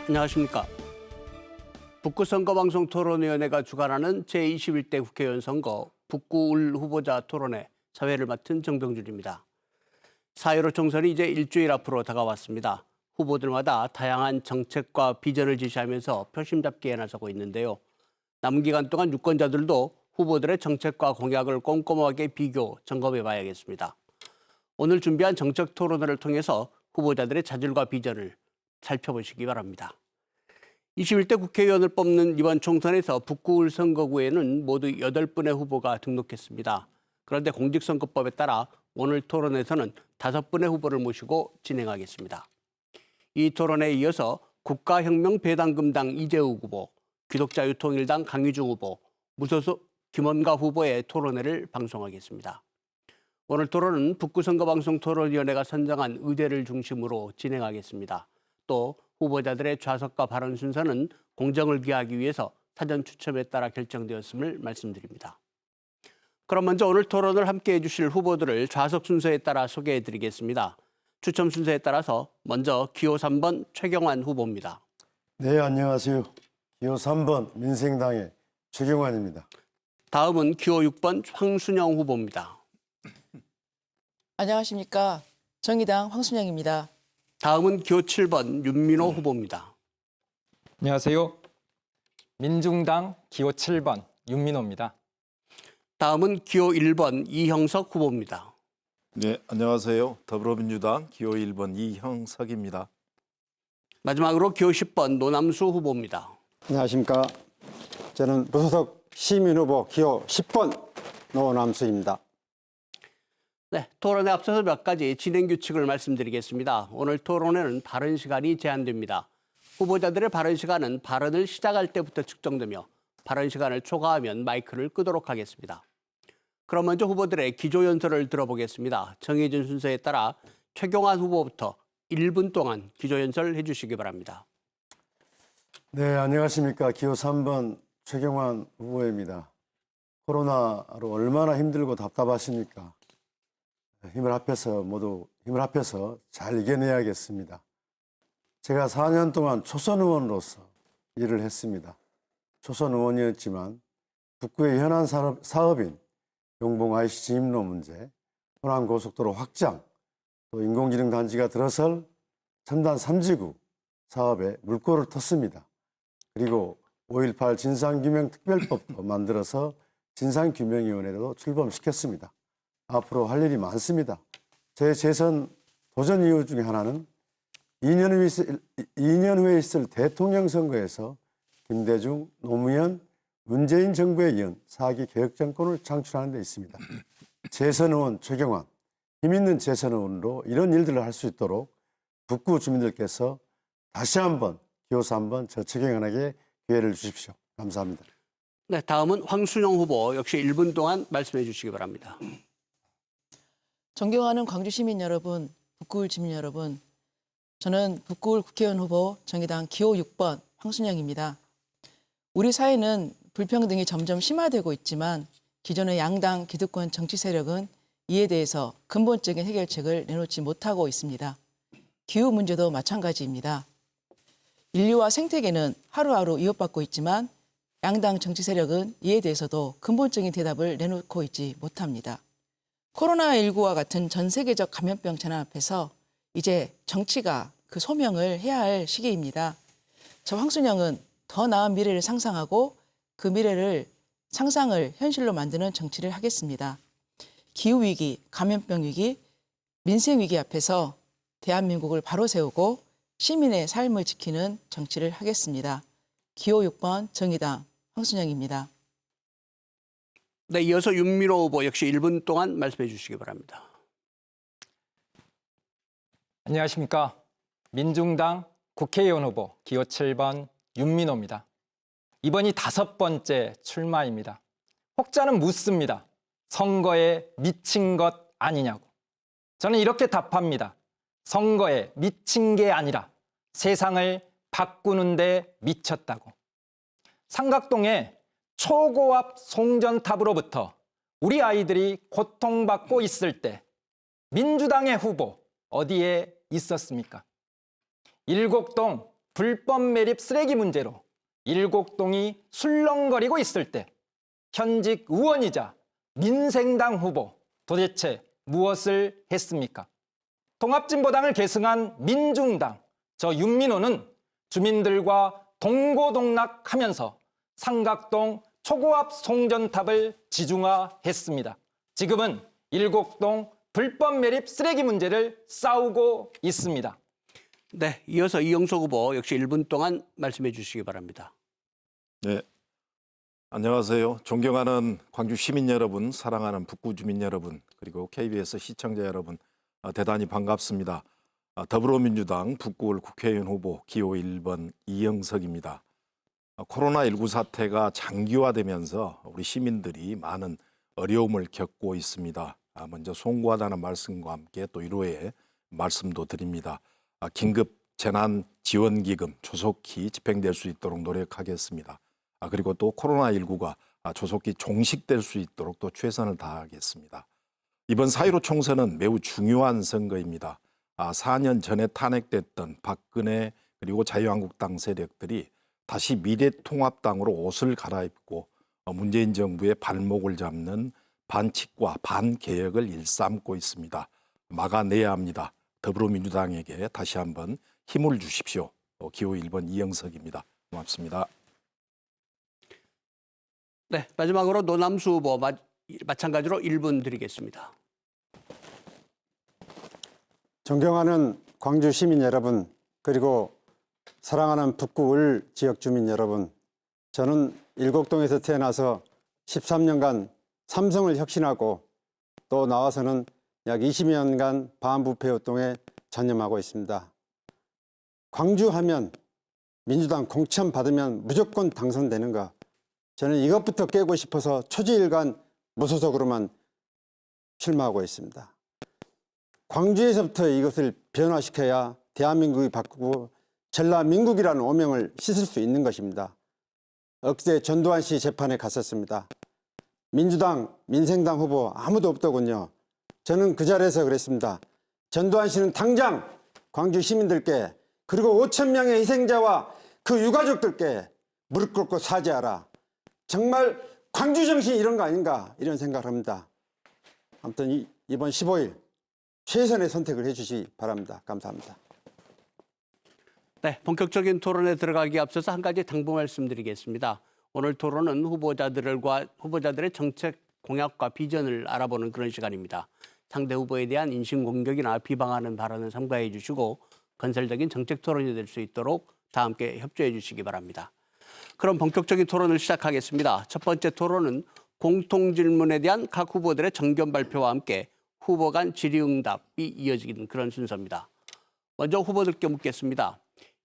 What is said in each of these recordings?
안녕하십니까. 북구선거방송토론위원회가 주관하는 제21대 국회의원 선거 북구울 후보자 토론회 사회를 맡은 정병준입니다. 4.15 총선이 이제 일주일 앞으로 다가왔습니다. 후보들마다 다양한 정책과 비전을 제시하면서 표심잡기에 나서고 있는데요. 남은 기간 동안 유권자들도 후보들의 정책과 공약을 꼼꼼하게 비교, 점검해 봐야겠습니다. 오늘 준비한 정책 토론회를 통해서 후보자들의 자질과 비전을 살펴보시기 바랍니다. 21대 국회의원을 뽑는 이번 총선에서 북구울 선거구에는 모두 8분의 후보가 등록했습니다. 그런데 공직선거법에 따라 오늘 토론에서는 5분의 후보를 모시고 진행하겠습니다. 이 토론에 이어서 국가혁명배당금당 이재욱 후보, 기독자유통일당 강희중 후보, 무소속 김원가 후보의 토론회를 방송하겠습니다. 오늘 토론은 북구선거방송토론위원회가 선정한 의제를 중심으로 진행하겠습니다. 또 후보자들의 좌석과 발언 순서는 공정을 기하기 위해서 사전 추첨에 따라 결정되었음을 말씀드립니다. 그럼 먼저 오늘 토론을 함께해 주실 후보들을 좌석 순서에 따라 소개해 드리겠습니다. 추첨 순서에 따라서 먼저 기호 3번 최경환 후보입니다. 네, 안녕하세요. 기호 3번 민생당의 최경환입니다. 다음은 기호 6번 황순영 후보입니다. 안녕하십니까. 정의당 황순영입니다. 다음은 기호 7번 윤민호 후보입니다. 안녕하세요. 민중당 기호 7번 윤민호입니다. 다음은 기호 1번 이형석 후보입니다. 네, 안녕하세요. 더불어민주당 기호 1번 이형석입니다. 마지막으로 기호 10번 노남수 후보입니다. 안녕하십니까. 저는 무소속 시민후보 기호 10번 노남수입니다. 네, 토론에 앞서서 몇 가지 진행 규칙을 말씀드리겠습니다. 오늘 토론회는 발언 시간이 제한됩니다. 후보자들의 발언 시간은 발언을 시작할 때부터 측정되며 발언 시간을 초과하면 마이크를 끄도록 하겠습니다. 그럼 먼저 후보들의 기조연설을 들어보겠습니다. 정해진 순서에 따라 최경환 후보부터 1분 동안 기조연설 해주시기 바랍니다. 네, 안녕하십니까. 기호 3번 최경환 후보입니다. 코로나로 얼마나 힘들고 답답하십니까? 모두 힘을 합해서 잘 이겨내야겠습니다. 제가 4년 동안 초선 의원으로서 일을 했습니다. 초선 의원이었지만 북구의 현안 사업인 용봉 IC 진입로 문제, 호남고속도로 확장, 또 인공지능 단지가 들어설 첨단 3지구 사업에 물꼬를 텄습니다. 그리고 5.18 진상규명특별법도 만들어서 진상규명위원회도 출범시켰습니다. 앞으로 할 일이 많습니다. 제 재선 도전 이유 중에 하나는 2년 후에 있을 대통령 선거에서 김대중, 노무현, 문재인 정부에 이은 4기 개혁 정권을 창출하는 데 있습니다. 재선 의원 최경환, 힘있는 재선 의원으로 이런 일들을 할 수 있도록 북구 주민들께서 다시 한번 기호 3번 저 최경환에게 기회를 주십시오. 감사합니다. 네, 다음은 황순영 후보 역시 1분 동안 말씀해 주시기 바랍니다. 존경하는 광주 시민 여러분, 북구울 주민 여러분, 저는 북구울 국회의원 후보 정의당 기호 6번 황순영입니다. 우리 사회는 불평등이 점점 심화되고 있지만 기존의 양당 기득권 정치 세력은 이에 대해서 근본적인 해결책을 내놓지 못하고 있습니다. 기후 문제도 마찬가지입니다. 인류와 생태계는 하루하루 위협받고 있지만 양당 정치 세력은 이에 대해서도 근본적인 대답을 내놓고 있지 못합니다. 코로나19와 같은 전 세계적 감염병 재난 앞에서 이제 정치가 그 소명을 해야 할 시기입니다. 저 황순영은 더 나은 미래를 상상하고 그 미래를 상상을 현실로 만드는 정치를 하겠습니다. 기후위기, 감염병위기, 민생위기 앞에서 대한민국을 바로 세우고 시민의 삶을 지키는 정치를 하겠습니다. 기호 6번 정의당 황순영입니다. 네, 이어서 윤민호 후보 역시 1분 동안 말씀해 주시기 바랍니다. 안녕하십니까. 민중당 국회의원 후보 기호 7번 윤민호입니다. 이번이 5번째 출마입니다. 혹자는 묻습니다. 선거에 미친 것 아니냐고. 저는 이렇게 답합니다. 선거에 미친 게 아니라 세상을 바꾸는 데 미쳤다고. 삼각동의 초고압 송전탑으로부터 우리 아이들이 고통받고 있을 때 민주당의 후보 어디에 있었습니까? 일곡동 불법 매립 쓰레기 문제로 일곡동이 술렁거리고 있을 때 현직 의원이자 민생당 후보 도대체 무엇을 했습니까? 통합진보당을 계승한 민중당, 저 윤민호는 주민들과 동고동락하면서 삼각동 초고압 송전탑을 지중화했습니다. 지금은 일곡동 불법 매립 쓰레기 문제를 싸우고 있습니다. 네, 이어서 이영석 후보 역시 1분 동안 말씀해 주시기 바랍니다. 네, 안녕하세요. 존경하는 광주 시민 여러분, 사랑하는 북구 주민 여러분, 그리고 KBS 시청자 여러분, 대단히 반갑습니다. 더불어민주당 북구을 국회의원 후보 기호 1번 이영석입니다. 코로나19 사태가 장기화되면서 우리 시민들이 많은 어려움을 겪고 있습니다. 먼저 송구하다는 말씀과 함께 또 1호에 말씀도 드립니다. 긴급 재난지원기금 조속히 집행될 수 있도록 노력하겠습니다. 그리고 또 코로나19가 조속히 종식될 수 있도록 또 최선을 다하겠습니다. 이번 4.15 총선은 매우 중요한 선거입니다. 4년 전에 탄핵됐던 박근혜 그리고 자유한국당 세력들이 다시 미래통합당으로 옷을 갈아입고 문재인 정부의 발목을 잡는 반칙과 반개혁을 일삼고 있습니다. 막아내야 합니다. 더불어민주당에게 다시 한번 힘을 주십시오. 기호 1번 이영석입니다. 고맙습니다. 네, 마지막으로 노남수 후보 마찬가지로 1분 드리겠습니다. 존경하는 광주 시민 여러분, 그리고 사랑하는 북구 을 지역 주민 여러분, 저는 일곡동에서 태어나서 13년간 삼성을 혁신하고 또 나와서는 약 20년간 반부패 활동에 전념하고 있습니다. 광주하면 민주당 공천 받으면 무조건 당선되는 거, 저는 이것부터 깨고 싶어서 초지일관 무소속으로만 출마하고 있습니다. 광주에서부터 이것을 변화시켜야 대한민국이 바꾸고 전라민국이라는 오명을 씻을 수 있는 것입니다. 어제 전두환 씨 재판에 갔었습니다. 민주당, 민생당 후보 아무도 없더군요. 저는 그 자리에서 그랬습니다. 전두환 씨는 당장 광주 시민들께 그리고 5천 명의 희생자와 그 유가족들께 무릎 꿇고 사죄하라. 정말 광주 정신이 이런 거 아닌가 이런 생각을 합니다. 아무튼 이번 15일 최선의 선택을 해주시기 바랍니다. 감사합니다. 네, 본격적인 토론에 들어가기 앞서서 한 가지 당부 말씀드리겠습니다. 오늘 토론은 후보자들의 정책 공약과 비전을 알아보는 그런 시간입니다. 상대 후보에 대한 인신공격이나 비방하는 발언은 삼가해 주시고 건설적인 정책 토론이 될 수 있도록 다 함께 협조해 주시기 바랍니다. 그럼 본격적인 토론을 시작하겠습니다. 첫 번째 토론은 공통질문에 대한 각 후보들의 정견 발표와 함께 후보 간 질의응답이 이어지는 그런 순서입니다. 먼저 후보들께 묻겠습니다.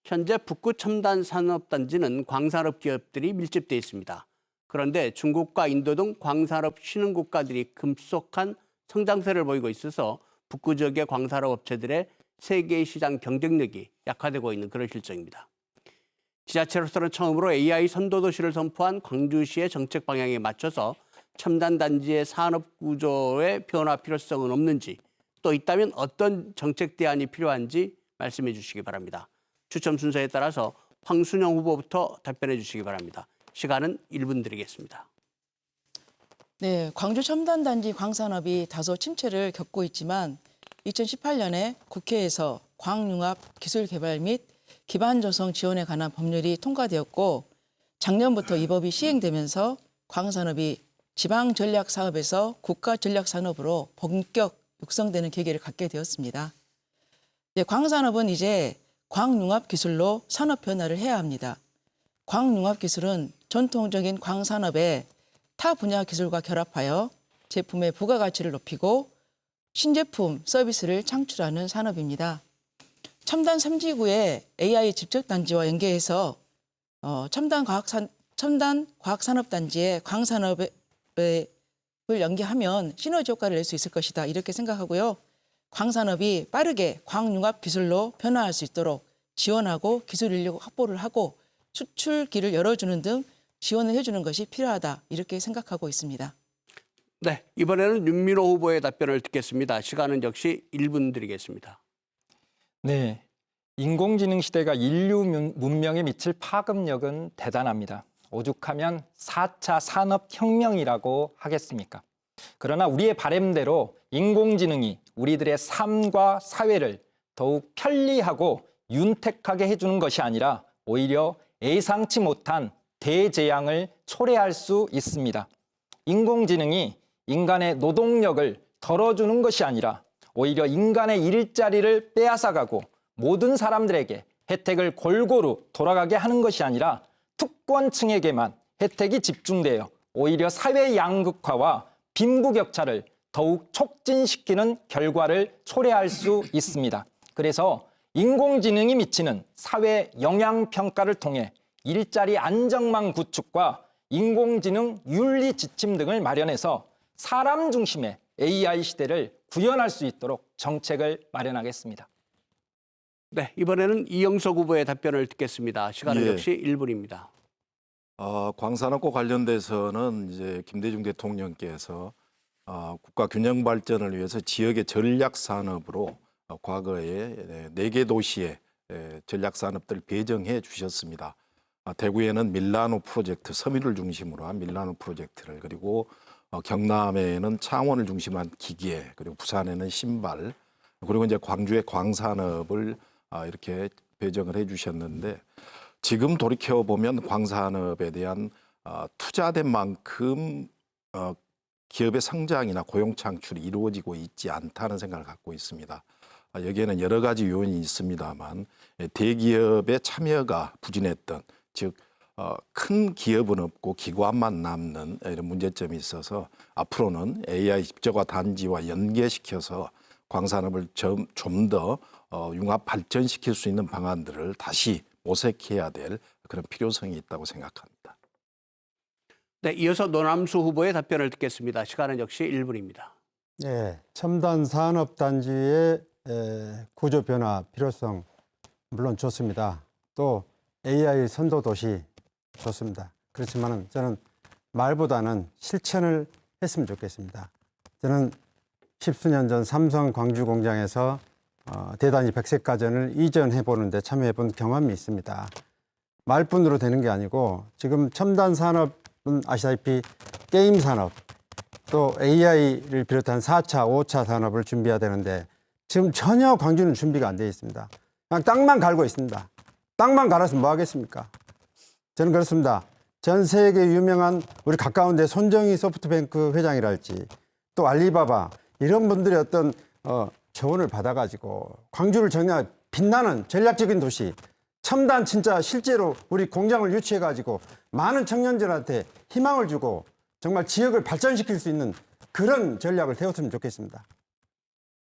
현재 북구 첨단 산업단지는 광산업 기업들이 밀집되어 있습니다. 그런데 중국과 인도 등 광산업 신흥 국가들이 급속한 성장세를 보이고 있어서 북구 지역의 광산업 업체들의 세계 시장 경쟁력이 약화되고 있는 그런 실정입니다. 지자체로서는 처음으로 AI 선도도시를 선포한 광주시의 정책 방향에 맞춰서 첨단 단지의 산업 구조의 변화 필요성은 없는지, 또 있다면 어떤 정책 대안이 필요한지 말씀해 주시기 바랍니다. 추첨 순서에 따라서 황순영 후보부터 답변해 주시기 바랍니다. 시간은 1분 드리겠습니다. 네, 광주 첨단단지 광산업이 다소 침체를 겪고 있지만 2018년에 국회에서 광융합 기술개발 및 기반조성 지원에 관한 법률이 통과되었고 작년부터 이 법이 시행되면서 광산업이 지방전략사업에서 국가전략산업으로 본격 육성되는 계기를 갖게 되었습니다. 네, 광산업은 이제 광융합 기술로 산업 변화를 해야 합니다. 광융합 기술은 전통적인 광산업의 타 분야 기술과 결합하여 제품의 부가가치를 높이고 신제품, 서비스를 창출하는 산업입니다. 첨단 3지구의 AI 집적단지와 연계해서 첨단 과학산업단지의 광산업을 연계하면 시너지 효과를 낼 수 있을 것이다 이렇게 생각하고요. 광산업이 빠르게 광융합 기술로 변화할 수 있도록 지원하고 기술 인력 확보를 하고 수출길을 열어주는 등 지원을 해주는 것이 필요하다 이렇게 생각하고 있습니다. 네, 이번에는 윤민호 후보의 답변을 듣겠습니다. 시간은 역시 1분 드리겠습니다. 네, 인공지능 시대가 인류 문명에 미칠 파급력은 대단합니다. 오죽하면 4차 산업혁명이라고 하겠습니까? 그러나 우리의 바람대로 인공지능이 우리들의 삶과 사회를 더욱 편리하고 윤택하게 해주는 것이 아니라 오히려 예상치 못한 대재앙을 초래할 수 있습니다. 인공지능이 인간의 노동력을 덜어주는 것이 아니라 오히려 인간의 일자리를 빼앗아가고 모든 사람들에게 혜택을 골고루 돌아가게 하는 것이 아니라 특권층에게만 혜택이 집중되어 오히려 사회 양극화와 빈부격차를 더욱 촉진시키는 결과를 초래할 수 있습니다. 그래서 인공지능이 미치는 사회 영향평가를 통해 일자리 안정망 구축과 인공지능 윤리 지침 등을 마련해서 사람 중심의 AI 시대를 구현할 수 있도록 정책을 마련하겠습니다. 네, 이번에는 이영석 후보의 답변을 듣겠습니다. 시간은 예. 역시 1분입니다. 광산업과 관련돼서는 이제 김대중 대통령께서 국가 균형 발전을 위해서 지역의 전략 산업으로 과거에 4개 도시의 전략 산업들을 배정해 주셨습니다. 대구에는 밀라노 프로젝트, 섬유를 중심으로 한 밀라노 프로젝트를, 그리고 경남에는 창원을 중심으로 한 기계, 그리고 부산에는 신발, 그리고 이제 광주의 광산업을 이렇게 배정을 해 주셨는데, 지금 돌이켜 보면 광산업에 대한 투자된 만큼 기업의 성장이나 고용 창출이 이루어지고 있지 않다는 생각을 갖고 있습니다. 여기에는 여러 가지 요인이 있습니다만 대기업의 참여가 부진했던, 즉 큰 기업은 없고 기관만 남는 이런 문제점이 있어서 앞으로는 AI 집적화 단지와 연계시켜서 광산업을 좀 더 융합 발전시킬 수 있는 방안들을 다시 모색해야 될 그런 필요성이 있다고 생각합니다. 네, 이어서 노남수 후보의 답변을 듣겠습니다. 시간은 역시 1분입니다. 네, 첨단 산업단지의 구조 변화 필요성 물론 좋습니다. 또 AI 선도 도시 좋습니다. 그렇지만 저는 말보다는 실천을 했으면 좋겠습니다. 저는 10수년 전 삼성 광주 공장에서 대단히 백색가전을 이전해 보는데 참여해 본 경험이 있습니다. 말뿐으로 되는 게 아니고 지금 첨단 산업은 아시다시피 게임 산업 또 AI를 비롯한 4차, 5차 산업을 준비해야 되는데 지금 전혀 광주는 준비가 안 되어 있습니다. 그냥 땅만 갈고 있습니다. 땅만 갈아서 뭐 하겠습니까? 저는 그렇습니다. 전 세계 유명한 우리 가까운데 손정희 소프트뱅크 회장이랄지 또 알리바바 이런 분들의 어떤 조언을 받아가지고 광주를 정말 빛나는 전략적인 도시, 첨단 진짜 실제로 우리 공장을 유치해가지고 많은 청년들한테 희망을 주고 정말 지역을 발전시킬 수 있는 그런 전략을 세웠으면 좋겠습니다.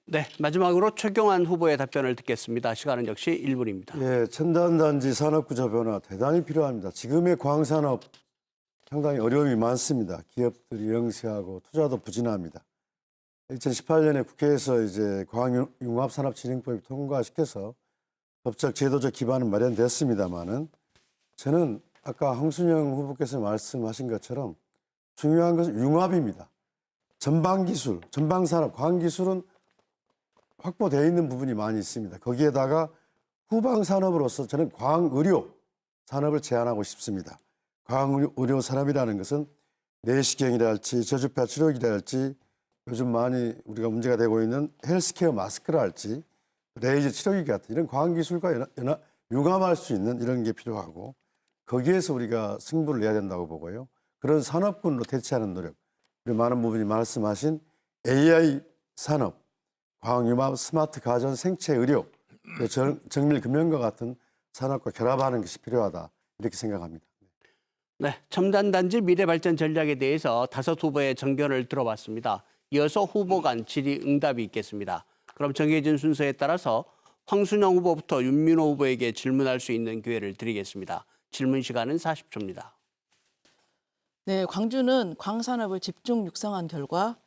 네, 마지막으로 최경환 후보의 답변을 듣겠습니다. 시간은 역시 1분입니다. 예, 첨단단지 산업구조 변화 대단히 필요합니다. 지금의 광산업 상당히 어려움이 많습니다. 기업들이 영세하고 투자도 부진합니다. 2018년에 국회에서 이제 광융합산업진흥법을 통과시켜서 법적 제도적 기반은 마련됐습니다만은 저는 아까 황순영 후보께서 말씀하신 것처럼 중요한 것은 융합입니다. 전방기술, 전방산업, 광기술은 확보되어 있는 부분이 많이 있습니다. 거기에다가 후방산업으로서 저는 광의료 산업을 제안하고 싶습니다. 광의료 산업이라는 것은 내시경이랄지 저주파 치료기랄지 요즘 많이 우리가 문제가 되고 있는 헬스케어 마스크랄지 레이저 치료기 같은 이런 광기술과 융합할 수 있는 이런 게 필요하고 거기에서 우리가 승부를 내야 된다고 보고요. 그런 산업군으로 대체하는 노력, 그리고 많은 부분이 말씀하신 AI 산업, 광융합, 스마트 가전, 생체 의료, 정밀 금연과 같은 산업과 결합하는 것이 필요하다 이렇게 생각합니다. 네, 첨단단지 미래발전 전략에 대해서 5 후보의 정견을 들어봤습니다. 이어서 후보 간 질의응답이 있겠습니다. 그럼 정해진 순서에 따라서 황순영 후보부터 윤민호 후보에게 질문할 수 있는 기회를 드리겠습니다. 질문 시간은 40초입니다. 네, 광주는 광산업을 집중 육성한 결과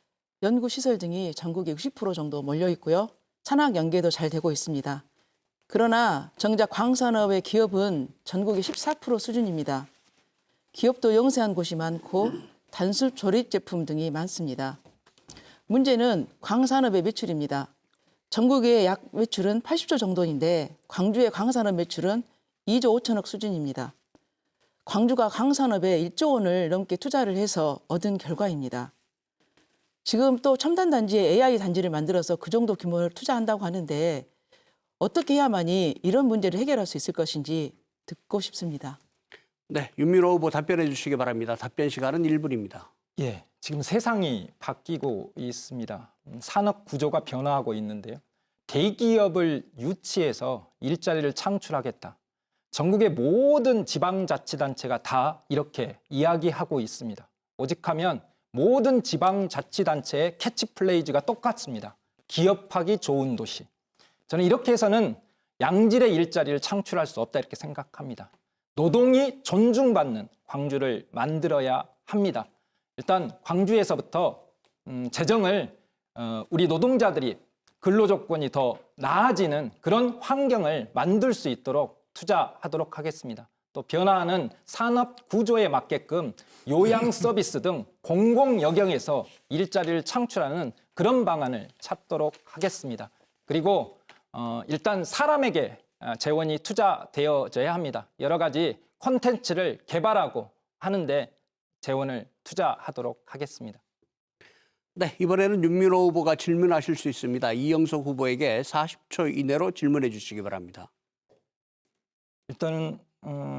연구시설 등이 전국에 60% 정도 몰려 있고요. 산학 연계도 잘 되고 있습니다. 그러나 정작 광산업의 기업은 전국의 14% 수준입니다. 기업도 영세한 곳이 많고 단순 조립 제품 등이 많습니다. 문제는 광산업의 매출입니다. 전국의 약 매출은 80조 정도인데 광주의 광산업 매출은 2조 5천억 수준입니다. 광주가 광산업에 1조 원을 넘게 투자를 해서 얻은 결과입니다. 지금 또 첨단 단지에 AI 단지를 만들어서 그 정도 규모를 투자한다고 하는데 어떻게 해야만이 이런 문제를 해결할 수 있을 것인지 듣고 싶습니다. 네, 윤미로 후보 답변해 주시기 바랍니다. 답변 시간은 1분입니다. 예, 지금 세상이 바뀌고 있습니다. 산업 구조가 변화하고 있는데요. 대기업을 유치해서 일자리를 창출하겠다. 전국의 모든 지방자치단체가 다 이렇게 이야기하고 있습니다. 오직하면 모든 지방자치단체의 캐치플레이즈가 똑같습니다. 기업하기 좋은 도시. 저는 이렇게 해서는 양질의 일자리를 창출할 수 없다 이렇게 생각합니다. 노동이 존중받는 광주를 만들어야 합니다. 일단 광주에서부터 재정을 우리 노동자들이 근로조건이 더 나아지는 그런 환경을 만들 수 있도록 투자하도록 하겠습니다. 또 변화하는 산업 구조에 맞게끔 요양 서비스 등 공공 영역에서 일자리를 창출하는 그런 방안을 찾도록 하겠습니다. 그리고 일단 사람에게 재원이 투자되어져야 합니다. 여러 가지 콘텐츠를 개발하고 하는데 재원을 투자하도록 하겠습니다. 네, 이번에는 윤미로 후보가 질문하실 수 있습니다. 이영석 후보에게 40초 이내로 질문해 주시기 바랍니다. 일단은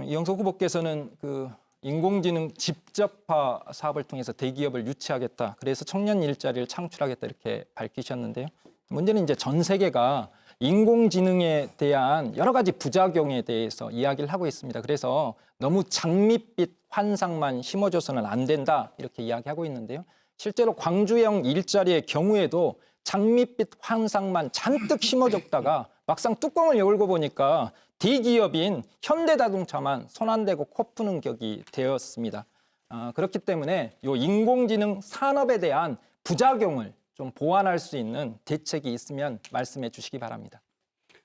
이영석 후보께서는 그 인공지능 집접화 사업을 통해서 대기업을 유치하겠다. 그래서 청년 일자리를 창출하겠다 이렇게 밝히셨는데요. 문제는 이제 전 세계가 인공지능에 대한 여러 가지 부작용에 대해서 이야기를 하고 있습니다. 그래서 너무 장밋빛 환상만 심어줘서는 안 된다 이렇게 이야기하고 있는데요. 실제로 광주형 일자리의 경우에도 장밋빛 환상만 잔뜩 심어줬다가 막상 뚜껑을 열고 보니까 대기업인 현대자동차만 손 안 대고 코 푸는 격이 되었습니다. 그렇기 때문에 이 인공지능 산업에 대한 부작용을 좀 보완할 수 있는 대책이 있으면 말씀해 주시기 바랍니다.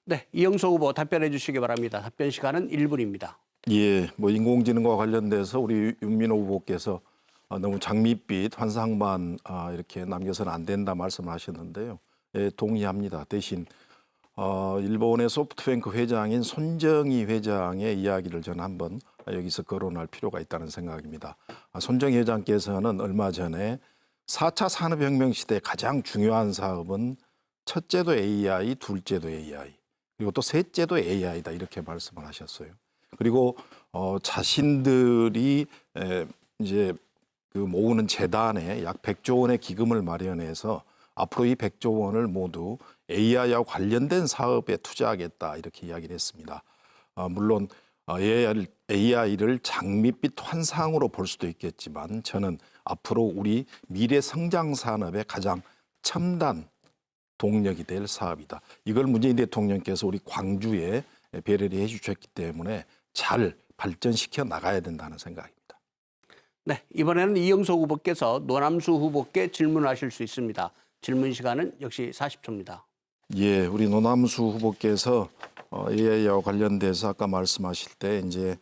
네, 이영석 후보 답변해 주시기 바랍니다. 답변 시간은 1분입니다. 예, 뭐 인공지능과 관련돼서 우리 윤민호 후보께서 너무 장밋빛 환상만 이렇게 남겨서는 안 된다 말씀하셨는데요. 예, 동의합니다. 대신 일본의 소프트뱅크 회장인 손정희 회장의 이야기를 저는 한번 여기서 거론할 필요가 있다는 생각입니다. 손정희 회장께서는 얼마 전에 4차 산업혁명 시대 가장 중요한 사업은 첫째도 AI, 둘째도 AI, 그리고 또 셋째도 AI다 이렇게 말씀을 하셨어요. 그리고 자신들이 이제 그 모으는 재단에 약 100조 원의 기금을 마련해서 앞으로 이 100조 원을 모두 AI와 관련된 사업에 투자하겠다 이렇게 이야기를 했습니다. 물론 AI를 장밋빛 환상으로 볼 수도 있겠지만 저는 앞으로 우리 미래 성장 산업의 가장 첨단 동력이 될 사업이다. 이걸 문재인 대통령께서 우리 광주에 배려를 해주셨기 때문에 잘 발전시켜 나가야 된다는 생각입니다. 네, 이번에는 이영석 후보께서 노남수 후보께 질문하실 수 있습니다. 질문 시간은 역시 40초입니다. 예, 우리 노남수 후보께서 AI와 관련돼서 아까 말씀하실 때 이제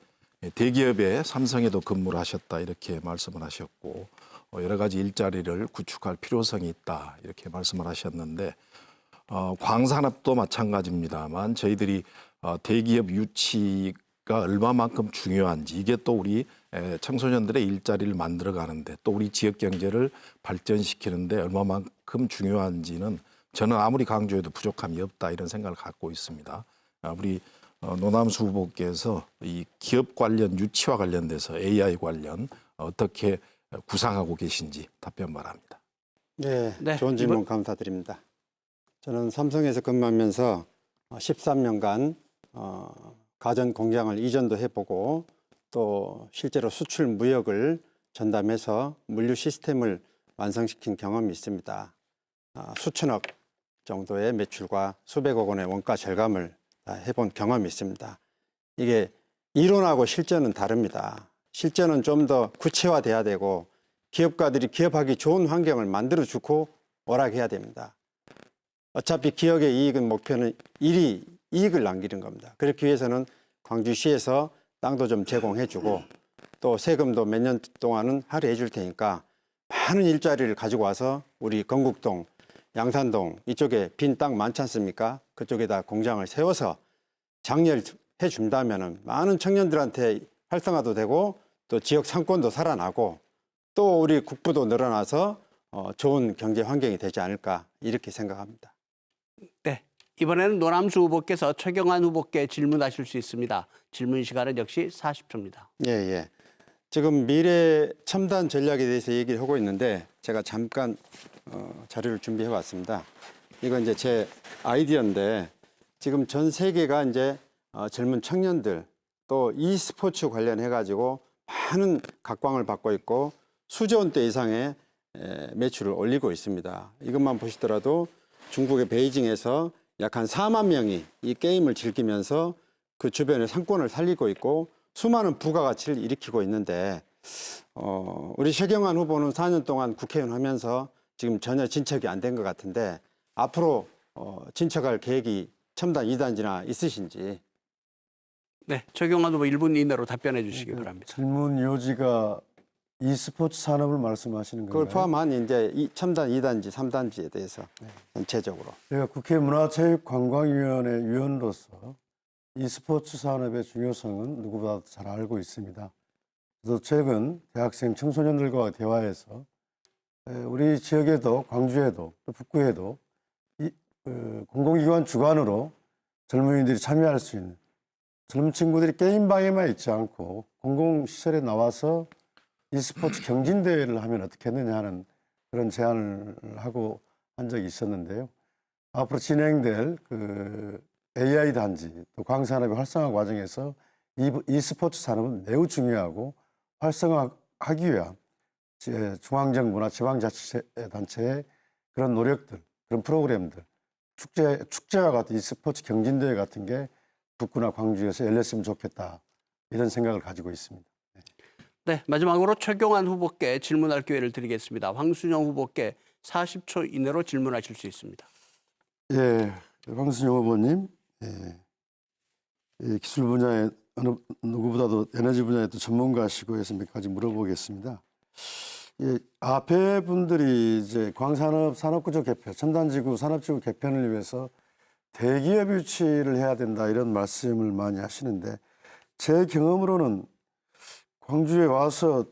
대기업의 삼성에도 근무를 하셨다 이렇게 말씀을 하셨고 여러 가지 일자리를 구축할 필요성이 있다 이렇게 말씀을 하셨는데 광산업도 마찬가지입니다만 저희들이 대기업 유치가 얼마만큼 중요한지 이게 또 우리 청소년들의 일자리를 만들어 가는데 또 우리 지역 경제를 발전시키는데 얼마만큼 중요한지는 저는 아무리 강조해도 부족함이 없다 이런 생각을 갖고 있습니다. 우리 노남수 후보께서 이 기업 관련 유치와 관련돼서 AI 관련 어떻게 구상하고 계신지 답변 바랍니다. 네, 네, 좋은 질문 감사드립니다. 저는 삼성에서 근무하면서 13년간 가전 공장을 이전도 해보고 또 실제로 수출 무역을 전담해서 물류 시스템을 완성시킨 경험이 있습니다. 수천억 정도의 매출과 수백억 원의 원가 절감을 해본 경험이 있습니다. 이게 이론하고 실전은 다릅니다. 실전은 좀 더 구체화돼야 되고 기업가들이 기업하기 좋은 환경을 만들어주고 오락해야 됩니다. 어차피 기업의 이익은 목표는 이익을 남기는 겁니다. 그렇기 위해서는 광주시에서 땅도 좀 제공해주고 또 세금도 몇 년 동안은 할애해 줄 테니까 많은 일자리를 가지고 와서 우리 건국동 양산동 이쪽에 빈 땅 많지 않습니까? 그쪽에다 공장을 세워서 장려해 준다면은 많은 청년들한테 활성화도 되고 또 지역 상권도 살아나고 또 우리 국부도 늘어나서 좋은 경제 환경이 되지 않을까 이렇게 생각합니다. 네, 이번에는 노남수 후보께서 최경환 후보께 질문하실 수 있습니다. 질문 시간은 역시 40초입니다. 예. 지금 미래 첨단 전략에 대해서 얘기를 하고 있는데 제가 잠깐 자료를 준비해 왔습니다. 이건 이제 제 아이디어인데 지금 전 세계가 이제 젊은 청년들 또 e스포츠 관련해 가지고 많은 각광을 받고 있고 수조 원대 이상의 매출을 올리고 있습니다. 이것만 보시더라도 중국의 베이징에서 약 한 4만 명이 이 게임을 즐기면서 그 주변의 상권을 살리고 있고 수많은 부가가치를 일으키고 있는데 우리 최경환 후보는 4년 동안 국회의원 하면서 지금 전혀 진척이 안 된 것 같은데 앞으로 진척할 계획이 첨단 2단지나 있으신지. 네, 최경환 후보 1분 이내로 답변해 주시기 바랍니다. 질문 요지가 e스포츠 산업을 말씀하시는 건가요? 그걸 포함한 이제 첨단 2단지, 3단지에 대해서 전체적으로. 제가 국회 문화체육관광위원회 위원으로서 e스포츠 산업의 중요성은 누구보다 잘 알고 있습니다. 저도 최근 대학생 청소년들과 대화해서 우리 지역에도 광주에도 또 북구에도 공공기관 주관으로 젊은이들이 참여할 수 있는 젊은 친구들이 게임방에만 있지 않고 공공시설에 나와서 e스포츠 경진대회를 하면 어떻겠느냐 하는 그런 제안을 하고 한 적이 있었는데요. 앞으로 진행될 그 AI 단지 또 광산업의 활성화 과정에서 e스포츠 산업은 매우 중요하고 활성화하기 위한 중앙정부나 지방자치단체의 그런 노력들, 그런 프로그램들, 축제와 같은 e스포츠 경진대회 같은 게 북구나 광주에서 열렸으면 좋겠다 이런 생각을 가지고 있습니다. 네, 마지막으로 최경환 후보께 질문할 기회를 드리겠습니다. 황순영 후보께 40초 이내로 질문하실 수 있습니다. 예, 황순영 후보님, 기술 분야에 어느 누구보다도 에너지 분야에 또 전문가시고 해서 몇 가지 물어보겠습니다. 앞에 분들이 이제 광산업 산업구조 개편, 첨단지구 산업지구 개편을 위해서 대기업 유치를 해야 된다 이런 말씀을 많이 하시는데 제 경험으로는 광주에 와서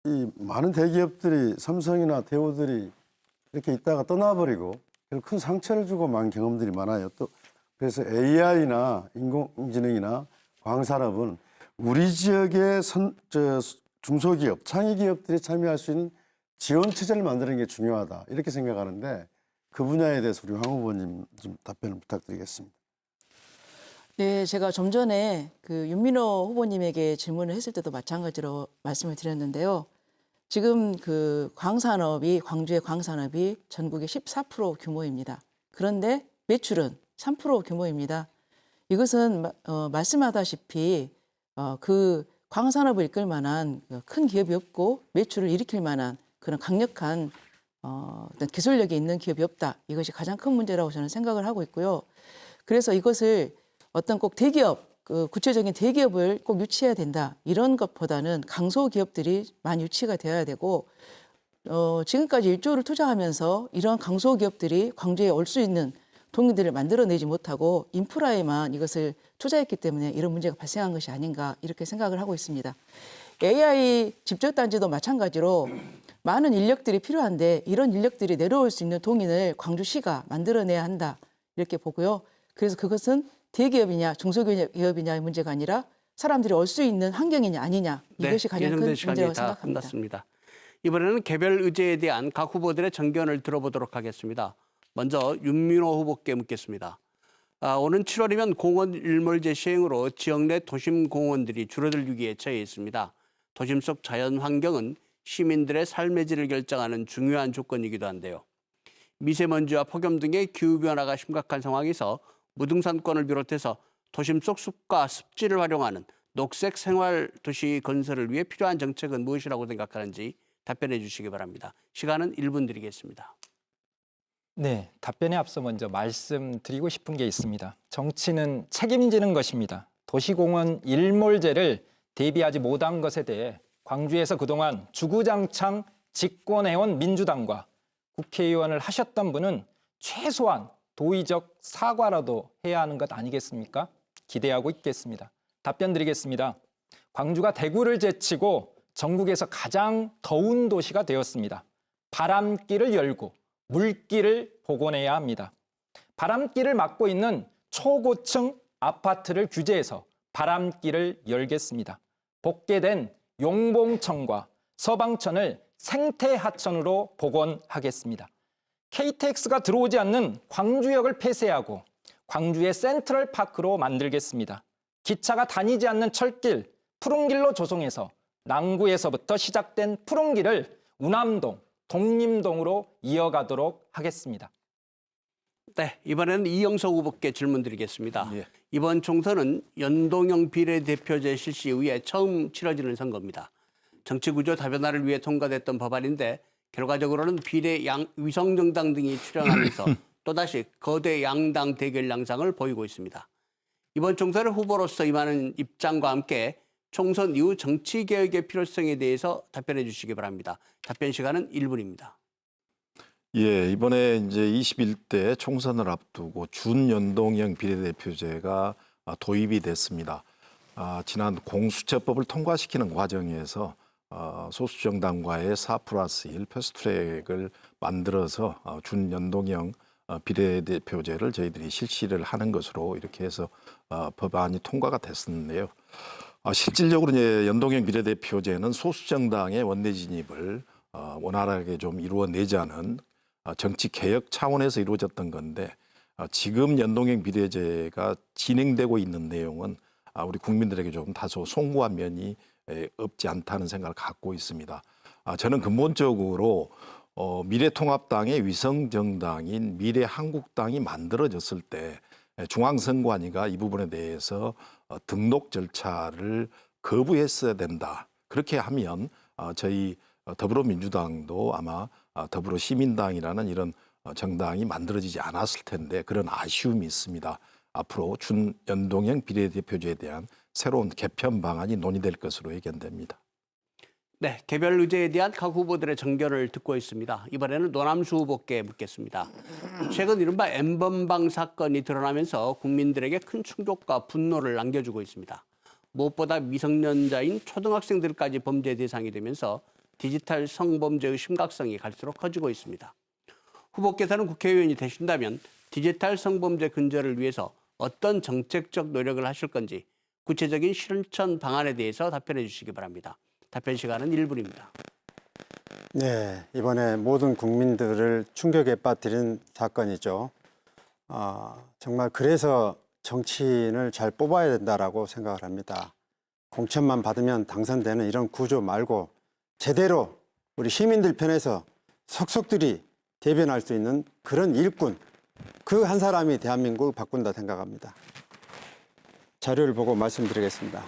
이 많은 대기업들이 삼성이나 대우들이 이렇게 있다가 떠나버리고 큰 상처를 주고 만 경험들이 많아요. 또 그래서 AI나 인공지능이나 광산업은 우리 지역의 중소기업, 창의기업들이 참여할 수 있는 지원 체제를 만드는 게 중요하다 이렇게 생각하는데 그 분야에 대해서 우리 황 후보님 좀 답변을 부탁드리겠습니다. 네, 제가 좀 전에 그 윤민호 후보님에게 질문을 했을 때도 마찬가지로 말씀을 드렸는데요. 지금 그 광주의 광산업이 전국의 14% 규모입니다. 그런데 매출은 3% 규모입니다. 이것은 말씀하다시피 그 광산업을 이끌 만한 큰 기업이 없고 매출을 일으킬 만한 그런 강력한 어떤 기술력이 있는 기업이 없다. 이것이 가장 큰 문제라고 저는 생각을 하고 있고요. 그래서 이것을 어떤 꼭 대기업, 구체적인 대기업을 꼭 유치해야 된다. 이런 것보다는 강소기업들이 많이 유치가 되어야 되고 지금까지 1조를 투자하면서 이런 강소기업들이 광주에 올 수 있는 동기들을 만들어내지 못하고 인프라에만 이것을 투자했기 때문에 이런 문제가 발생한 것이 아닌가 이렇게 생각을 하고 있습니다. AI 집적단지도 마찬가지로 많은 인력들이 필요한데 이런 인력들이 내려올 수 있는 동인을 광주시가 만들어내야 한다 이렇게 보고요. 그래서 그것은 대기업이냐 중소기업이냐의 문제가 아니라 사람들이 올 수 있는 환경이냐 아니냐 이것이 가장 큰 문제라고 생각합니다. 끝났습니다. 이번에는 개별 의제에 대한 각 후보들의 정견을 들어보도록 하겠습니다. 먼저 윤민호 후보께 묻겠습니다. 오는 7월이면 공원 일몰제 시행으로 지역 내 도심 공원들이 줄어들 위기에 처해 있습니다. 도심 속 자연 환경은 시민들의 삶의 질을 결정하는 중요한 조건이기도 한데요. 미세먼지와 폭염 등의 기후변화가 심각한 상황에서 무등산권을 비롯해서 도심 속 숲과 습지를 활용하는 녹색 생활 도시 건설을 위해 필요한 정책은 무엇이라고 생각하는지 답변해 주시기 바랍니다. 시간은 1분 드리겠습니다. 네, 답변에 앞서 먼저 말씀드리고 싶은 게 있습니다. 정치는 책임지는 것입니다. 도시공원 일몰제를 대비하지 못한 것에 대해 광주에서 그동안 주구장창 집권해온 민주당과 국회의원을 하셨던 분은 최소한 도의적 사과라도 해야 하는 것 아니겠습니까? 기대하고 있겠습니다. 답변 드리겠습니다. 광주가 대구를 제치고 전국에서 가장 더운 도시가 되었습니다. 바람길을 열고 물길을 복원해야 합니다. 바람길을 막고 있는 초고층 아파트를 규제해서 바람길을 열겠습니다. 복개된 용봉천과 서방천을 생태하천으로 복원하겠습니다. KTX가 들어오지 않는 광주역을 폐쇄하고 광주의 센트럴파크로 만들겠습니다. 기차가 다니지 않는 철길, 푸른길로 조성해서 남구에서부터 시작된 푸른길을 우남동, 독림동으로 이어가도록 하겠습니다. 네, 이번에는 이영석 후보께 질문 드리겠습니다. 예. 이번 총선은 연동형 비례대표제 실시 이후에 처음 치러지는 선거입니다. 정치구조 다변화를 위해 통과됐던 법안인데 결과적으로는 비례 위성정당 등이 출연하면서 또다시 거대 양당 대결 양상을 보이고 있습니다. 이번 총선의 후보로서 임하는 입장과 함께 총선 이후 정치개혁의 필요성에 대해서 답변해 주시기 바랍니다. 답변 시간은 1분입니다. 예, 이번에 이제 21대 총선을 앞두고 준연동형 비례대표제가 도입이 됐습니다. 지난 공수처법을 통과시키는 과정에서 소수정당과의 4+1 패스트트랙을 만들어서 준연동형 비례대표제를 저희들이 실시를 하는 것으로 이렇게 해서 법안이 통과가 됐었는데요. 실질적으로 이제 연동형 비례대표제는 소수정당의 원내 진입을 원활하게 좀 이루어내자는 정치 개혁 차원에서 이루어졌던 건데 지금 연동형 비례제가 진행되고 있는 내용은 우리 국민들에게 좀 다소 송구한 면이 없지 않다는 생각을 갖고 있습니다. 저는 근본적으로 미래통합당의 위성정당인 미래한국당이 만들어졌을 때 중앙선관위가 이 부분에 대해서 등록 절차를 거부했어야 된다. 그렇게 하면 저희 더불어민주당도 아마 더불어시민당이라는 이런 정당이 만들어지지 않았을 텐데 그런 아쉬움이 있습니다. 앞으로 준연동형 비례대표제에 대한 새로운 개편 방안이 논의될 것으로 예견됩니다. 네, 개별 의제에 대한 각 후보들의 정견을 듣고 있습니다. 이번에는 노남수 후보께 묻겠습니다. 최근 이른바 N번방 사건이 드러나면서 국민들에게 큰 충격과 분노를 안겨주고 있습니다. 무엇보다 미성년자인 초등학생들까지 범죄 대상이 되면서 디지털 성범죄의 심각성이 갈수록 커지고 있습니다. 후보께서는 국회의원이 되신다면 디지털 성범죄 근절을 위해서 어떤 정책적 노력을 하실 건지 구체적인 실천 방안에 대해서 답변해 주시기 바랍니다. 답변 시간은 1분입니다. 네, 이번에 모든 국민들을 충격에 빠뜨린 사건이죠. 정말 그래서 정치인을 잘 뽑아야 된다라고 생각을 합니다. 공천만 받으면 당선되는 이런 구조 말고 제대로 우리 시민들 편에서 속속들이 대변할 수 있는 그런 일꾼, 그 한 사람이 대한민국을 바꾼다 생각합니다. 자료를 보고 말씀드리겠습니다.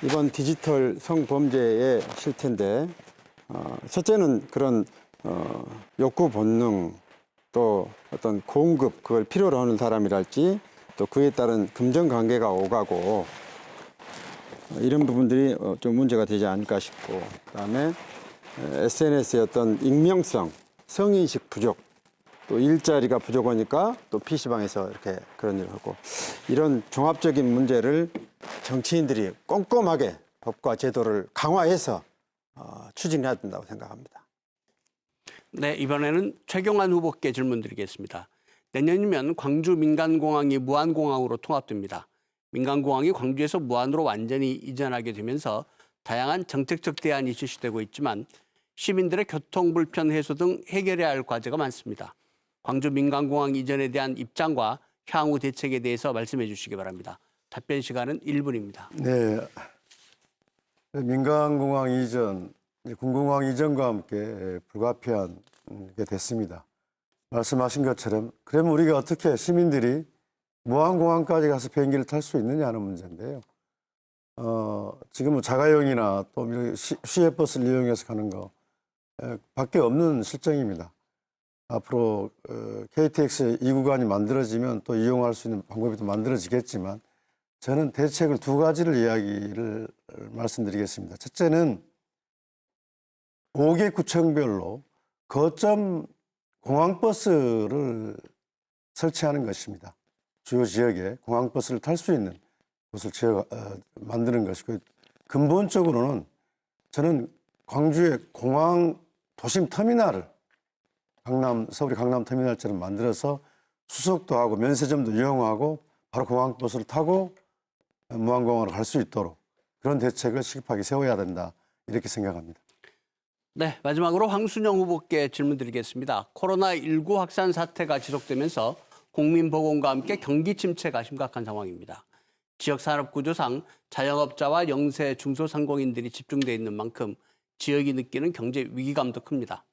이번 디지털 성범죄의 실태인데 첫째는 그런 욕구 본능, 또 어떤 공급, 그걸 필요로 하는 사람이랄지 또 그에 따른 금전 관계가 오가고 이런 부분들이 좀 문제가 되지 않을까 싶고, 그다음에 SNS의 어떤 익명성, 성인식 부족, 또 일자리가 부족하니까 또 PC방에서 이렇게 그런 일을 하고, 이런 종합적인 문제를 정치인들이 꼼꼼하게 법과 제도를 강화해서 추진해야 된다고 생각합니다. 네, 이번에는 최경환 후보께 질문 드리겠습니다. 내년이면 광주 민간공항이 무안공항으로 통합됩니다. 민간공항이 광주에서 무안으로 완전히 이전하게 되면서 다양한 정책적 대안이 실시되고 있지만 시민들의 교통 불편 해소 등 해결해야 할 과제가 많습니다. 광주 민간공항 이전에 대한 입장과 향후 대책에 대해서 말씀해 주시기 바랍니다. 답변 시간은 1분입니다. 네, 민간공항 이전, 군공항 이전과 함께 불가피한 게 됐습니다. 말씀하신 것처럼 그러면 우리가 어떻게 시민들이 무안공항까지 가서 비행기를 탈 수 있느냐 하는 문제인데요. 지금은 자가용이나 또 시외버스를 이용해서 가는 거 밖에 없는 실정입니다. 앞으로 KTX 2구간이 만들어지면 또 이용할 수 있는 방법이 또 만들어지겠지만 저는 대책을 두 가지를 이야기를 말씀드리겠습니다. 첫째는 5개 구청별로 거점 공항버스를 설치하는 것입니다. 주요 지역에 공항버스를 탈 수 있는 곳을 만드는 것이고, 근본적으로는 저는 광주의 공항 도심 터미널을 서울의 강남 터미널처럼 만들어서 수속도 하고 면세점도 이용하고 바로 공항버스를 타고 무안공항으로 갈 수 있도록 그런 대책을 시급하게 세워야 된다, 이렇게 생각합니다. 네, 마지막으로 황순영 후보께 질문 드리겠습니다. 코로나19 확산 사태가 지속되면서 국민보건과 함께 경기 침체가 심각한 상황입니다. 지역 산업 구조상 자영업자와 영세 중소상공인들이 집중돼 있는 만큼 지역이 느끼는 경제 위기감도 큽니다.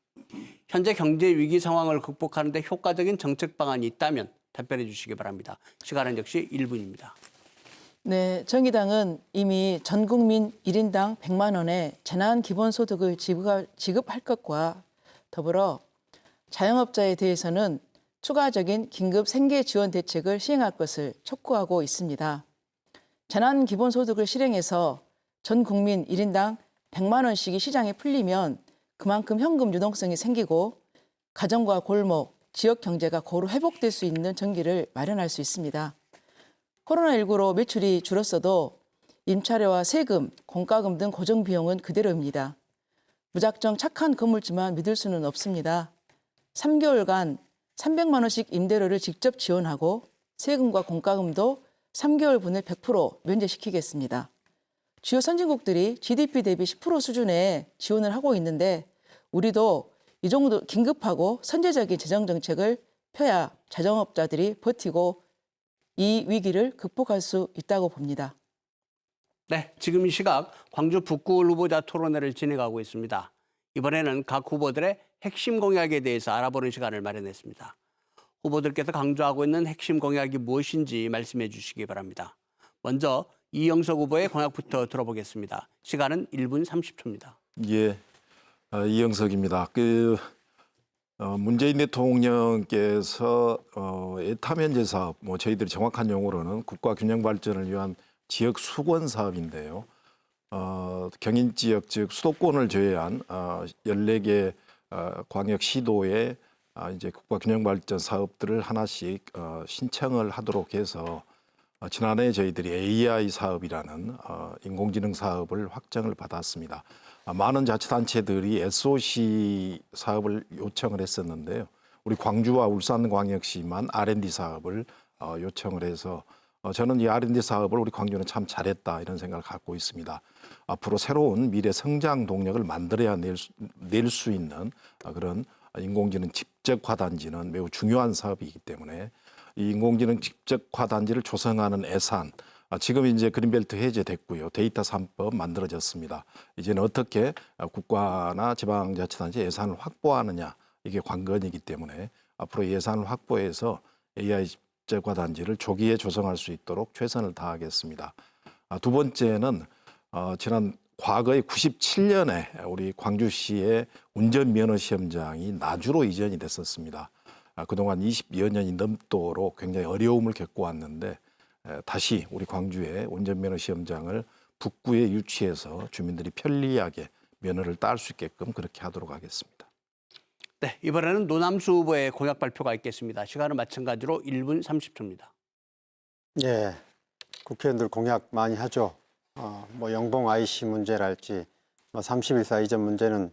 현재 경제 위기 상황을 극복하는 데 효과적인 정책 방안이 있다면 답변해 주시기 바랍니다. 시간은 역시 1분입니다. 네, 정의당은 이미 전 국민 1인당 100만 원의 재난 기본소득을 지급할 것과 더불어 자영업자에 대해서는 추가적인 긴급 생계 지원 대책을 시행할 것을 촉구하고 있습니다. 재난 기본소득을 실행해서 전 국민 1인당 100만 원씩이 시장에 풀리면 그만큼 현금 유동성이 생기고 가정과 골목, 지역 경제가 고루 회복될 수 있는 전기를 마련할 수 있습니다. 코로나19로 매출이 줄었어도 임차료와 세금, 공과금 등 고정비용은 그대로입니다. 무작정 착한 건물주만 믿을 수는 없습니다. 3개월간 300만 원씩 임대료를 직접 지원하고 세금과 공과금도 3개월분을 100% 면제시키겠습니다. 주요 선진국들이 GDP 대비 10% 수준의 지원을 하고 있는데 우리도 이 정도 긴급하고 선제적인 재정정책을 펴야 자영업자들이 버티고 이 위기를 극복할 수 있다고 봅니다. 네, 지금 이 시각 광주 북구을 후보자 토론회를 진행하고 있습니다. 이번에는 각 후보들의 핵심 공약에 대해서 알아보는 시간을 마련했습니다. 후보들께서 강조하고 있는 핵심 공약이 무엇인지 말씀해 주시기 바랍니다. 먼저 이영석 후보의 공약부터 들어보겠습니다. 시간은 1분 30초입니다. 예, 이영석입니다. 문재인 대통령께서 애타면제 사업, 저희들이 정확한 용어로는 국가 균형 발전을 위한 지역 수권 사업인데요. 경인 지역 즉 수도권을 제외한 14개 광역 시도에 이제 국가 균형 발전 사업들을 하나씩 신청을 하도록 해서 지난해 저희들이 AI 사업이라는 인공지능 사업을 확정을 받았습니다. 많은 자치단체들이 SOC 사업을 요청을 했었는데요. 우리 광주와 울산광역시만 R&D 사업을 요청을 해서 저는 이 R&D 사업을 우리 광주는 참 잘했다, 이런 생각을 갖고 있습니다. 앞으로 새로운 미래 성장 동력을 만들어야 낼 수 있는 그런 인공지능 집적화 단지는 매우 중요한 사업이기 때문에 이 인공지능 집적화 단지를 조성하는 예산, 지금 이제 그린벨트 해제됐고요. 데이터 3법 만들어졌습니다. 이제는 어떻게 국가나 지방자치단체 예산을 확보하느냐, 이게 관건이기 때문에 앞으로 예산을 확보해서 AI 집적화 단지를 조기에 조성할 수 있도록 최선을 다하겠습니다. 두 번째는 지난 과거에 97년에 우리 광주시의 운전면허 시험장이 나주로 이전이 됐었습니다. 그동안 20여 년이 넘도록 굉장히 어려움을 겪어왔는데 다시 우리 광주의 운전면허 시험장을 북구에 유치해서 주민들이 편리하게 면허를 딸 수 있게끔 그렇게 하도록 하겠습니다. 네, 이번에는 노남수 후보의 공약 발표가 있겠습니다. 시간은 마찬가지로 1분 30초입니다. 예, 국회의원들 공약 많이 하죠. 영봉 IC 문제랄지 31사 이전 문제는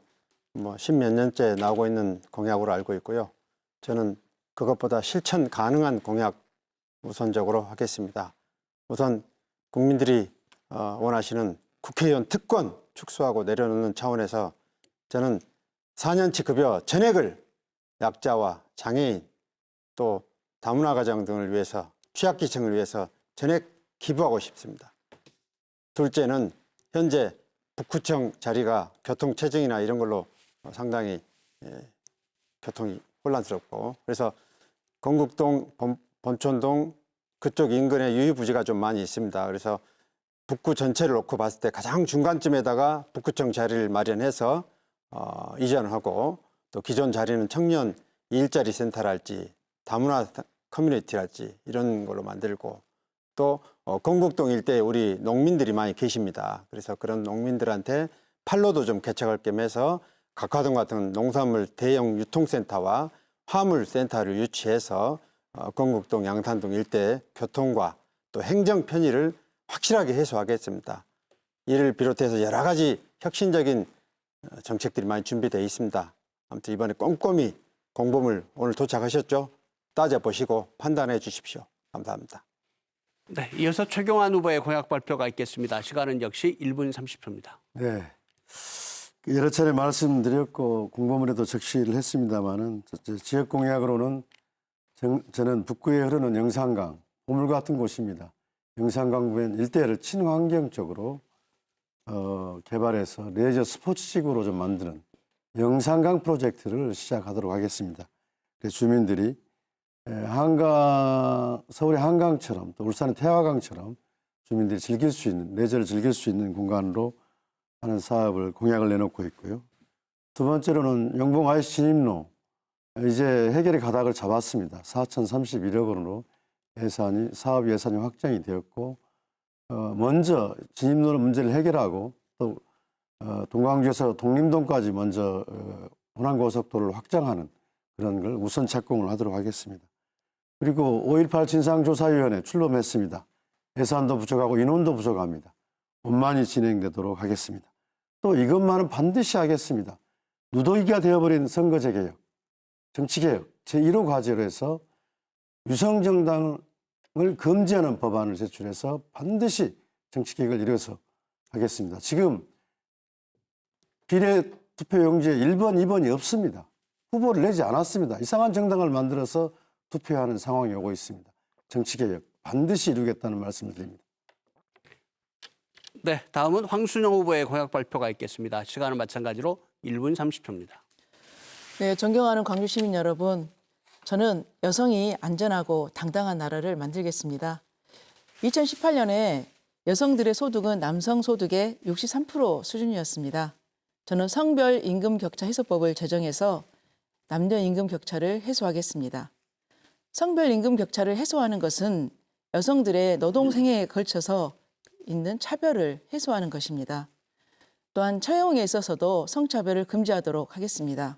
10몇 년째 나오고 있는 공약으로 알고 있고요. 저는 그것보다 실천 가능한 공약 우선적으로 하겠습니다. 우선 국민들이 원하시는 국회의원 특권 축소하고 내려놓는 차원에서 저는 4년치 급여 전액을 약자와 장애인 또 다문화 가정 등을 위해서, 취약계층을 위해서 전액 기부하고 싶습니다. 둘째는 현재 북구청 자리가 교통체증이나 이런 걸로 상당히 교통이 혼란스럽고, 그래서 건국동, 본촌동 그쪽 인근에 유유부지가 좀 많이 있습니다. 그래서 북구 전체를 놓고 봤을 때 가장 중간쯤에다가 북구청 자리를 마련해서 이전하고, 또 기존 자리는 청년 일자리 센터랄지 다문화 커뮤니티랄지 이런 걸로 만들고, 또 건국동 일대에 우리 농민들이 많이 계십니다. 그래서 그런 농민들한테 판로도 좀 개척할 겸 해서 각화동 같은 농산물 대형 유통센터와 화물센터를 유치해서 건국동, 양산동 일대 교통과 또 행정 편의를 확실하게 해소하겠습니다. 이를 비롯해서 여러 가지 혁신적인 정책들이 많이 준비되어 있습니다. 아무튼 이번에 꼼꼼히 공보물 오늘 도착하셨죠? 따져보시고 판단해 주십시오. 감사합니다. 네, 이어서 최경환 후보의 공약 발표가 있겠습니다. 시간은 역시 1분 30초입니다. 네. 여러 차례 말씀드렸고 공보문에도 적시를 했습니다마는 지역 공약으로는 저는 북구에 흐르는 영산강, 보물 같은 곳입니다. 영산강 부근 일대를 친환경적으로 개발해서 레저 스포츠식으로 좀 만드는 영산강 프로젝트를 시작하도록 하겠습니다. 그래서 주민들이 서울의 한강처럼 또 울산의 태화강처럼 주민들이 즐길 수 있는, 레저를 즐길 수 있는 공간으로 하는 사업을 공약을 내놓고 있고요. 두 번째로는 영봉 IC 진입로 이제 해결의 가닥을 잡았습니다. 4,031억 원으로 사업 예산이 확정이 되었고 먼저 진입로 문제를 해결하고 또 동광주에서 독림동까지 먼저 호남고속도로를 확장하는 그런 걸 우선 착공을 하도록 하겠습니다. 그리고 5.18 진상조사위원회 출범했습니다. 예산도 부족하고 인원도 부족합니다. 원만히 진행되도록 하겠습니다. 또 이것만은 반드시 하겠습니다. 누더기가 되어버린 선거제 개혁, 정치개혁 제1호 과제로 해서 유성정당을 금지하는 법안을 제출해서 반드시 정치개혁을 이뤄서 하겠습니다. 지금 비례투표용지에 1번, 2번이 없습니다. 후보를 내지 않았습니다. 이상한 정당을 만들어서 투표하는 상황이 오고 있습니다. 정치개혁 반드시 이루겠다는 말씀을 드립니다. 네, 다음은 황순영 후보의 공약 발표가 있겠습니다. 시간은 마찬가지로 1분 30초입니다. 네, 존경하는 광주 시민 여러분, 저는 여성이 안전하고 당당한 나라를 만들겠습니다. 2018년에 여성들의 소득은 남성 소득의 63% 수준이었습니다. 저는 성별 임금 격차 해소법을 제정해서 남녀 임금 격차를 해소하겠습니다. 성별 임금 격차를 해소하는 것은 여성들의 노동 생애에 걸쳐서 있는 차별을 해소하는 것입니다. 또한 처형에 있어서도 성차별을 금지하도록 하겠습니다.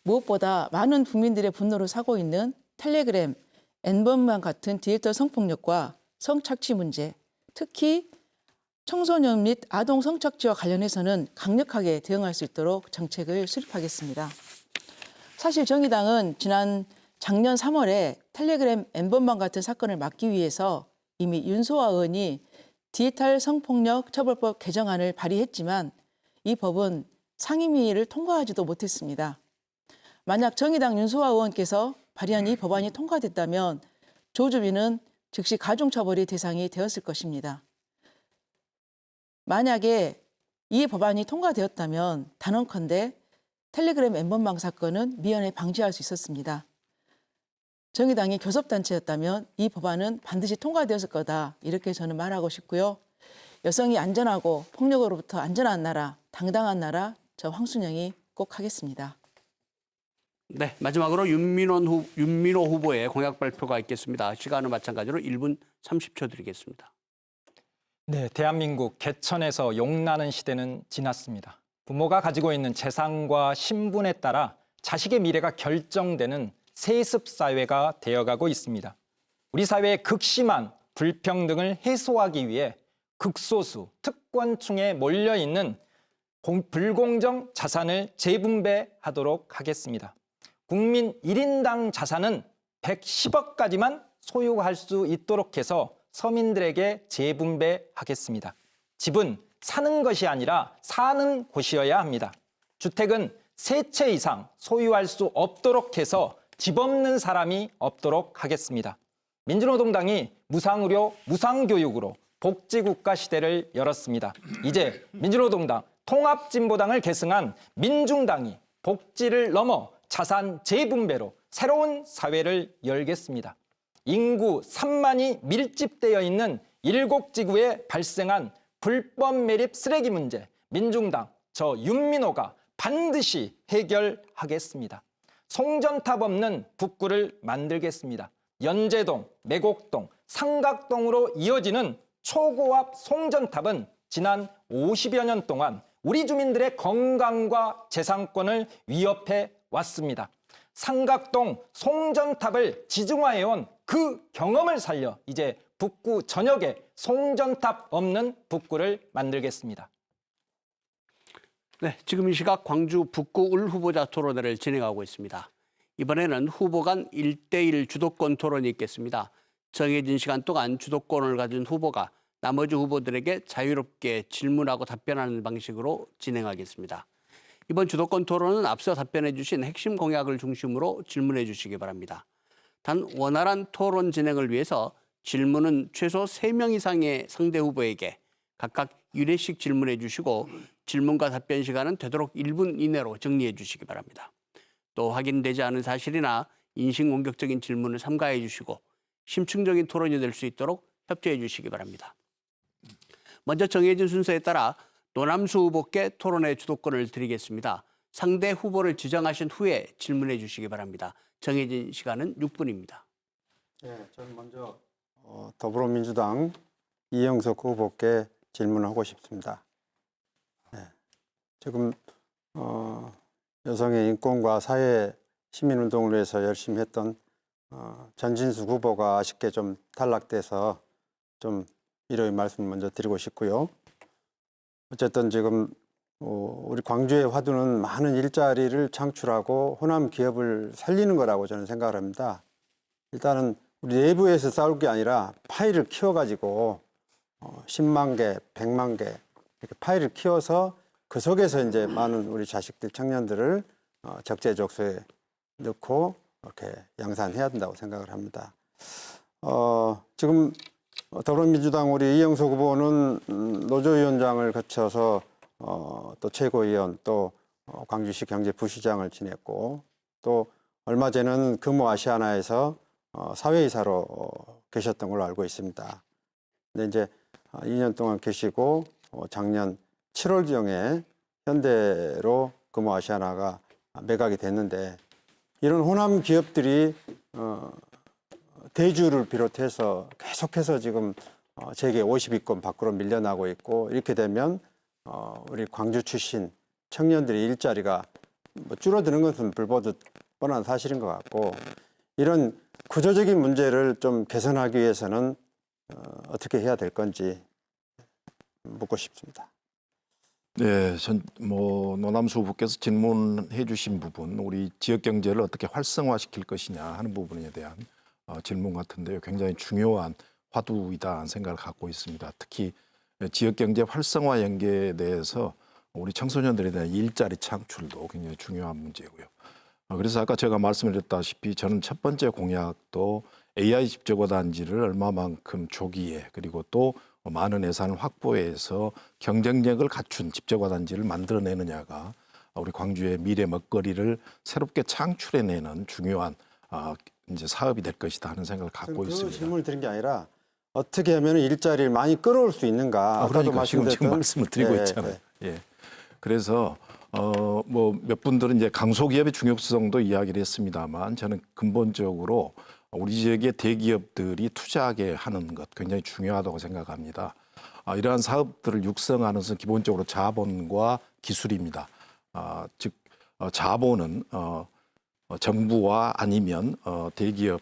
무엇보다 많은 국민들의 분노를 사고 있는 텔레그램, N번만 같은 디지털 성폭력과 성착취 문제, 특히 청소년 및 아동 성착취와 관련해서는 강력하게 대응할 수 있도록 정책을 수립하겠습니다. 사실 정의당은 작년 3월에 텔레그램 N번만 같은 사건을 막기 위해서 이미 윤소아 의원이 디지털 성폭력 처벌법 개정안을 발의했지만 이 법은 상임위를 통과하지도 못했습니다. 만약 정의당 윤소아 의원께서 발의한 이 법안이 통과됐다면 조주빈은 즉시 가중처벌의 대상이 되었을 것입니다. 만약에 이 법안이 통과되었다면 단언컨대 텔레그램 N번방 사건은 미연에 방지할 수 있었습니다. 정의당이 교섭단체였다면 이 법안은 반드시 통과되었을 거다, 이렇게 저는 말하고 싶고요. 여성이 안전하고 폭력으로부터 안전한 나라, 당당한 나라, 저 황순영이 꼭 하겠습니다. 네, 마지막으로 윤민호 후보의 공약 발표가 있겠습니다. 시간은 마찬가지로 1분 30초 드리겠습니다. 네, 대한민국 개천에서 용나는 시대는 지났습니다. 부모가 가지고 있는 재산과 신분에 따라 자식의 미래가 결정되는 세습 사회가 되어가고 있습니다. 우리 사회의 극심한 불평등을 해소하기 위해 극소수 특권층에 몰려있는 불공정 자산을 재분배하도록 하겠습니다. 국민 1인당 자산은 110억까지만 소유할 수 있도록 해서 서민들에게 재분배하겠습니다. 집은 사는 것이 아니라 사는 곳이어야 합니다. 주택은 3채 이상 소유할 수 없도록 해서 집 없는 사람이 없도록 하겠습니다. 민주노동당이 무상의료, 무상교육으로 복지국가 시대를 열었습니다. 이제 민주노동당, 통합진보당을 계승한 민중당이 복지를 넘어 자산 재분배로 새로운 사회를 열겠습니다. 인구 3만이 밀집되어 있는 7지구에 발생한 불법 매립 쓰레기 문제, 민중당, 저 윤민호가 반드시 해결하겠습니다. 송전탑 없는 북구를 만들겠습니다. 연제동, 매곡동, 삼각동으로 이어지는 초고압 송전탑은 지난 50여 년 동안 우리 주민들의 건강과 재산권을 위협해 왔습니다. 삼각동 송전탑을 지중화해온 그 경험을 살려 이제 북구 전역에 송전탑 없는 북구를 만들겠습니다. 네, 지금 이 시각 광주 북구 을 후보자 토론회를 진행하고 있습니다. 이번에는 후보 간 1대1 주도권 토론이 있겠습니다. 정해진 시간 동안 주도권을 가진 후보가 나머지 후보들에게 자유롭게 질문하고 답변하는 방식으로 진행하겠습니다. 이번 주도권 토론은 앞서 답변해 주신 핵심 공약을 중심으로 질문해 주시기 바랍니다. 단 원활한 토론 진행을 위해서 질문은 최소 3명 이상의 상대 후보에게 각각 1회씩 질문해 주시고 질문과 답변 시간은 되도록 1분 이내로 정리해 주시기 바랍니다. 또 확인되지 않은 사실이나 인신공격적인 질문을 삼가해 주시고 심층적인 토론이 될 수 있도록 협조해 주시기 바랍니다. 먼저 정해진 순서에 따라 노남수 후보께 토론의 주도권을 드리겠습니다. 상대 후보를 지정하신 후에 질문해 주시기 바랍니다. 정해진 시간은 6분입니다. 네, 저는 먼저 더불어민주당 이영석 후보께 질문하고 싶습니다. 네, 지금 여성의 인권과 사회 시민운동을 위해서 열심히 했던 전진숙 후보가 아쉽게 좀 탈락돼서 좀 위로의 말씀 먼저 드리고 싶고요. 어쨌든 지금 우리 광주의 화두는 많은 일자리를 창출하고 호남 기업을 살리는 거라고 저는 생각을 합니다. 일단은 우리 내부에서 싸울 게 아니라 파일을 키워가지고 10만 개, 100만 개 이렇게 파일을 키워서 그 속에서 이제 많은 우리 자식들, 청년들을 적재적소에 넣고 이렇게 양산해야 된다고 생각을 합니다. 지금 더불어민주당 우리 이영석 후보는 노조위원장을 거쳐서 또 최고위원 또 광주시 경제부시장을 지냈고 또 얼마 전에는 금호아시아나에서 사회이사로 계셨던 걸로 알고 있습니다. 근데 이제 2년 동안 계시고 작년 7월경에 현대로 금호아시아나가 매각이 됐는데 이런 호남 기업들이 대주를 비롯해서 계속해서 지금 세계 50위권 밖으로 밀려나고 있고 이렇게 되면 우리 광주 출신 청년들의 일자리가 뭐 줄어드는 것은 불보듯 뻔한 사실인 것 같고 이런 구조적인 문제를 좀 개선하기 위해서는 어떻게 해야 될 건지 묻고 싶습니다. 네, 노남수 후보께서 질문해 주신 부분, 우리 지역 경제를 어떻게 활성화시킬 것이냐 하는 부분에 대한 질문 같은데요. 굉장히 중요한 화두이다 하는 생각을 갖고 있습니다. 특히 지역 경제 활성화 연계에 대해서 우리 청소년들에 대한 일자리 창출도 굉장히 중요한 문제고요. 그래서 아까 제가 말씀드렸다시피 저는 첫 번째 공약도 AI 집적어단지를 얼마만큼 조기에 그리고 또 많은 예산을 확보해서 경쟁력을 갖춘 집적어단지를 만들어내느냐가 우리 광주의 미래 먹거리를 새롭게 창출해내는 중요한 이제 사업이 될 것이다 하는 생각을 갖고 그 있습니다. 질문을 드린 게 아니라 어떻게 하면 일자리를 많이 끌어올 수 있는가? 그러니까 지금 말씀을 드리고 있잖아요. 예. 그래서 뭐 몇 분들은 이제 강소기업의 중요성도 이야기를 했습니다만 저는 근본적으로 우리 지역의 대기업들이 투자하게 하는 것 굉장히 중요하다고 생각합니다. 이러한 사업들을 육성하는 것은 기본적으로 자본과 기술입니다. 즉 자본은 정부와 아니면 대기업이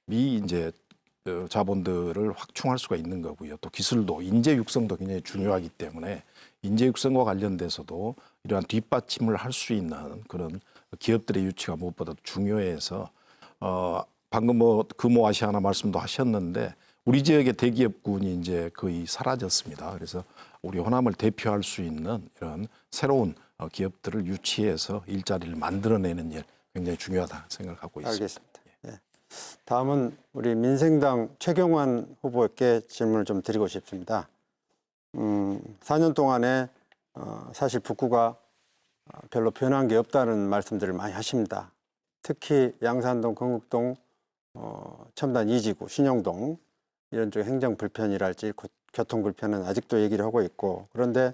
이제 자본들을 확충할 수가 있는 거고요. 또 기술도 인재 육성도 굉장히 중요하기 때문에 인재 육성과 관련돼서도 이러한 뒷받침을 할 수 있는 그런 기업들의 유치가 무엇보다 중요해서 방금 금호아시아나 말씀도 하셨는데 우리 지역의 대기업군이 이제 거의 사라졌습니다. 그래서 우리 호남을 대표할 수 있는 이런 새로운 기업들을 유치해서 일자리를 만들어내는 일 굉장히 중요하다 생각을 갖고 있습니다. 알겠습니다. 예. 다음은 우리 민생당 최경환 후보께 질문을 좀 드리고 싶습니다. 4년 동안에 사실 북구가 별로 변한 게 없다는 말씀들을 많이 하십니다. 특히 양산동, 건국동, 첨단 2지구, 신영동 이런 쪽 행정 불편이랄지 교통 불편은 아직도 얘기를 하고 있고 그런데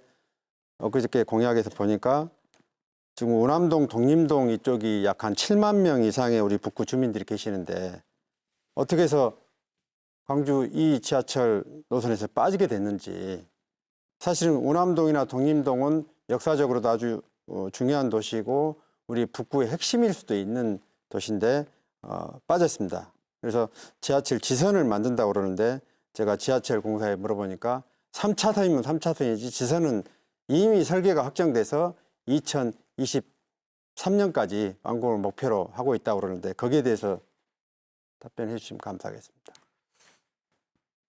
엊그저께 공약에서 보니까 지금 우남동, 독림동 이쪽이 약 한 7만 명 이상의 우리 북구 주민들이 계시는데 어떻게 해서 광주 이 지하철 노선에서 빠지게 됐는지 사실은 우남동이나 독림동은 역사적으로도 아주 중요한 도시고 우리 북구의 핵심일 수도 있는 도시인데 빠졌습니다. 그래서 지하철 지선을 만든다고 그러는데 제가 지하철 공사에 물어보니까 3차선이면 3차선이지 지선은 이미 설계가 확정돼서 2023년까지 완공을 목표로 하고 있다고 그러는데 거기에 대해서 답변해 주시면 감사하겠습니다.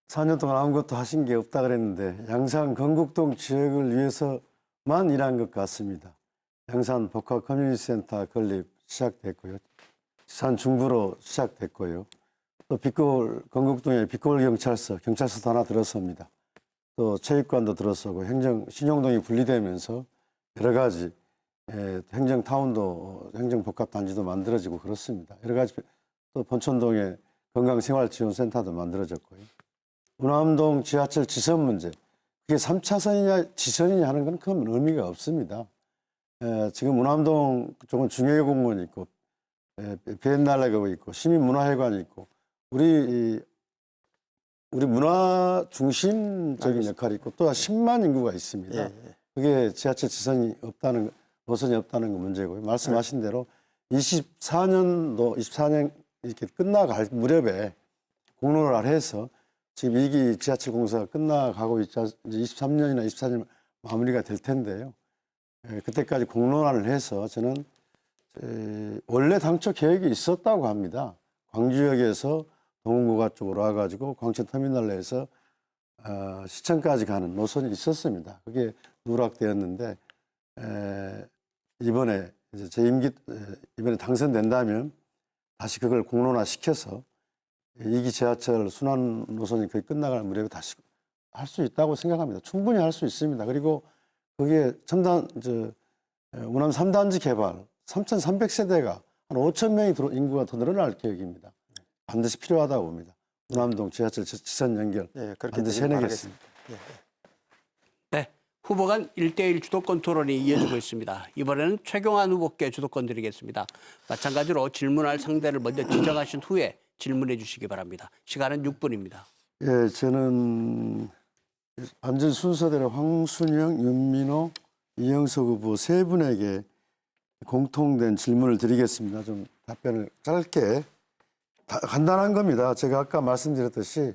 4년 동안 아무것도 하신 게 없다 그랬는데 양산 건국동 지역을 위해서만 일한 것 같습니다. 양산 복합 커뮤니티센터 건립 시작됐고요. 지산 중부로 시작됐고요. 또 빛거울 건국동에 빛거울 경찰서도 하나 들어섭니다. 또 체육관도 들어서고 신용동이 분리되면서 여러 가지 행정타운도 행정복합단지도 만들어지고 그렇습니다. 여러 가지 또 본천동에 건강생활지원센터도 만들어졌고요. 운암동 지하철 지선 문제, 그게 3차선이냐 지선이냐 하는 건 큰 의미가 없습니다. 지금 운암동 쪽은 중앙공원이 있고 비엔날레가 있고 시민문화회관이 있고 우리 문화 중심적인 역할이 있고 또 10만 인구가 있습니다. 그게 지하철 지선이 없다는 노선이 없다는 건 문제고요. 말씀하신 대로 24년 이렇게 끝나갈 무렵에 공론화를 해서 지금 2기 지하철 공사가 끝나가고 있자 이제 23년이나 24년 마무리가 될 텐데요. 그때까지 공론화를 해서 저는 원래 당초 계획이 있었다고 합니다. 광주역에서 동문고가 쪽으로 와가지고 광천터미널에서 시청까지 가는 노선이 있었습니다. 그게 누락되었는데 이번에 이제 제 임기 이번에 당선된다면 다시 그걸 공론화 시켜서 2기 지하철 순환 노선이 거의 끝나갈 무렵에 다시 할 수 있다고 생각합니다. 충분히 할 수 있습니다. 그리고 거기에 운암 3단지 개발 3,300세대가 한 5천 명이 인구가 더 늘어날 계획입니다. 반드시 필요하다고 봅니다. 운암동 지하철 지선 연결 반드시 해내겠습니다. 네, 후보 간 1대1 주도권 토론이 이어지고 있습니다. 이번에는 최경환 후보께 주도권 드리겠습니다. 마찬가지로 질문할 상대를 먼저 지정하신 후에 질문해 주시기 바랍니다. 시간은 6분입니다. 예, 저는 완전 순서대로 황순영, 윤민호, 이영석 후보 세 분에게 공통된 질문을 드리겠습니다. 좀 답변을 짧게 간단한 겁니다. 제가 아까 말씀드렸듯이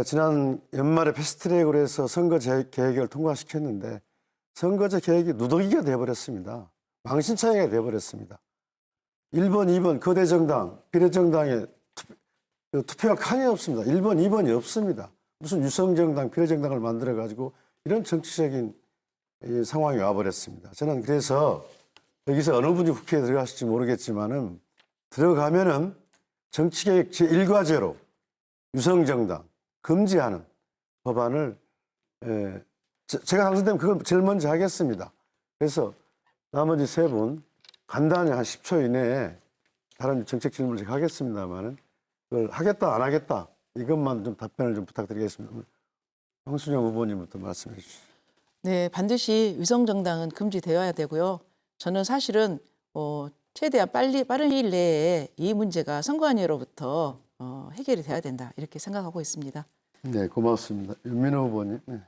지난 연말에 패스트트랙으로 해서 선거제 계획을 통과시켰는데 선거제 계획이 누더기가 돼버렸습니다. 망신차이가 돼버렸습니다. 1번, 2번 거대 정당, 비례정당에 투표할 칸이 없습니다. 1번, 2번이 없습니다. 무슨 유성정당, 비례정당을 만들어가지고 이런 정치적인 상황이 와버렸습니다. 저는 그래서 여기서 어느 분이 국회에 들어가실지 모르겠지만은 들어가면은 정치개혁 제1과제로 유성정당 금지하는 법안을 제가 당선되면 그걸 제일 먼저 하겠습니다. 그래서 나머지 세 분 간단히 한 10초 이내에 다른 정책 질문을 제가 하겠습니다만은 그걸 하겠다 안 하겠다 이것만 좀 답변을 좀 부탁드리겠습니다. 황순영 후보님부터 말씀해 주시죠. 네, 반드시 위성정당은 금지되어야 되고요. 저는 사실은 최대한 빠른 시일 내에 이 문제가 선관위로부터 해결이 돼야 된다 이렇게 생각하고 있습니다. 네, 고맙습니다. 윤민호 후보님. 네.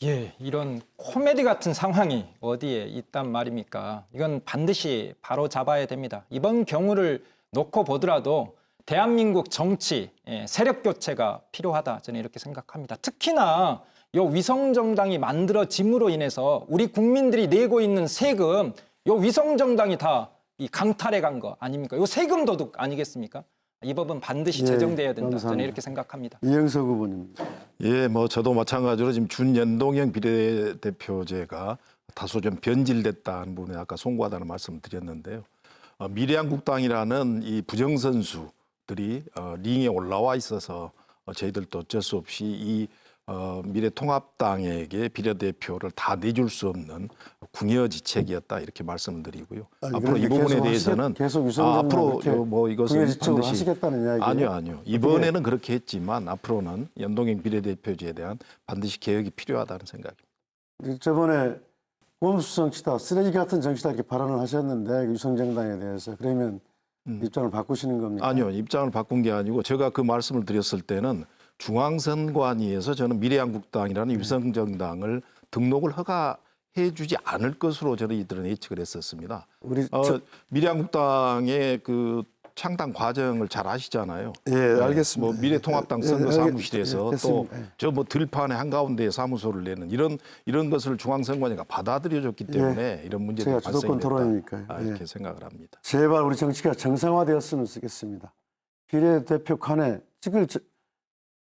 예, 이런 코미디 같은 상황이 어디에 있단 말입니까? 이건 반드시 바로 잡아야 됩니다. 이번 경우를 놓고 보더라도 대한민국 정치 세력 교체가 필요하다 저는 이렇게 생각합니다. 특히나 요 위성정당이 만들어짐으로 인해서 우리 국민들이 내고 있는 세금 요 위성정당이 다 이 강탈해 간 거 아닙니까? 요 세금 도둑 아니겠습니까? 이 법은 반드시 제정돼야 된다. 감사합니다. 저는 이렇게 생각합니다. 이영석 후보님. 예, 뭐 저도 마찬가지로 지금 준연동형 비례대표제가 다소 좀 변질됐다는 부분에 아까 송구하다는 말씀을 드렸는데요. 미래한국당이라는 이 부정선수들이 링에 올라와 있어서 저희들도 어쩔 수 없이 이 미래통합당에게 비례대표를 다 내줄 수 없는 궁여지책이었다 이렇게 말씀을 드리고요. 앞으로 이 부분에 대해서는 계속 유성정당 앞으로 뭐 이것은 궁여지책으로 하시겠다는 이야기예요? 아니요. 이번에는 그렇게 했지만 앞으로는 연동형 비례대표제에 대한 반드시 개혁이 필요하다는 생각입니다. 저번에 꼼수 정치다, 쓰레기 같은 정치다 이렇게 발언을 하셨는데 유성정당에 대해서 그러면 입장을 바꾸시는 겁니까? 아니요. 입장을 바꾼 게 아니고 제가 그 말씀을 드렸을 때는 중앙선관위에서 저는 미래한국당이라는 위성정당을 등록을 해주지 않을 것으로 저희들은 예측을 했었습니다. 우리 미래한국당의 그 창당 과정을 잘 아시잖아요. 예, 알겠습니다. 뭐 미래통합당 예, 선거 예, 사무실에서 됐습니다. 예. 또 저 뭐 들판의 한가운데 사무소를 내는 이런 것을 중앙선관위가 받아들여줬기 때문에 이런 문제들이 제가 주도권 발생했다. 토론이니까요. 예. 이렇게 생각을 합니다. 제발 우리 정치가 정상화되었으면 좋겠습니다. 비례대표 칸에 찍을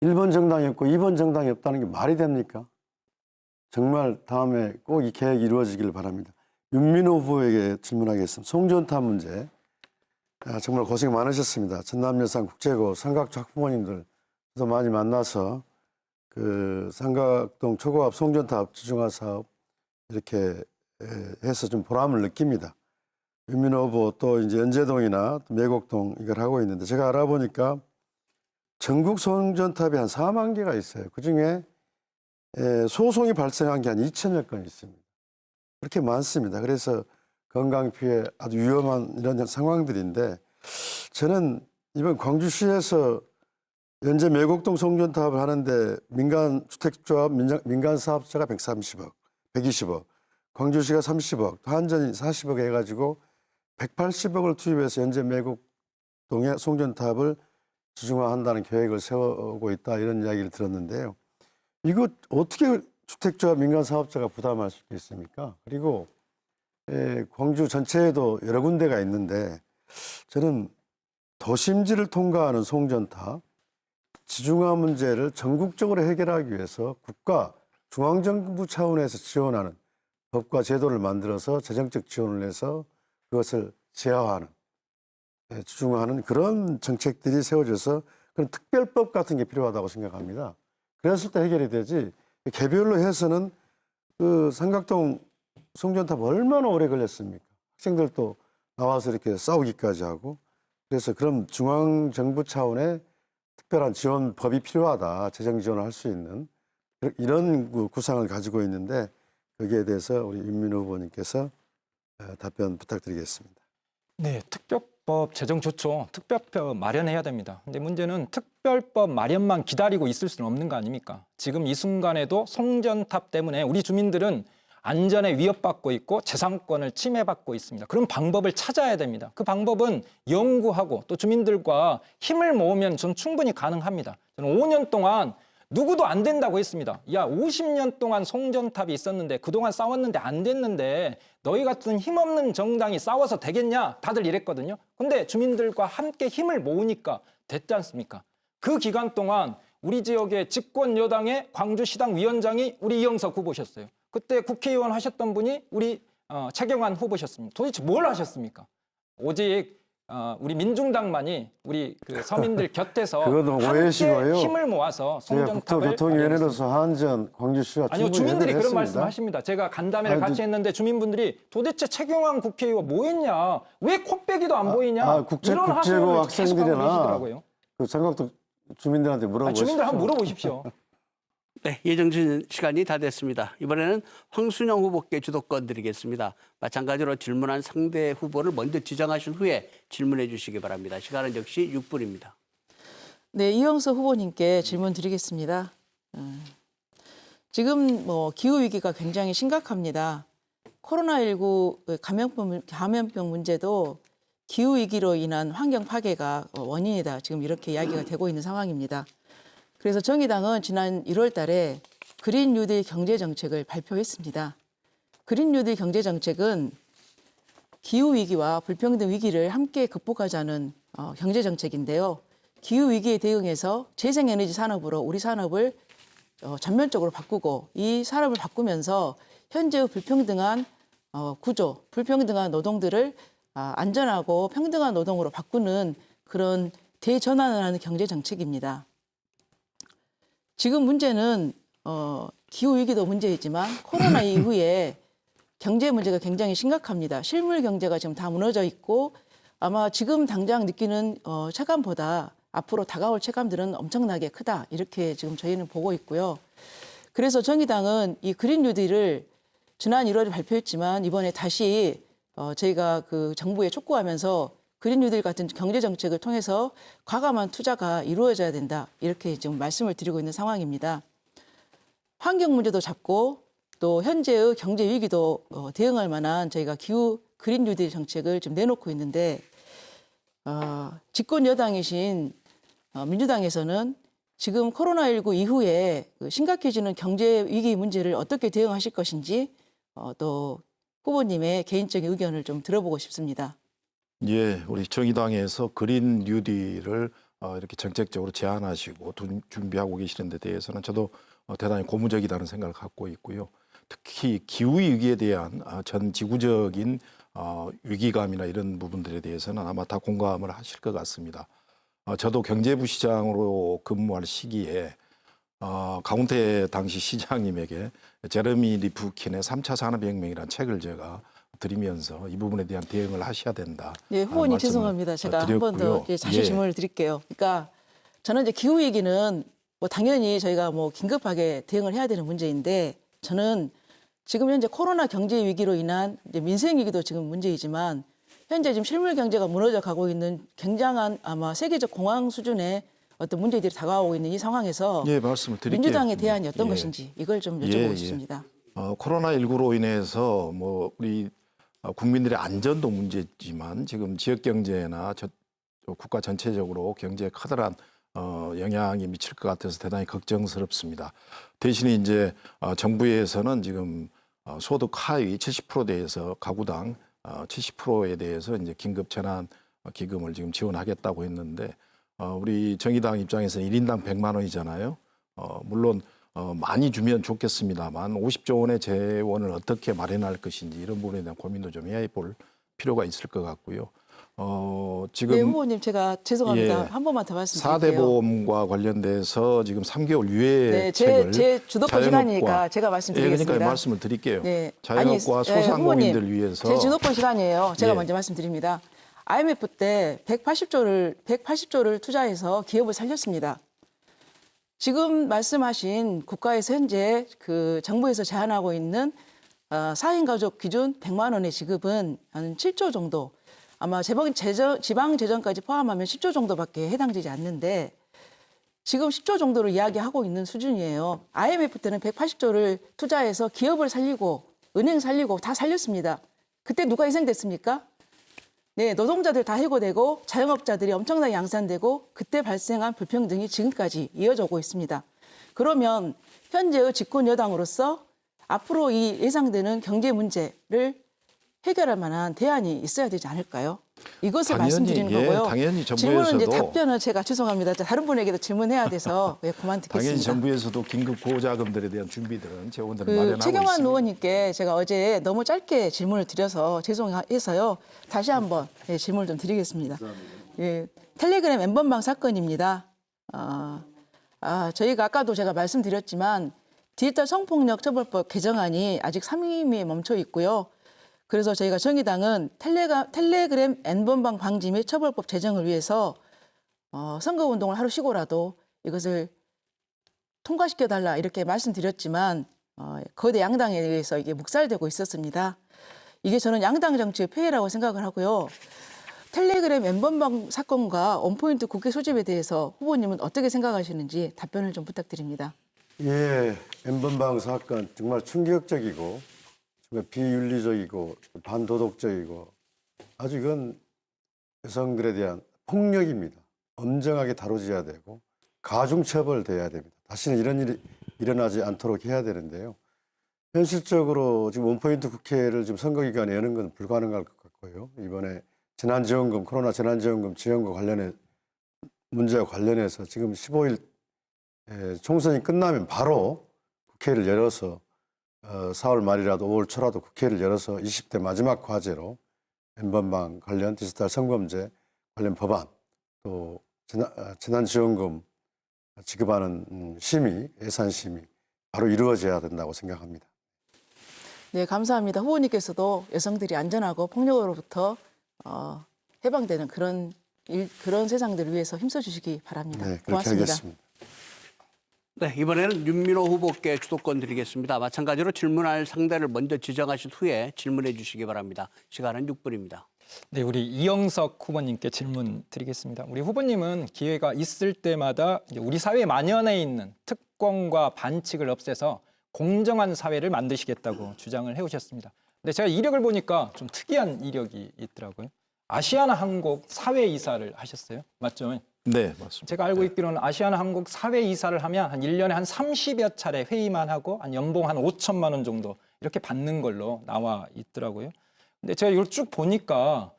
1번 정당이 없고 2번 정당이 없다는 게 말이 됩니까? 정말 다음에 꼭 이 계획이 이루어지기를 바랍니다. 윤민호 후보에게 질문하겠습니다. 송전탑 문제. 정말 고생 많으셨습니다. 전남여상 국제고 삼각초 학부모님들도 많이 만나서 그 삼각동 초고압 송전탑 지중화 사업 이렇게 해서 좀 보람을 느낍니다. 윤민호 후보 또 이제 연제동이나 매곡동 이걸 하고 있는데 제가 알아보니까 전국 송전탑이 한 4만 개가 있어요. 그중에 소송이 발생한 게 한 2천여 건 있습니다. 그렇게 많습니다. 그래서 건강 피해 아주 위험한 이런 상황들인데 저는 이번 광주시에서 현재 매곡동 송전탑을 하는데 민간 주택조합 민간 사업자가 130억, 120억, 광주시가 30억, 한전이 40억 해가지고 180억을 투입해서 현재 매곡동의 송전탑을 지중화한다는 계획을 세우고 있다 이런 이야기를 들었는데요. 이거 어떻게 주택조합 민간 사업자가 부담할 수 있겠습니까? 그리고 광주 전체에도 여러 군데가 있는데 저는 도심지를 통과하는 송전탑 지중화 문제를 전국적으로 해결하기 위해서 국가 중앙정부 차원에서 지원하는 법과 제도를 만들어서 재정적 지원을 해서 그것을 제어하는 지중화하는 그런 정책들이 세워져서 그런 특별법 같은 게 필요하다고 생각합니다. 그랬을 때 해결이 되지 개별로 해서는 그 삼각동 송전탑 얼마나 오래 걸렸습니까? 학생들도 나와서 이렇게 싸우기까지 하고 그래서 그럼 중앙정부 차원의 특별한 지원법이 필요하다. 재정 지원을 할 수 있는 이런 구상을 가지고 있는데 거기에 대해서 우리 윤민호 후보님께서 답변 부탁드리겠습니다. 네, 특별법 제정 좋죠. 특별법 마련해야 됩니다. 근데 문제는 특별법 마련만 기다리고 있을 수는 없는 거 아닙니까? 지금 이 순간에도 송전탑 때문에 우리 주민들은 안전에 위협받고 있고 재산권을 침해받고 있습니다. 그런 방법을 찾아야 됩니다. 그 방법은 연구하고 또 주민들과 힘을 모으면 전 충분히 가능합니다. 저는 5년 동안 누구도 안 된다고 했습니다. 야, 50년 동안 송전탑이 있었는데 그동안 싸웠는데 안 됐는데 너희 같은 힘없는 정당이 싸워서 되겠냐? 다들 이랬거든요. 근데 주민들과 함께 힘을 모으니까 됐지 않습니까? 그 기간 동안 우리 지역의 집권 여당의 광주시당 위원장이 우리 이영석 후보셨어요. 그때 국회의원 하셨던 분이 우리 최경환 후보셨습니다. 도대체 뭘 하셨습니까? 오직 우리 민중당만이 우리 그 서민들 곁에서 그것도 오해시고요. 힘을 모아서 제가 송전탑을 국토교통위원회로서 한전 광주시와 아니요, 충분히 주민들이 그런 해결했습니다. 말씀하십니다. 제가 간담회를 아니, 같이 했는데 주민분들이 도대체 최경환 국회의원 뭐 했냐? 왜 코빼기도 안 보이냐? 국제고 이런 하소연을 계속하고 학생들이나 계시더라고요. 그 삼각도 주민들한테 물어보십시오. 주민들 한번 물어보십시오. 네, 예정된 시간이 다 됐습니다. 이번에는 황순영 후보께 주도권 드리겠습니다. 마찬가지로 질문한 상대 후보를 먼저 지정하신 후에 질문해 주시기 바랍니다. 시간은 역시 6분입니다. 네, 이영석 후보님께 질문 드리겠습니다. 지금 기후 위기가 굉장히 심각합니다. 코로나19 감염병 문제도 기후 위기로 인한 환경 파괴가 원인이다. 지금 이렇게 이야기가 되고 있는 상황입니다. 그래서 정의당은 지난 1월 달에 그린 뉴딜 경제 정책을 발표했습니다. 그린 뉴딜 경제 정책은 기후 위기와 불평등 위기를 함께 극복하자는 경제 정책인데요. 기후 위기에 대응해서 재생에너지 산업으로 우리 산업을 전면적으로 바꾸고 이 산업을 바꾸면서 현재의 불평등한 구조, 불평등한 노동들을 안전하고 평등한 노동으로 바꾸는 그런 대전환을 하는 경제 정책입니다. 지금 문제는 기후 위기도 문제이지만 코로나 이후에 경제 문제가 굉장히 심각합니다. 실물 경제가 지금 다 무너져 있고 아마 지금 당장 느끼는 체감보다 앞으로 다가올 체감들은 엄청나게 크다. 이렇게 지금 저희는 보고 있고요. 그래서 정의당은 이 그린 뉴딜을 지난 1월에 발표했지만 이번에 다시 저희가 그 정부에 촉구하면서 그린 뉴딜 같은 경제 정책을 통해서 과감한 투자가 이루어져야 된다. 이렇게 지금 말씀을 드리고 있는 상황입니다. 환경 문제도 잡고 또 현재의 경제 위기도 대응할 만한 저희가 기후 그린 뉴딜 정책을 지금 내놓고 있는데 집권 여당이신 민주당에서는 지금 코로나19 이후에 그 심각해지는 경제 위기 문제를 어떻게 대응하실 것인지 또 후보님의 개인적인 의견을 좀 들어보고 싶습니다. 예, 우리 정의당에서 그린 뉴딜을 이렇게 정책적으로 제안하시고 준비하고 계시는 데 대해서는 저도 대단히 고무적이라는 생각을 갖고 있고요. 특히 기후 위기에 대한 전 지구적인 위기감이나 이런 부분들에 대해서는 아마 다 공감을 하실 것 같습니다. 저도 경제부시장으로 근무할 시기에 가운데 당시 시장님에게 제레미 리프킨의 3차 산업혁명이라는 책을 제가 드리면서 이 부분에 대한 대응을 하셔야 된다. 네, 후보님 죄송합니다. 제가 한 번 더 자신 질문을 드릴게요. 그러니까 저는 이제 기후 위기는 뭐 당연히 저희가 뭐 긴급하게 대응을 해야 되는 문제인데 저는 지금 현재 코로나 경제 위기로 인한 이제 민생 위기도 지금 문제이지만 현재 지금 실물 경제가 무너져 가고 있는 굉장한 아마 세계적 공황 수준의 어떤 문제들이 다가오고 있는 이 상황에서 예, 말씀을 드릴게요. 민주당의 대안이 어떤 예. 것인지 이걸 좀 여쭤보고 싶습니다. 코로나19로 인해서 뭐 우리 국민들의 안전도 문제지만 지금 지역 경제나 국가 전체적으로 경제에 커다란 영향이 미칠 것 같아서 대단히 걱정스럽습니다. 대신에 이제 정부에서는 지금 소득 하위 70%대에서 가구당 70%에 대해서 이제 긴급 재난 기금을 지금 지원하겠다고 했는데 우리 정의당 입장에서는 1인당 100만 원이잖아요. 물론 많이 주면 좋겠습니다만 50조 원의 재원을 어떻게 마련할 것인지 이런 부분에 대한 고민도 좀 해볼 필요가 있을 것 같고요. 지금 네, 후보님 제가 죄송합니다. 예, 한 번만 더 말씀드릴게요. 4대 보험과 관련돼서 지금 3개월 유예 네, 책을 제 주도권 시간이니까 제가 예, 말씀드리겠습니다. 그러니까 말씀을 드릴게요. 네. 자영업과 아니, 소상공인들 후보님, 위해서 제 주도권 시간이에요. 제가 예. 먼저 말씀드립니다. IMF 때 180조를 투자해서 기업을 살렸습니다. 지금 말씀하신 국가에서 현재 그 정부에서 제안하고 있는 4인 가족 기준 100만 원의 지급은 한 7조 정도, 아마 지방 재정까지 포함하면 10조 정도밖에 해당되지 않는데 지금 10조 정도를 이야기하고 있는 수준이에요. IMF 때는 180조를 투자해서 기업을 살리고 은행 살리고 다 살렸습니다. 그때 누가 희생됐습니까? 네, 노동자들 다 해고되고 자영업자들이 엄청나게 양산되고 그때 발생한 불평등이 지금까지 이어져 오고 있습니다. 그러면 현재의 집권 여당으로서 앞으로 이 예상되는 경제 문제를 해결할 만한 대안이 있어야 되지 않을까요? 이것을 당연히, 말씀드리는 예, 거고요. 당연히 질문은 이제 정부에서도- 답변은 제가 죄송합니다. 다른 분에게도 질문해야 돼서 그만 듣겠습니다. 당연히 정부에서도 긴급 보호자금들에 대한 준비들은 재원들을 그 마련하고 최경환 있습니다. 의원님께 제가 어제 너무 짧게 질문을 드려서 죄송해서요. 다시 한번 질문을 좀 드리겠습니다. 예, 텔레그램 엠번방 사건입니다. 저희가 아까도 제가 말씀드렸지만 디지털 성폭력 처벌법 개정안이 아직 상임위에 멈춰 있고요. 그래서 저희가 정의당은 텔레그램 N번방 방지 및 처벌법 제정을 위해서 선거운동을 하루 쉬고라도 이것을 통과시켜달라 이렇게 말씀드렸지만 거대 양당에 의해서 이게 묵살되고 있었습니다. 이게 저는 양당 정치의 폐해라고 생각을 하고요. 텔레그램 N번방 사건과 원포인트 국회 소집에 대해서 후보님은 어떻게 생각하시는지 답변을 좀 부탁드립니다. 예, N번방 사건 정말 충격적이고 정말 비윤리적이고 반도덕적이고 아주 이건 여성들에 대한 폭력입니다. 엄정하게 다뤄져야 되고 가중처벌돼야 됩니다. 다시는 이런 일이 일어나지 않도록 해야 되는데요. 현실적으로 지금 원포인트 국회를 지금 선거 기간에 여는 건 불가능할 것 같고요. 이번에 재난지원금, 코로나 재난지원금 지원과 관련해 문제와 관련해서 지금 15일 총선이 끝나면 바로 국회를 열어서 4월 말이라도 5월 초라도 국회를 열어서 20대 마지막 과제로 N번방 관련 디지털 성범죄 관련 법안 또 재난지원금 지급하는 심의, 예산 심의 바로 이루어져야 된다고 생각합니다. 네, 감사합니다. 후보님께서도 여성들이 안전하고 폭력으로부터 해방되는 그런 세상들을 위해서 힘써주시기 바랍니다. 네, 그렇게 고맙습니다. 하겠습니다. 네, 이번에는 윤민호 후보께 주도권 드리겠습니다. 마찬가지로 질문할 상대를 먼저 지정하신 후에 질문해 주시기 바랍니다. 시간은 6분입니다. 네, 우리 이영석 후보님께 질문 드리겠습니다. 우리 후보님은 기회가 있을 때마다 이제 우리 사회에 만연해 있는 특권과 반칙을 없애서 공정한 사회를 만드시겠다고 주장을 해오셨습니다. 근데 제가 이력을 보니까 좀 특이한 이력이 있더라고요. 아시아나 항공 사회이사를 하셨어요. 맞죠? 네, 맞습니다. 제가 알고 있기로는 아시아나 항공 사회이사를 하면 한 1년에 한 30여 차례 회의만 하고 한 연봉 한 5천만 원 정도 이렇게 받는 걸로 나와 있더라고요. 근데 제가 이걸 쭉 보니까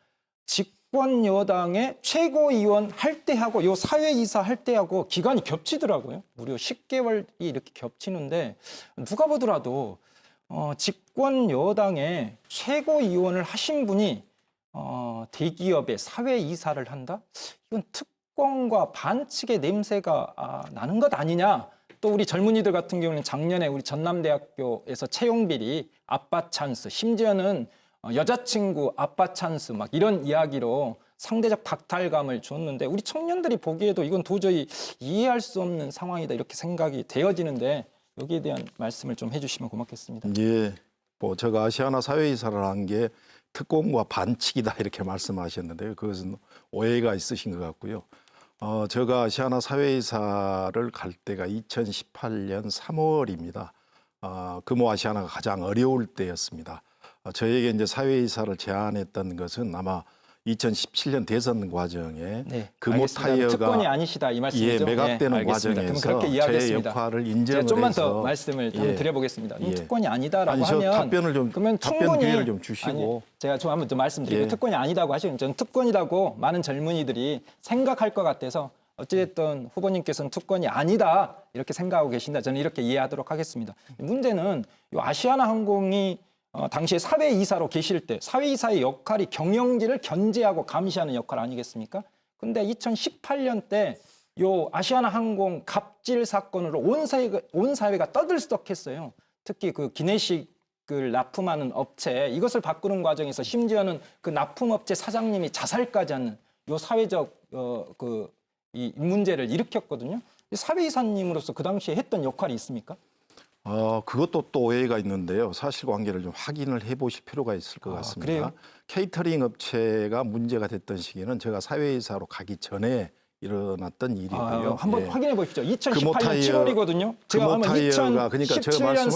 집권 여당의 최고위원 할 때하고 요 사회이사 할 때하고 기간이 겹치더라고요. 무려 10개월이 이렇게 겹치는데 누가 보더라도 집권 여당의 최고위원을 하신 분이 대기업의 사회이사를 한다? 이건 특권과 반칙의 냄새가 나는 것 아니냐? 또 우리 젊은이들 같은 경우는 작년에 우리 전남대학교에서 채용비리, 아빠 찬스, 심지어는 여자친구 아빠 찬스 막 이런 이야기로 상대적 박탈감을 줬는데 우리 청년들이 보기에도 이건 도저히 이해할 수 없는 상황이다 이렇게 생각이 되어지는데 여기에 대한 말씀을 좀 해주시면 고맙겠습니다. 예, 뭐 제가 아시아나 사회이사를 한 게 특권과 반칙이다 이렇게 말씀하셨는데요. 그것은 오해가 있으신 것 같고요. 제가 아시아나 사회이사를 갈 때가 2018년 3월입니다. 금호 아시아나가 가장 어려울 때였습니다. 저에게 이제 사회이사를 제안했던 것은 아마 2017년 대선 과정에 네, 금호 알겠습니다. 타이어가 특권이 아니시다 이 말씀이죠? 매각되는 알겠습니다. 과정에서 그럼 그렇게 이해하겠습니다. 제 역할을 제가 인정을 좀만 해서 더 말씀을 한번 드려보겠습니다. 예. 특권이 아니다라고 아니, 저 하면 답변을 좀 그러면 답변 충분히 기회를 좀 주시고 아니, 제가 좀 한번 더 말씀드리고 예. 특권이 아니다고 하시면 저는 특권이라고 많은 젊은이들이 생각할 것 같아서 어찌됐든 후보님께서는 특권이 아니다 이렇게 생각하고 계신다. 저는 이렇게 이해하도록 하겠습니다. 문제는 이 아시아나 항공이 당시에 사회이사로 계실 때 사회이사의 역할이 경영진을 견제하고 감시하는 역할 아니겠습니까? 근데 2018년 때 요 아시아나 항공 갑질 사건으로 온 사회가 떠들썩했어요. 특히 그 기내식을 납품하는 업체 이것을 바꾸는 과정에서 심지어는 그 납품업체 사장님이 자살까지 하는 요 사회적 이 문제를 일으켰거든요. 사회이사님으로서 그 당시에 했던 역할이 있습니까? 그것도 또 오해가 있는데요. 사실관계를 좀 확인을 해보실 필요가 있을 것 같습니다. 그래요? 케이터링 업체가 문제가 됐던 시기는 제가 사회이사로 가기 전에 일어났던 일이고요. 한번 예. 확인해 보십시오. 2018년 금호타이어, 7월이거든요. 제가 아마 금호타이어가 그러니까 제가 2017년 말씀을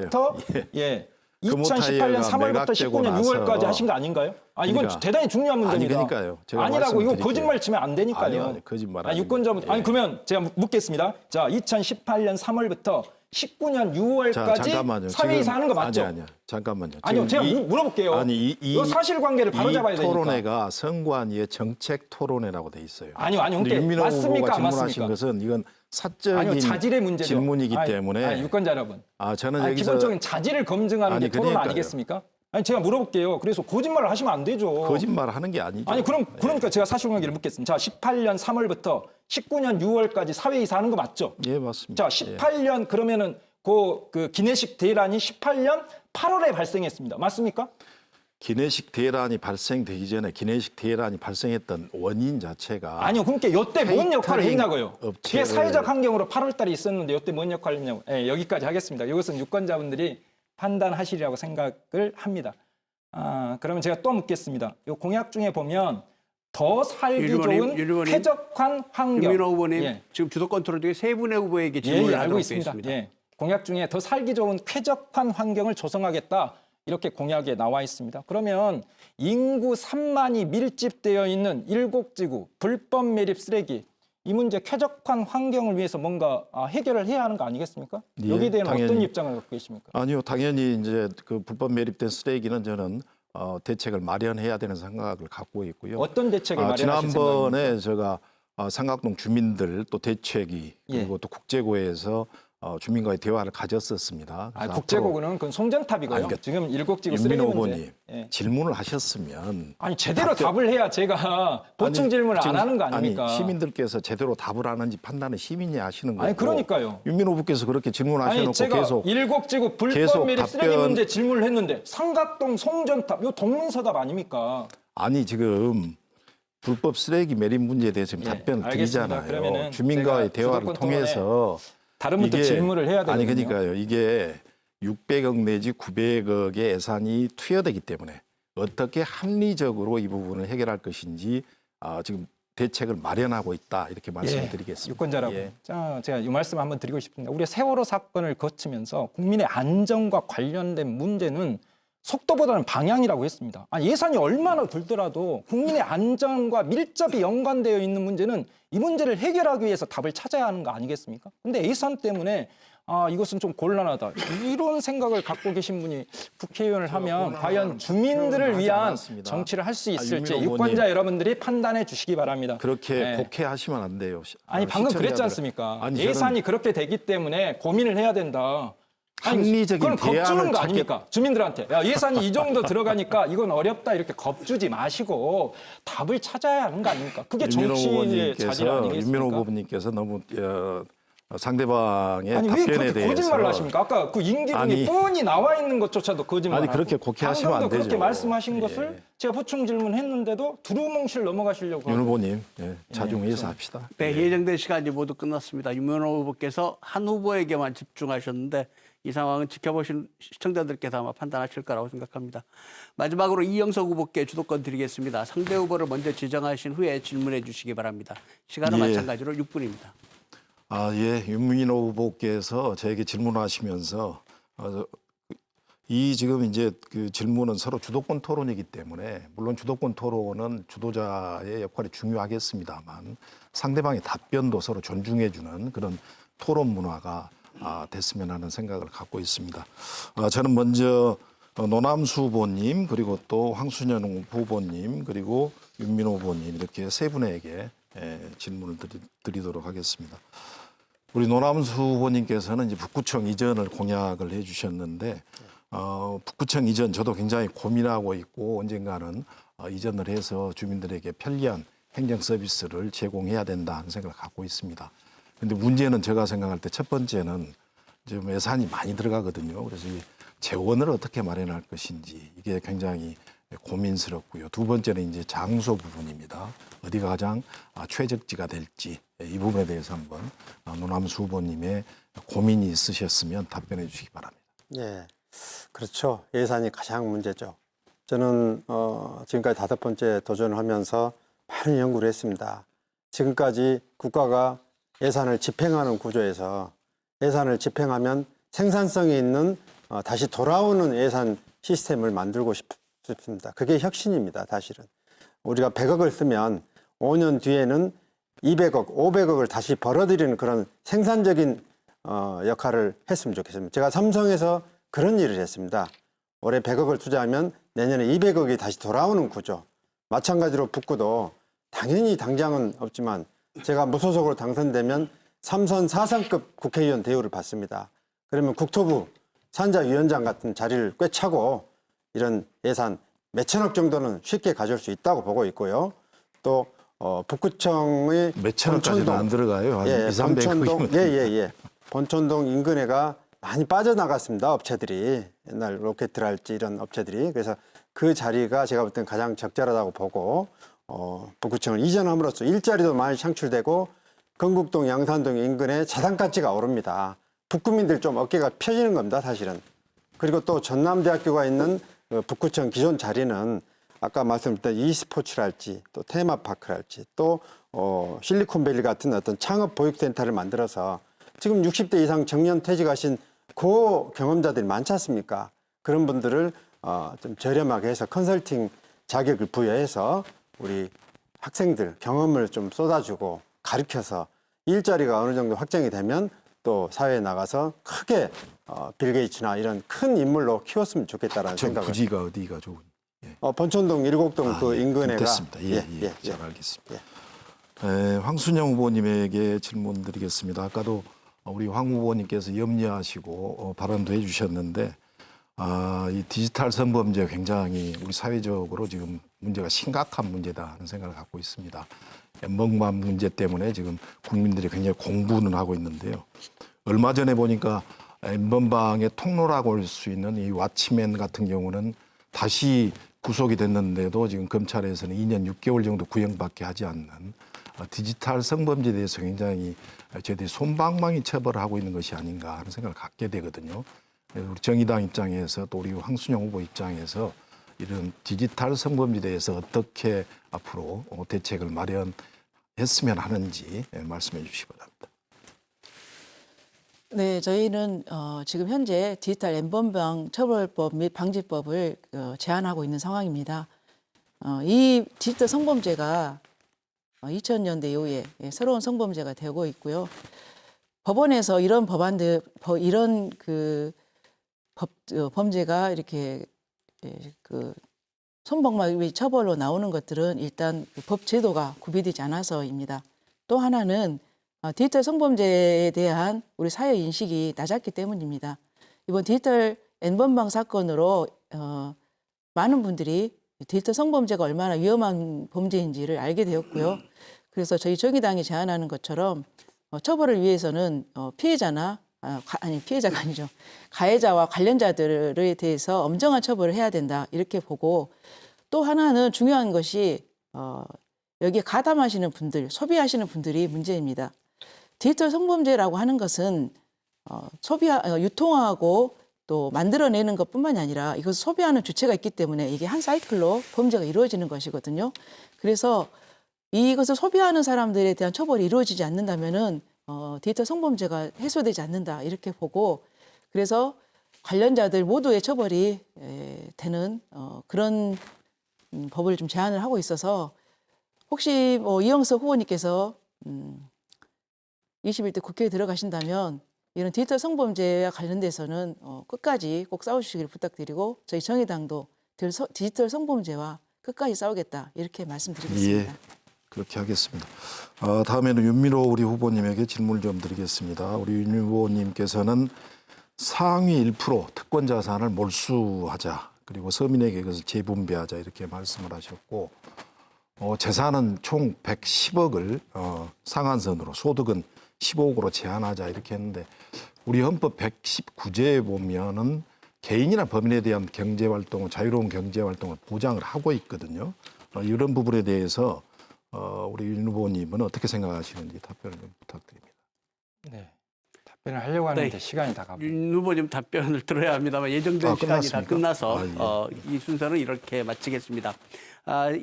3월부터 드릴게요. 예. 금호타이어가 2018년 3월부터 매각되고 19년 6월까지 나서 하신 거 아닌가요? 이건 그러니까. 대단히 중요한 문제입니다. 아니 그러니까요. 제가 아니라고 이거 말씀드릴게요. 거짓말 치면 안 되니까요. 아니, 거짓말 아니, 유권자분 아닙니다. 아니 예. 그러면 제가 묻겠습니다. 자, 2018년 3월부터 19년 6월까지 잠깐만요. 사회이사 지금- 하는 거 맞죠? 아니요. 잠깐만요. 아니요, 제가 물어볼게요. 아니 이 사실관계를 바로잡아야 되니까. 토론회가 선관위의 정책 토론회라고 돼 있어요. 아니요. 근데 그러니까 윤민호 맞습니까? 후보가 안 질문하신 맞습니까? 것은 이건 사적인 아니요, 자질의 문제죠. 질문이기 때문에 아니, 유권자 여러분. 저는 아니, 여기서 기본적인 자질을 검증하는 게 아니, 토론 그러니까요. 아니겠습니까? 아니 제가 물어볼게요. 그래서 거짓말을 하시면 안 되죠. 거짓말을 하는 게 아니죠. 아니 그러니까 제가 사실관계를 묻겠습니다. 자, 18년 3월부터 19년 6월까지 사회이사 하는 거 맞죠? 예, 맞습니다. 자, 18년 그러면은 그 기내식 대란이 18년 8월에 발생했습니다. 맞습니까? 기내식 대란이 발생되기 전에 기내식 대란이 발생했던 원인 자체가 아니요. 그러니까 이때 뭔 역할을 케이터링 했냐고요. 그게 업체를- 사회적 환경으로 8월 달에 있었는데 이때 뭔 역할을 했냐고. 예, 여기까지 하겠습니다. 이것은 유권자분들이 판단하시리라고 생각을 합니다. 그러면 제가 또 묻겠습니다. 이 공약 중에 보면 더 살기 윤리원님, 좋은 쾌적한 환경. 윤민호 후보님 예. 지금 주도권 토론 중에 세 분의 후보에게 예, 질문을 알고 하도록 되어 있습니다. 있습니다. 예. 공약 중에 더 살기 좋은 쾌적한 환경을 조성하겠다. 이렇게 공약에 나와 있습니다. 그러면 인구 3만이 밀집되어 있는 7지구 불법 매립 쓰레기 이 문제 쾌적한 환경을 위해서 뭔가 해결을 해야 하는 거 아니겠습니까? 예, 여기에 대한 어떤 당연히. 입장을 갖고 계십니까? 아니요, 당연히 이제 그 불법 매립된 쓰레기는 저는 대책을 마련해야 되는 생각을 갖고 있고요. 어떤 대책을 마련하실 생각입니까? 지난번에 제가 삼각동 주민들 또 대책위 그리고 또 국제고에서 주민과의 대화를 가졌었습니다. 그래서 국제고는 그건 송전탑이고요. 아니, 그러니까 지금 7지구 쓰레기 윤민호 문제. 후보님 예. 질문을 하셨으면 아니 제대로 답을 해야 제가 보충 질문을 안 지금- 하는 거 아닙니까? 아니, 시민들께서 제대로 답을 하는지 판단은 시민이 하시는 거고. 아니, 그러니까요. 윤민호 후보께서 그렇게 질문하셔놓고 아니 제가 계속 7지구 불법 계속 매립 쓰레기 답변- 문제 질문을 했는데 삼각동 송전탑 이거 동문서답 아닙니까? 아니 지금 불법 쓰레기 매립 문제에 대해서 지금 예, 답변을 알겠습니다. 드리잖아요. 그러면은 주민과의 제가 대화를 주도권 통해서 다른 분도 질문을 해야 되거든요. 아니 그러니까요. 이게 600억 내지 900억의 예산이 투여되기 때문에 어떻게 합리적으로 이 부분을 해결할 것인지 지금 대책을 마련하고 있다 이렇게 말씀을 드리겠습니다. 유권자라고. 예. 자, 제가 이 말씀 한번 드리고 싶습니다. 우리 세월호 사건을 거치면서 국민의 안전과 관련된 문제는 속도보다는 방향이라고 했습니다. 아니, 예산이 얼마나 들더라도 국민의 안전과 밀접히 연관되어 있는 문제는 이 문제를 해결하기 위해서 답을 찾아야 하는 거 아니겠습니까? 근데 예산 때문에 이것은 좀 곤란하다. 이런 생각을 갖고 계신 분이 국회의원을 하면 과연 주민들을 하지 위한 않았습니다. 정치를 할 수 있을지 윤미호 유권자 의원님. 여러분들이 판단해 주시기 바랍니다. 그렇게 네. 곡해하시면 안 돼요. 아니 방금 그랬지 시청자들- 않습니까? 아니, 예산이 그렇게 되기 때문에 고민을 해야 된다. 아니, 합리적인 그건 겁주는 대안을 거 찾겠- 아닙니까? 주민들한테 야, 예산이 이 정도 들어가니까 이건 어렵다 이렇게 겁주지 마시고 답을 찾아야 하는 거 아닙니까? 그게 정치의 자질 아니겠습니까? 윤민호 후보님께서 너무 상대방의 아니 왜 답변에 그렇게 대해서 거짓말을 하십니까? 아까 그 임기분이 아니, 뻔히 나와 있는 것조차도 거짓말하고 아니, 그렇게 곡해하시면 안 방금도 그렇게 되죠. 말씀하신 예. 것을 제가 보충 질문했는데도 두루뭉실 넘어가시려고 윤 하고. 후보님 자중해서 합시다. 네, 예정된 시간이 모두 끝났습니다. 윤민호 후보께서 한 후보에게만 집중하셨는데 이 상황은 지켜보신 시청자들께서 아마 판단하실 거라고 생각합니다. 마지막으로 이영석 후보께 주도권 드리겠습니다. 상대 후보를 먼저 지정하신 후에 질문해 주시기 바랍니다. 시간은 예. 마찬가지로 6분입니다. 윤민호 후보께서 저에게 질문하시면서 이 지금 이제 그 질문은 서로 주도권 토론이기 때문에 물론 주도권 토론은 주도자의 역할이 중요하겠습니다만 상대방의 답변도 서로 존중해주는 그런 토론 문화가 됐으면 하는 생각을 갖고 있습니다. 저는 먼저 노남수 후보님 그리고 또 황순영 후보님 그리고 윤민호 후보님 이렇게 세 분에게 질문을 드리도록 하겠습니다. 우리 노남수 후보님께서는 이제 북구청 이전을 공약을 해주셨는데 북구청 이전 저도 굉장히 고민하고 있고 언젠가는 이전을 해서 주민들에게 편리한 행정 서비스를 제공해야 된다 하는 생각을 갖고 있습니다. 근데 문제는 제가 생각할 때 첫 번째는 지금 예산이 많이 들어가거든요. 그래서 이 재원을 어떻게 마련할 것인지 이게 굉장히 고민스럽고요. 두 번째는 이제 장소 부분입니다. 어디가 가장 최적지가 될지 이 부분에 대해서 한번 노남수 후보님의 고민이 있으셨으면 답변해 주시기 바랍니다. 예, 그렇죠. 예산이 가장 문제죠. 저는 지금까지 5번째 도전을 하면서 많은 연구를 했습니다. 지금까지 국가가 예산을 집행하는 구조에서 예산을 집행하면 생산성이 있는 다시 돌아오는 예산 시스템을 만들고 싶습니다. 그게 혁신입니다, 사실은. 우리가 100억을 쓰면 5년 뒤에는 200억, 500억을 다시 벌어들이는 그런 생산적인 역할을 했으면 좋겠습니다. 제가 삼성에서 그런 일을 했습니다. 올해 100억을 투자하면 내년에 200억이 다시 돌아오는 구조. 마찬가지로 북구도 당연히 당장은 없지만 제가 무소속으로 당선되면 3선 4상급 국회의원 대우를 받습니다. 그러면 국토부 산자위원장 같은 자리를 꿰차고 이런 예산 몇천억 정도는 쉽게 가져올 수 있다고 보고 있고요. 또 북구청의 몇천억까지는 안 들어가요. 한 2, 300억이면. 본촌동 인근에가 많이 빠져나갔습니다. 업체들이 옛날 로켓트랄지 이런 업체들이. 그래서 그 자리가 제가 볼 때는 가장 적절하다고 보고 북구청을 이전함으로써 일자리도 많이 창출되고 건국동, 양산동 인근에 자산 가치가 오릅니다. 북구민들 좀 어깨가 펴지는 겁니다, 사실은. 그리고 또 전남대학교가 있는 북구청 기존 자리는 아까 말씀드렸던 e스포츠랄지 또 테마파크랄지 또 실리콘밸리 같은 어떤 창업 보육센터를 만들어서 지금 60대 이상 정년 퇴직하신 고 경험자들이 많지 않습니까? 그런 분들을 좀 저렴하게 해서 컨설팅 자격을 부여해서 우리 학생들 경험을 좀 쏟아주고 가르쳐서 일자리가 어느 정도 확정이 되면 또 사회에 나가서 크게 빌 게이츠나 이런 큰 인물로 키웠으면 좋겠다라는 전 생각을. 부지가 어디가 좋은? 본촌동 일곡동 그 인근에가 됐습니다. 잘 알겠습니다. 황순영 후보님에게 질문 드리겠습니다. 아까도 우리 황 후보님께서 염려하시고 발언도 해주셨는데 이 디지털 성범죄 굉장히 우리 사회적으로 지금 문제가 심각한 문제다 하는 생각을 갖고 있습니다. 엠번방 문제 때문에 지금 국민들이 굉장히 공부는 하고 있는데요. 얼마 전에 보니까 엠번방의 통로라고 할 수 있는 이 왓치맨 같은 경우는 다시 구속이 됐는데도 지금 검찰에서는 2년 6개월 정도 구형밖에 하지 않는 디지털 성범죄에 대해서 굉장히 저희들이 솜방망이 처벌하고 있는 것이 아닌가 하는 생각을 갖게 되거든요. 우리 정의당 입장에서 또 우리 황순영 후보 입장에서 이런 디지털 성범죄에 대해서 어떻게 앞으로 대책을 마련해 했으면 하는지 말씀해 주시기 바랍니다. 네, 저희는 지금 현재 디지털 N번방 처벌법 및 방지법을 제안하고 있는 상황입니다. 이 디지털 성범죄가 2000년대 이후에 새로운 성범죄가 되고 있고요. 법원에서 이런 법안들, 이런 범죄가 이렇게 그 손방망이 처벌로 나오는 것들은 일단 법 제도가 구비되지 않아서입니다. 또 하나는 디지털 성범죄에 대한 우리 사회 인식이 낮았기 때문입니다. 이번 디지털 N번방 사건으로 많은 분들이 디지털 성범죄가 얼마나 위험한 범죄인지를 알게 되었고요. 그래서 저희 정의당이 제안하는 것처럼 처벌을 위해서는 피해자나 피해자가 아니죠. 가해자와 관련자들에 대해서 엄정한 처벌을 해야 된다 이렇게 보고, 또 하나는 중요한 것이 여기에 가담하시는 분들, 소비하시는 분들이 문제입니다. 디지털 성범죄라고 하는 것은 유통하고 또 만들어내는 것뿐만이 아니라 이것을 소비하는 주체가 있기 때문에 이게 한 사이클로 범죄가 이루어지는 것이거든요. 그래서 이것을 소비하는 사람들에 대한 처벌이 이루어지지 않는다면은 디지털 성범죄가 해소되지 않는다 이렇게 보고, 그래서 관련자들 모두의 처벌이 되는 그런 법을 좀 제안을 하고 있어서, 혹시 이영석 후보님께서 21대 국회에 들어가신다면 이런 디지털 성범죄와 관련돼서는 끝까지 꼭 싸워주시기를 부탁드리고, 저희 정의당도 디지털 성범죄와 끝까지 싸우겠다 이렇게 말씀드리겠습니다. 예, 그렇게 하겠습니다. 다음에는 윤미로 우리 후보님에게 질문을 좀 드리겠습니다. 우리 윤 후보님께서는 상위 1% 특권 자산을 몰수하자, 그리고 서민에게 그것을 재분배하자 이렇게 말씀을 하셨고, 재산은 총 110억을 상한선으로, 소득은 15억으로 제한하자 이렇게 했는데, 우리 헌법 119조에 보면은 개인이나 법인에 대한 경제활동은 자유로운 경제활동을 보장을 하고 있거든요. 이런 부분에 대해서 우리 윤 후보님은 어떻게 생각하시는지 답변을 좀 부탁드립니다. 네. 답변을 하려고 하는데 네. 시간이 다 가고. 윤 후보님 답변을 들어야 합니다만 예정된 시간이 다 끝났습니까? 끝나서 이 순서는 이렇게 마치겠습니다.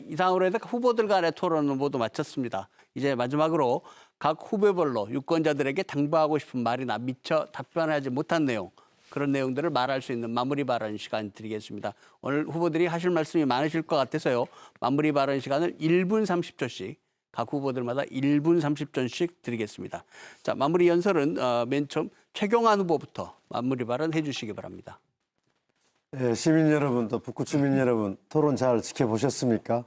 이상으로 해서 후보들 간의 토론은 모두 마쳤습니다. 이제 마지막으로 각 후보별로 유권자들에게 당부하고 싶은 말이나 미처 답변하지 못한 내용, 그런 내용들을 말할 수 있는 마무리 발언 시간 드리겠습니다. 오늘 후보들이 하실 말씀이 많으실 것 같아서요. 마무리 발언 시간을 1분 30초씩, 각 후보들마다 1분 30초씩 드리겠습니다. 자, 마무리 연설은 맨 처음 최경환 후보부터 마무리 발언 해주시기 바랍니다. 네, 시민 여러분, 또 북구 주민 여러분, 토론 잘 지켜보셨습니까?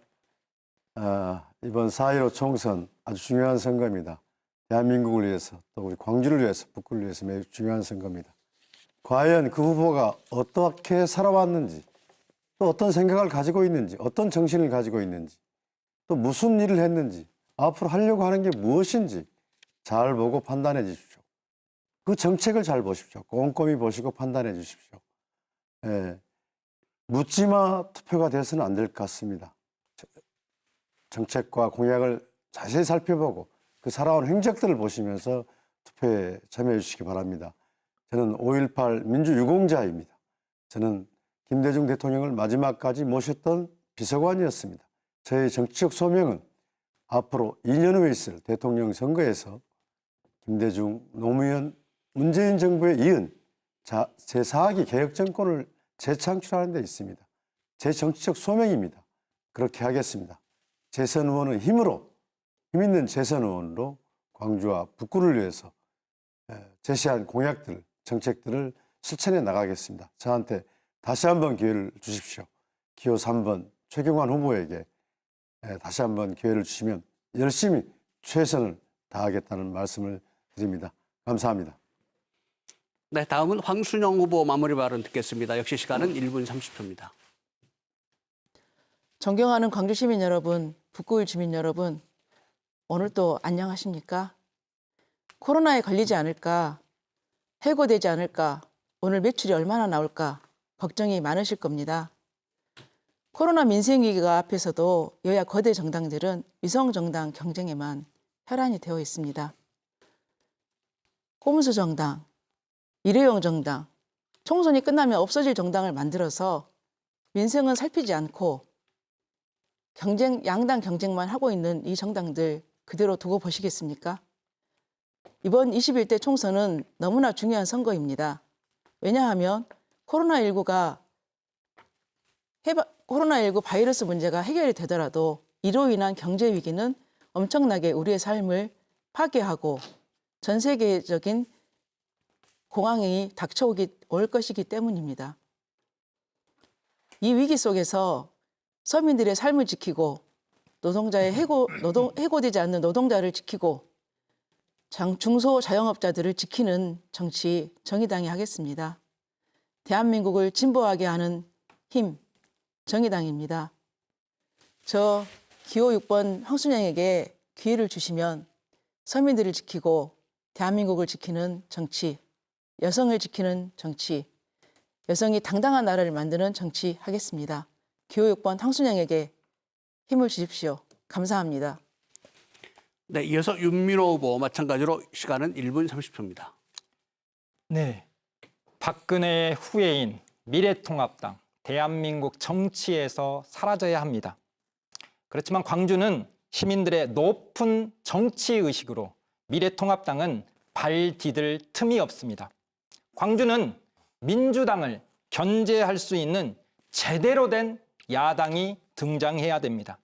이번 4.15 총선 아주 중요한 선거입니다. 대한민국을 위해서, 또 우리 광주를 위해서, 북구를 위해서 매우 중요한 선거입니다. 과연 그 후보가 어떻게 살아왔는지, 또 어떤 생각을 가지고 있는지, 어떤 정신을 가지고 있는지, 또 무슨 일을 했는지, 앞으로 하려고 하는 게 무엇인지 잘 보고 판단해 주십시오. 그 정책을 잘 보십시오. 꼼꼼히 보시고 판단해 주십시오. 예, 묻지마 투표가 돼서는 안 될 것 같습니다. 정책과 공약을 자세히 살펴보고 그 살아온 행적들을 보시면서 투표에 참여해 주시기 바랍니다. 저는 5.18 민주유공자입니다. 저는 김대중 대통령을 마지막까지 모셨던 비서관이었습니다. 저의 정치적 소명은 앞으로 2년 후에 있을 대통령 선거에서 김대중, 노무현, 문재인 정부에 이은 제4기 개혁정권을 재창출하는 데 있습니다. 제 정치적 소명입니다. 그렇게 하겠습니다. 재선 의원은 힘 있는 재선 의원으로 광주와 북구를 위해서 제시한 공약들, 정책들을 실천해 나가겠습니다. 저한테 다시 한번 기회를 주십시오. 기호 3번 최경환 후보에게 다시 한번 기회를 주시면 열심히 최선을 다하겠다는 말씀을 드립니다. 감사합니다. 네, 다음은 황순영 후보 마무리 발언 듣겠습니다. 역시 시간은 1분 30초입니다. 존경하는 광주 시민 여러분, 북구울 주민 여러분, 오늘 또 안녕하십니까? 코로나에 걸리지 않을까, 해고되지 않을까, 오늘 매출이 얼마나 나올까 걱정이 많으실 겁니다. 코로나 민생위기가 앞에서도 여야 거대 정당들은 위성정당 경쟁에만 혈안이 되어 있습니다. 꼼수 정당, 일회용 정당, 총선이 끝나면 없어질 정당을 만들어서 민생은 살피지 않고 양당 경쟁만 하고 있는 이 정당들 그대로 두고 보시겠습니까? 이번 21대 총선은 너무나 중요한 선거입니다. 왜냐하면 코로나19 바이러스 문제가 해결이 되더라도 이로 인한 경제 위기는 엄청나게 우리의 삶을 파괴하고 전 세계적인 공황이 올 것이기 때문입니다. 이 위기 속에서 서민들의 삶을 지키고 해고되지 않는 노동자를 지키고 중소자영업자들을 지키는 정치 정의당이 하겠습니다. 대한민국을 진보하게 하는 힘 정의당입니다. 저 기호 6번 황순영에게 기회를 주시면 서민들을 지키고 대한민국을 지키는 정치, 여성을 지키는 정치, 여성이 당당한 나라를 만드는 정치 하겠습니다. 기호 6번 황순영에게 힘을 주십시오. 감사합니다. 네, 이어서 윤민호 후보 마찬가지로 시간은 1분 30초입니다. 네. 박근혜 후예인 미래통합당, 대한민국 정치에서 사라져야 합니다. 그렇지만 광주는 시민들의 높은 정치의식으로 미래통합당은 발 디딜 틈이 없습니다. 광주는 민주당을 견제할 수 있는 제대로 된 야당이 등장해야 됩니다.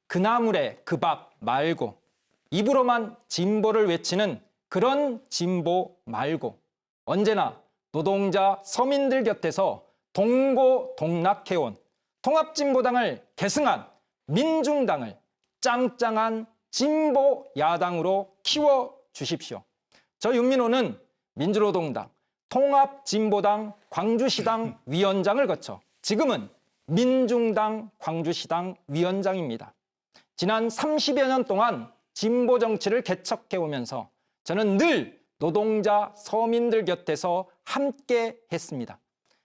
그 나물에 그 밥 말고 입으로만 진보를 외치는 그런 진보 말고 언제나 노동자 서민들 곁에서 동고동락해온 통합진보당을 계승한 민중당을 짱짱한 진보 야당으로 키워주십시오. 저 윤민호는 민주노동당, 통합진보당 광주시당 위원장을 거쳐 지금은 민중당 광주시당 위원장입니다. 지난 30여 년 동안 진보 정치를 개척해오면서 저는 늘 노동자 서민들 곁에서 함께 했습니다.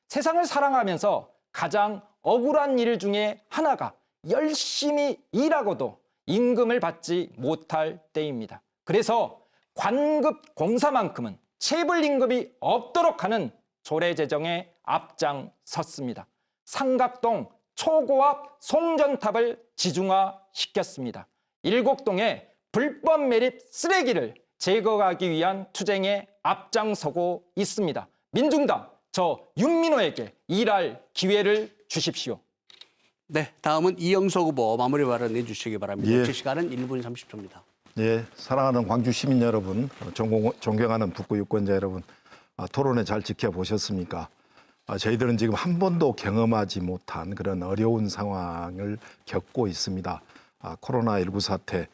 세상을 사랑하면서 가장 억울한 일 중에 하나가 열심히 일하고도 임금을 받지 못할 때입니다. 그래서 관급 공사만큼은 체불 임금이 없도록 하는 조례 제정에 앞장섰습니다. 삼각동 초고압 송전탑을 지중화시켰습니다. 일곡동에 불법 매립 쓰레기를 제거하기 위한 투쟁에 앞장서고 있습니다. 민중당, 저 윤민호에게 일할 기회를 주십시오. 네, 다음은 이영석 후보 마무리 발언해 주시기 바랍니다. 예. 제 시간은 1분 30초입니다. 예, 사랑하는 광주 시민 여러분, 존경하는 북구 유권자 여러분, 토론회 잘 지켜보셨습니까? 저희들은 지금 한 번도 경험하지 못한 그런 어려운 상황을 겪고 있습니다. 코로나19 사태,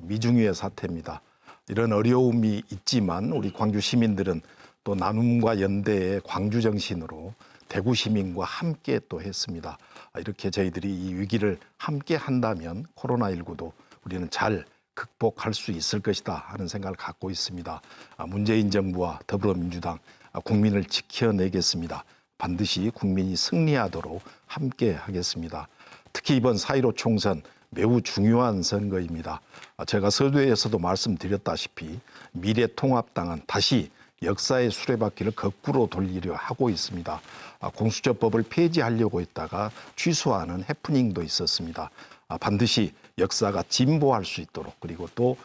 미중유의 사태입니다. 이런 어려움이 있지만 우리 광주 시민들은 또 나눔과 연대의 광주 정신으로 대구 시민과 함께 또 했습니다. 이렇게 저희들이 이 위기를 함께 한다면 코로나19도 우리는 잘 극복할 수 있을 것이다 하는 생각을 갖고 있습니다. 문재인 정부와 더불어민주당 국민을 지켜내겠습니다. 반드시 국민이 승리하도록 함께 하겠습니다. 특히 이번 4.15 총선 매우 중요한 선거입니다. 제가 서두에서도 말씀드렸다시피 미래통합당은 다시 역사의 수레바퀴를 거꾸로 돌리려 하고 있습니다. 공수처법을 폐지하려고 했다가 취소하는 해프닝도 있었습니다. 반드시 역사가 진보할 수 있도록 그리고 또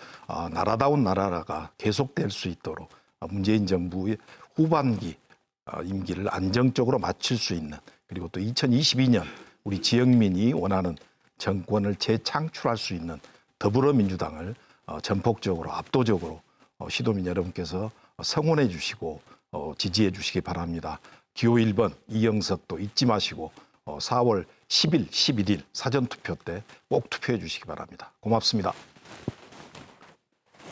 나라다운 나라가 계속될 수 있도록 문재인 정부의 후반기 임기를 안정적으로 마칠 수 있는 그리고 또 2022년 우리 지역민이 원하는 정권을 재창출할 수 있는 더불어민주당을 전폭적으로 압도적으로 시도민 여러분께서 성원해 주시고 지지해 주시기 바랍니다. 기호 1번 이영석도 잊지 마시고 4월 10일, 11일 사전투표 때 꼭 투표해 주시기 바랍니다. 고맙습니다.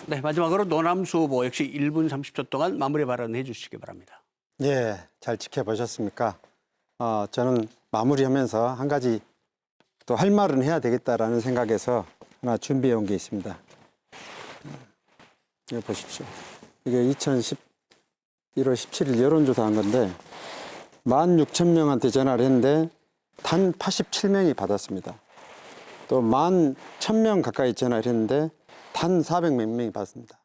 네, 마지막으로 노남수 후보 역시 1분 30초 동안 마무리 발언해 주시기 바랍니다. 예, 잘 지켜보셨습니까? 저는 마무리하면서 한 가지 또 할 말은 해야 되겠다라는 생각에서 하나 준비해 온 게 있습니다. 이거 보십시오. 이게 2011월 17일 여론조사한 건데 16,000명한테 전화를 했는데 단 87명이 받았습니다. 또 11,000명 가까이 전화를 했는데 단 400몇 명이 받습니다.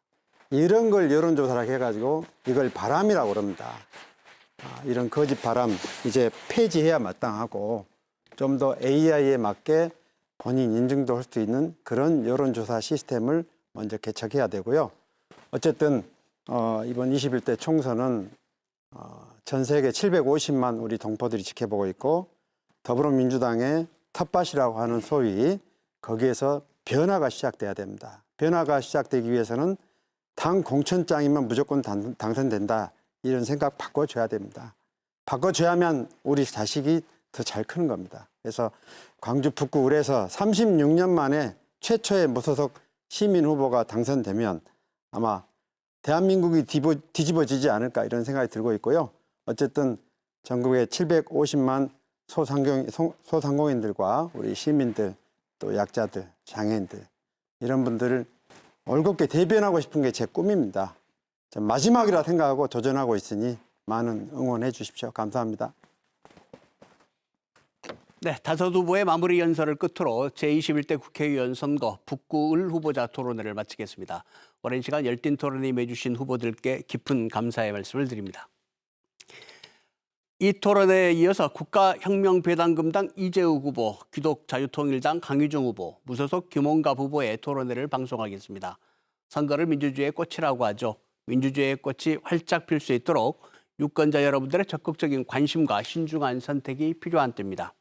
이런 걸 여론조사를 해가지고 이걸 바람이라고 그럽니다. 이런 거짓 바람 이제 폐지해야 마땅하고 좀 더 AI에 맞게 본인 인증도 할 수 있는 그런 여론조사 시스템을 먼저 개척해야 되고요. 어쨌든 이번 21대 총선은 전 세계 750만 우리 동포들이 지켜보고 있고 더불어민주당의 텃밭이라고 하는 소위 거기에서 변화가 시작돼야 됩니다. 변화가 시작되기 위해서는 당 공천장이면 무조건 당선된다. 이런 생각 바꿔줘야 됩니다. 바꿔줘야만 우리 자식이 더 잘 크는 겁니다. 그래서 광주 북구 을에서 36년 만에 최초의 무소속 시민 후보가 당선되면 아마 대한민국이 뒤집어지지 않을까 이런 생각이 들고 있고요. 어쨌든 전국의 750만 소상공인들과 우리 시민들 또 약자들, 장애인들 이런 분들을 올곧게 대변하고 싶은 게 제 꿈입니다. 마지막이라 생각하고 도전하고 있으니 많은 응원해 주십시오. 감사합니다. 네, 다섯 후보의 마무리 연설을 끝으로 제21대 국회의원 선거 북구 을 후보자 토론회를 마치겠습니다. 오랜 시간 열띤 토론에 임해주신 후보들께 깊은 감사의 말씀을 드립니다. 이 토론회에 이어서 국가혁명배당금당 이재우 후보, 기독자유통일당 강희중 후보, 무소속 김원갑 후보의 토론회를 방송하겠습니다. 선거를 민주주의의 꽃이라고 하죠. 민주주의의 꽃이 활짝 필 수 있도록 유권자 여러분들의 적극적인 관심과 신중한 선택이 필요한 때입니다.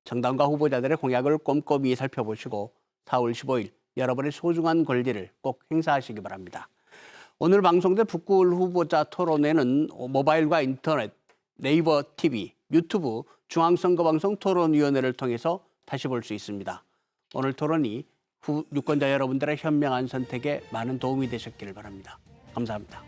정당과 후보자들의 공약을 꼼꼼히 살펴보시고 4월 15일 여러분의 소중한 권리를 꼭 행사하시기 바랍니다. 오늘 방송된 북구 을 후보자 토론회는 모바일과 인터넷, 네이버 TV, 유튜브, 중앙선거방송 토론위원회를 통해서 다시 볼 수 있습니다. 오늘 토론이 유권자 여러분들의 현명한 선택에 많은 도움이 되셨기를 바랍니다. 감사합니다.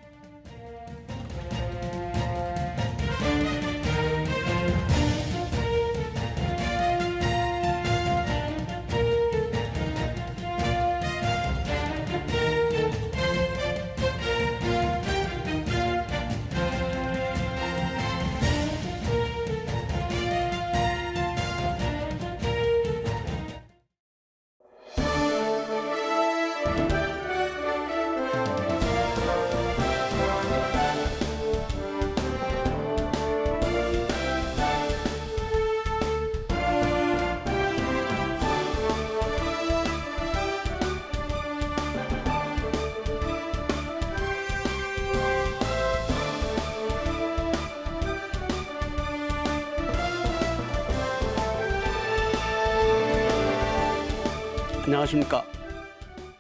안녕하십니까.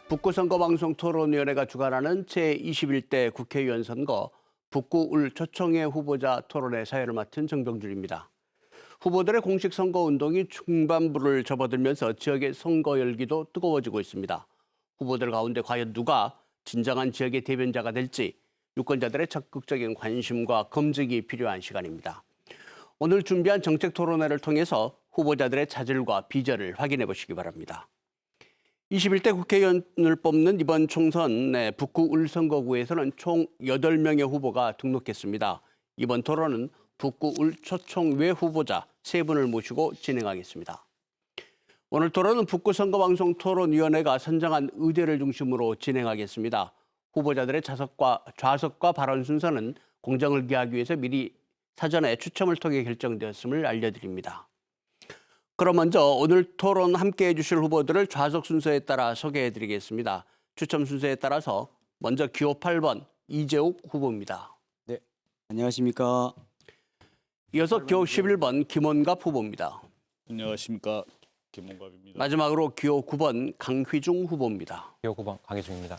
북구선거방송 토론위원회가 주관하는 제21대 국회의원 선거 북구 을 초청회 후보자 토론회 사회를 맡은 정병준입니다. 후보들의 공식 선거 운동이 중반부를 접어들면서 지역의 선거 열기도 뜨거워지고 있습니다. 후보들 가운데 과연 누가 진정한 지역의 대변자가 될지 유권자들의 적극적인 관심과 검증이 필요한 시간입니다. 오늘 준비한 정책 토론회를 통해서 후보자들의 자질과 비전을 확인해 보시기 바랍니다. 21대 국회의원을 뽑는 이번 총선 북구 을 선거구에서는 총 8명의 후보가 등록했습니다. 이번 토론은 북구 을 초청외 후보자 3분을 모시고 진행하겠습니다. 오늘 토론은 북구 선거방송 토론위원회가 선정한 의제를 중심으로 진행하겠습니다. 후보자들의 좌석과 발언 순서는 공정을 기하기 위해서 미리 사전에 추첨을 통해 결정되었음을 알려드립니다. 그럼 먼저 오늘 토론 함께해 주실 후보들을 좌석 순서에 따라 소개해 드리겠습니다. 추첨 순서에 따라서 먼저 기호 8번 이재욱 후보입니다. 네, 안녕하십니까. 이어서 기호 11번 김원갑 후보입니다. 안녕하십니까. 김원갑입니다. 마지막으로 기호 9번 강휘중 후보입니다. 기호 9번 강혜중입니다.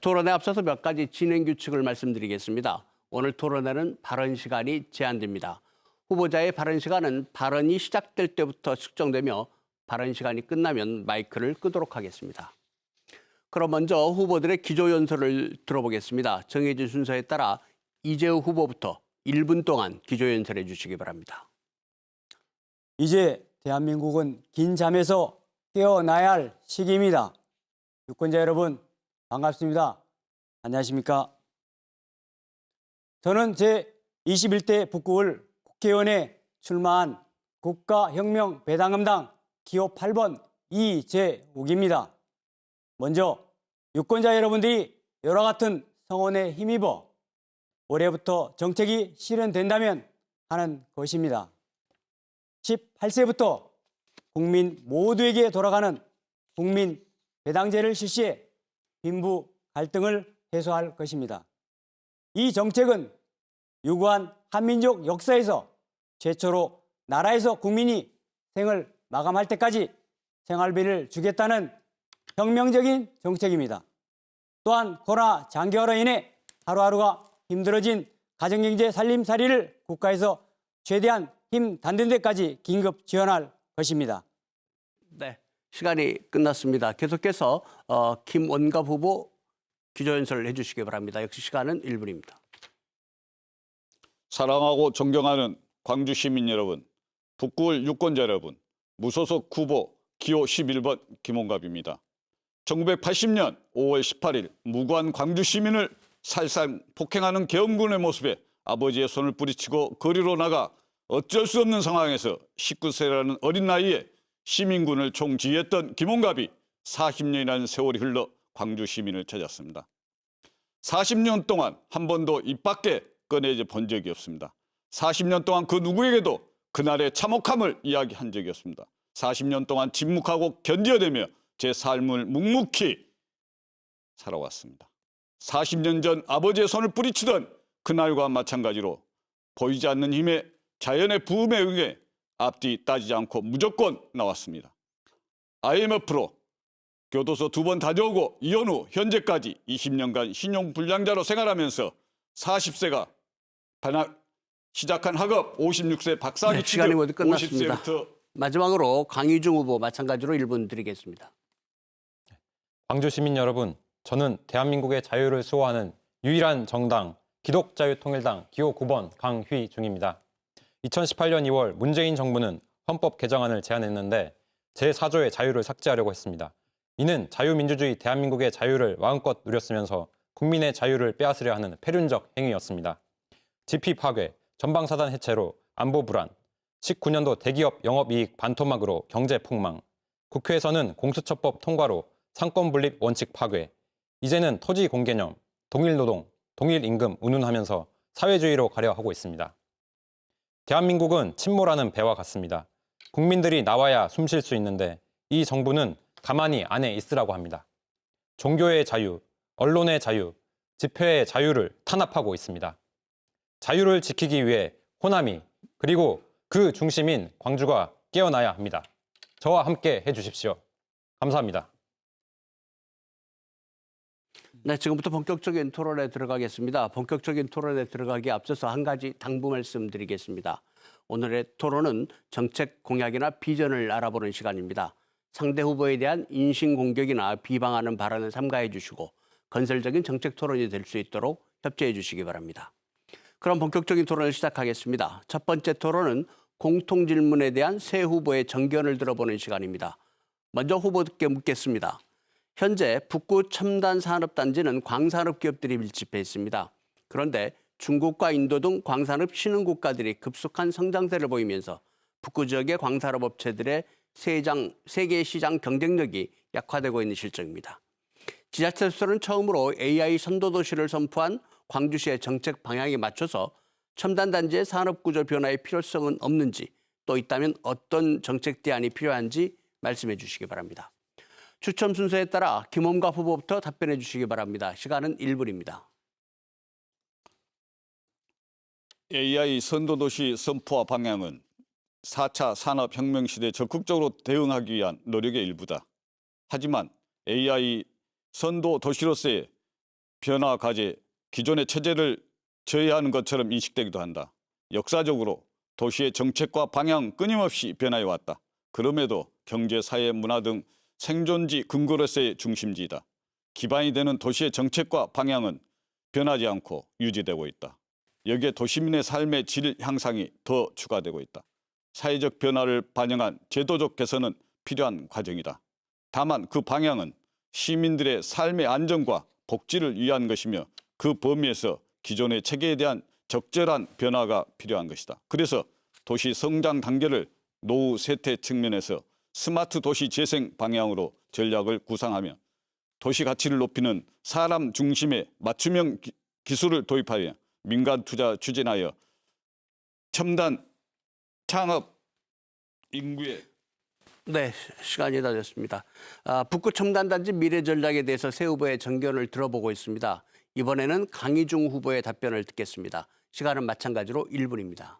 토론에 앞서서 몇 가지 진행 규칙을 말씀드리겠습니다. 오늘 토론회는 발언 시간이 제한됩니다. 후보자의 발언 시간은 발언이 시작될 때부터 측정되며 발언 시간이 끝나면 마이크를 끄도록 하겠습니다. 그럼 먼저 후보들의 기조 연설을 들어보겠습니다. 정해진 순서에 따라 이재우 후보부터 1분 동안 기조 연설해 주시기 바랍니다. 이제 대한민국은 긴 잠에서 깨어나야 할 시기입니다. 유권자 여러분 반갑습니다. 안녕하십니까. 저는 제21대 북구 을 국회의원에 출마한 국가혁명배당금당 기호 8번 이재욱입니다. 먼저 유권자 여러분들이 여러 같은 성원에 힘입어 올해부터 정책이 실현된다면 하는 것입니다. 18세부터 국민 모두에게 돌아가는 국민 배당제를 실시해 빈부 갈등을 해소할 것입니다. 이 정책은 유구한 한민족 역사에서 최초로 나라에서 국민이 생을 마감할 때까지 생활비를 주겠다는 혁명적인 정책입니다. 또한 코로나 장기화로 인해 하루하루가 힘들어진 가정경제 살림살이를 국가에서 최대한 힘 닿는 데까지 긴급 지원할 것입니다. 네, 시간이 끝났습니다. 계속해서 김원갑 후보 기조연설을 해주시기 바랍니다. 역시 시간은 1분입니다. 사랑하고 존경하는 광주 시민 여러분, 북구을 유권자 여러분, 무소속 후보 기호 11번 김원갑입니다. 1980년 5월 18일 무고한 광주 시민을 살상 폭행하는 계엄군의 모습에 아버지의 손을 뿌리치고 거리로 나가 어쩔 수 없는 상황에서 19세라는 어린 나이에 시민군을 총지휘했던 김원갑이 40년이라는 세월이 흘러 광주 시민을 찾았습니다. 40년 동안 한 번도 입 밖에 꺼내지 본 적이 없습니다. 40년 동안 그 누구에게도 그날의 참혹함을 이야기한 적이 없습니다. 40년 동안 침묵하고 견뎌내며 제 삶을 묵묵히 살아왔습니다. 40년 전 아버지의 손을 뿌리치던 그날과 마찬가지로 보이지 않는 힘에 자연의 부음에 응해 앞뒤 따지지 않고 무조건 나왔습니다. IMF로 교도소 2번 다녀오고 이혼 후 현재까지 20년간 신용불량자로 생활하면서 40세가 시작한 학업, 56세 박사학위 취득, 시간이 모두 끝났습니다. 50세부터 마지막으로 강희중 후보 마찬가지로 1분 드리겠습니다. 광주 시민 여러분, 저는 대한민국의 자유를 수호하는 유일한 정당 기독자유통일당 기호 9번 강휘중입니다. 2018년 2월 문재인 정부는 헌법 개정안을 제안했는데 제4조의 자유를 삭제하려고 했습니다. 이는 자유민주주의 대한민국의 자유를 마음껏 누렸으면서 국민의 자유를 빼앗으려 하는 패륜적 행위였습니다. 지피 파괴, 전방사단 해체로 안보 불안, 19년도 대기업 영업이익 반토막으로 경제 폭망, 국회에서는 공수처법 통과로 상권 분립 원칙 파괴, 이제는 토지 공개념, 동일노동, 동일임금 운운하면서 사회주의로 가려 하고 있습니다. 대한민국은 침몰하는 배와 같습니다. 국민들이 나와야 숨 쉴 수 있는데 이 정부는 가만히 안에 있으라고 합니다. 종교의 자유, 언론의 자유, 집회의 자유를 탄압하고 있습니다. 자유를 지키기 위해 호남이 그리고 그 중심인 광주가 깨어나야 합니다. 저와 함께 해주십시오. 감사합니다. 네, 지금부터 본격적인 토론에 들어가겠습니다. 본격적인 토론에 들어가기에 앞서서 한 가지 당부 말씀드리겠습니다. 오늘의 토론은 정책 공약이나 비전을 알아보는 시간입니다. 상대 후보에 대한 인신공격이나 비방하는 발언을 삼가해 주시고 건설적인 정책 토론이 될 수 있도록 협조해 주시기 바랍니다. 그럼 본격적인 토론을 시작하겠습니다. 첫 번째 토론은 공통질문에 대한 새 후보의 정견을 들어보는 시간입니다. 먼저 후보께 묻겠습니다. 현재 북구 첨단산업단지는 광산업 기업들이 밀집해 있습니다. 그런데 중국과 인도 등 광산업 신흥국가들이 급속한 성장세를 보이면서 북구 지역의 광산업 업체들의 세계 시장 경쟁력이 약화되고 있는 실정입니다. 지자체에서는 처음으로 AI 선도도시를 선포한 광주시의 정책 방향에 맞춰서 첨단단지의 산업구조 변화의 필요성은 없는지 또 있다면 어떤 정책 대안이 필요한지 말씀해 주시기 바랍니다. 추첨 순서에 따라 김원갑 후보부터 답변해 주시기 바랍니다. 시간은 1분입니다. AI 선도도시 선포와 방향은 4차 산업혁명 시대에 적극적으로 대응하기 위한 노력의 일부다. 하지만 AI 선도도시로서의 변화 과제, 기존의 체제를 저해하는 것처럼 인식되기도 한다. 역사적으로 도시의 정책과 방향 끊임없이 변화해 왔다. 그럼에도 경제, 사회, 문화 등 생존지 근거로서의 중심지이다. 기반이 되는 도시의 정책과 방향은 변하지 않고 유지되고 있다. 여기에 도시민의 삶의 질 향상이 더 추가되고 있다. 사회적 변화를 반영한 제도적 개선은 필요한 과정이다. 다만 그 방향은 시민들의 삶의 안정과 복지를 위한 것이며 그 범위에서 기존의 체계에 대한 적절한 변화가 필요한 것이다. 그래서 도시 성장 단계를 노후 세태 측면에서 스마트 도시 재생 방향으로 전략을 구상하며 도시 가치를 높이는 사람 중심의 맞춤형 기술을 도입하여 민간 투자 추진하여 첨단 창업 인구의 네, 시간이 다 됐습니다. 북구 첨단단지 미래 전략에 대해서 새 후보의 정견을 들어보고 있습니다. 이번에는 강희중 후보의 답변을 듣겠습니다. 시간은 마찬가지로 1분입니다.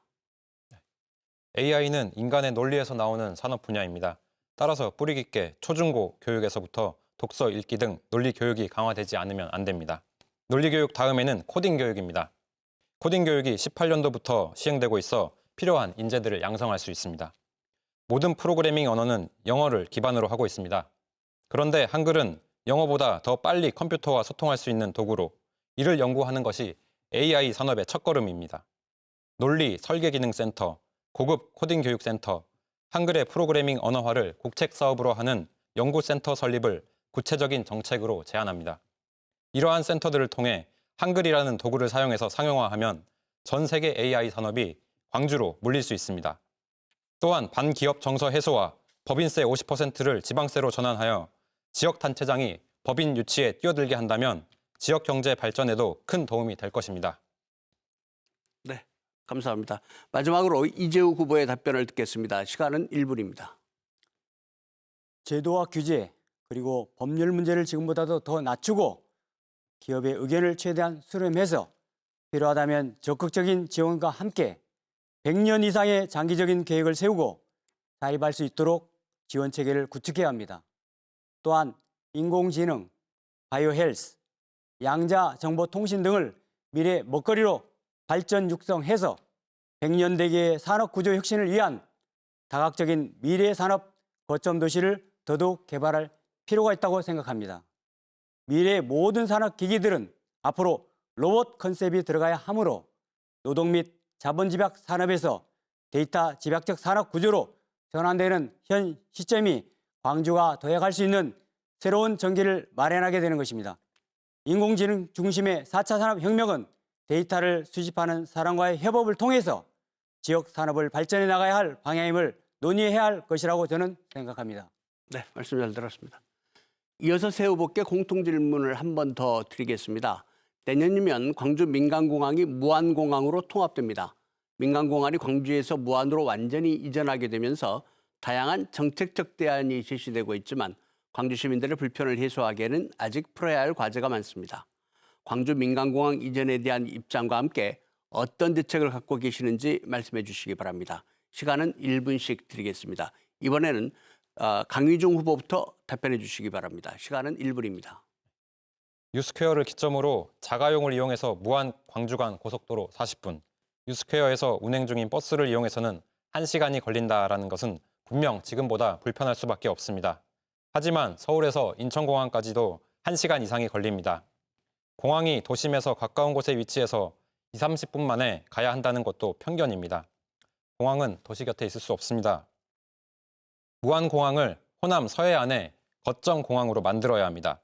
AI는 인간의 논리에서 나오는 산업 분야입니다. 따라서 뿌리 깊게 초중고 교육에서부터 독서, 읽기 등 논리 교육이 강화되지 않으면 안 됩니다. 논리 교육 다음에는 코딩 교육입니다. 코딩 교육이 18년도부터 시행되고 있어 필요한 인재들을 양성할 수 있습니다. 모든 프로그래밍 언어는 영어를 기반으로 하고 있습니다. 그런데 한글은 영어보다 더 빨리 컴퓨터와 소통할 수 있는 도구로 이를 연구하는 것이 AI 산업의 첫걸음입니다. 논리 설계기능센터, 고급 코딩 교육센터, 한글의 프로그래밍 언어화를 국책 사업으로 하는 연구센터 설립을 구체적인 정책으로 제안합니다. 이러한 센터들을 통해 한글이라는 도구를 사용해서 상용화하면 전 세계 AI 산업이 광주로 몰릴 수 있습니다. 또한 반기업 정서 해소와 법인세 50%를 지방세로 전환하여 지역단체장이 법인 유치에 뛰어들게 한다면 지역 경제 발전에도 큰 도움이 될 것입니다. 네, 감사합니다. 마지막으로 이재욱 후보의 답변을 듣겠습니다. 시간은 1분입니다. 제도와 규제 그리고 법률 문제를 지금보다도 더 낮추고 기업의 의견을 최대한 수렴해서 필요하다면 적극적인 지원과 함께 100년 이상의 장기적인 계획을 세우고 자립할 수 있도록 지원 체계를 구축해야 합니다. 또한 인공지능, 바이오 헬스, 양자 정보통신 등을 미래 먹거리로 발전 육성해서 100년 대계의 산업 구조 혁신을 위한 다각적인 미래 산업 거점 도시를 더더욱 개발할 필요가 있다고 생각합니다. 미래의 모든 산업 기기들은 앞으로 로봇 컨셉이 들어가야 하므로 노동 및 자본 집약 산업에서 데이터 집약적 산업 구조로 전환되는 현 시점이 광주가 도약할 수 있는 새로운 전기를 마련하게 되는 것입니다. 인공지능 중심의 4차 산업혁명은 데이터를 수집하는 사람과의 협업을 통해서 지역 산업을 발전해 나가야 할 방향임을 논의해야 할 것이라고 저는 생각합니다. 네, 말씀 잘 들었습니다. 이어서 새 후보께 공통 질문을 한 번 더 드리겠습니다. 내년이면 광주 민간공항이 무안공항으로 통합됩니다. 민간공항이 광주에서 무안으로 완전히 이전하게 되면서 다양한 정책적 대안이 제시되고 있지만 광주 시민들의 불편을 해소하기에는 아직 풀어야 할 과제가 많습니다. 광주 민간공항 이전에 대한 입장과 함께 어떤 대책을 갖고 계시는지 말씀해 주시기 바랍니다. 시간은 1분씩 드리겠습니다. 이번에는 강희중 후보부터 답변해 주시기 바랍니다. 시간은 1분입니다. 유스퀘어를 기점으로 자가용을 이용해서 무안 광주 간 고속도로 40분, 유스퀘어에서 운행 중인 버스를 이용해서는 1시간이 걸린다라는 것은 분명 지금보다 불편할 수밖에 없습니다. 하지만 서울에서 인천공항까지도 1시간 이상이 걸립니다. 공항이 도심에서 가까운 곳에 위치해서 20-30분 만에 가야 한다는 것도 편견입니다. 공항은 도시 곁에 있을 수 없습니다. 무안공항을 호남 서해안의 거점 공항으로 만들어야 합니다.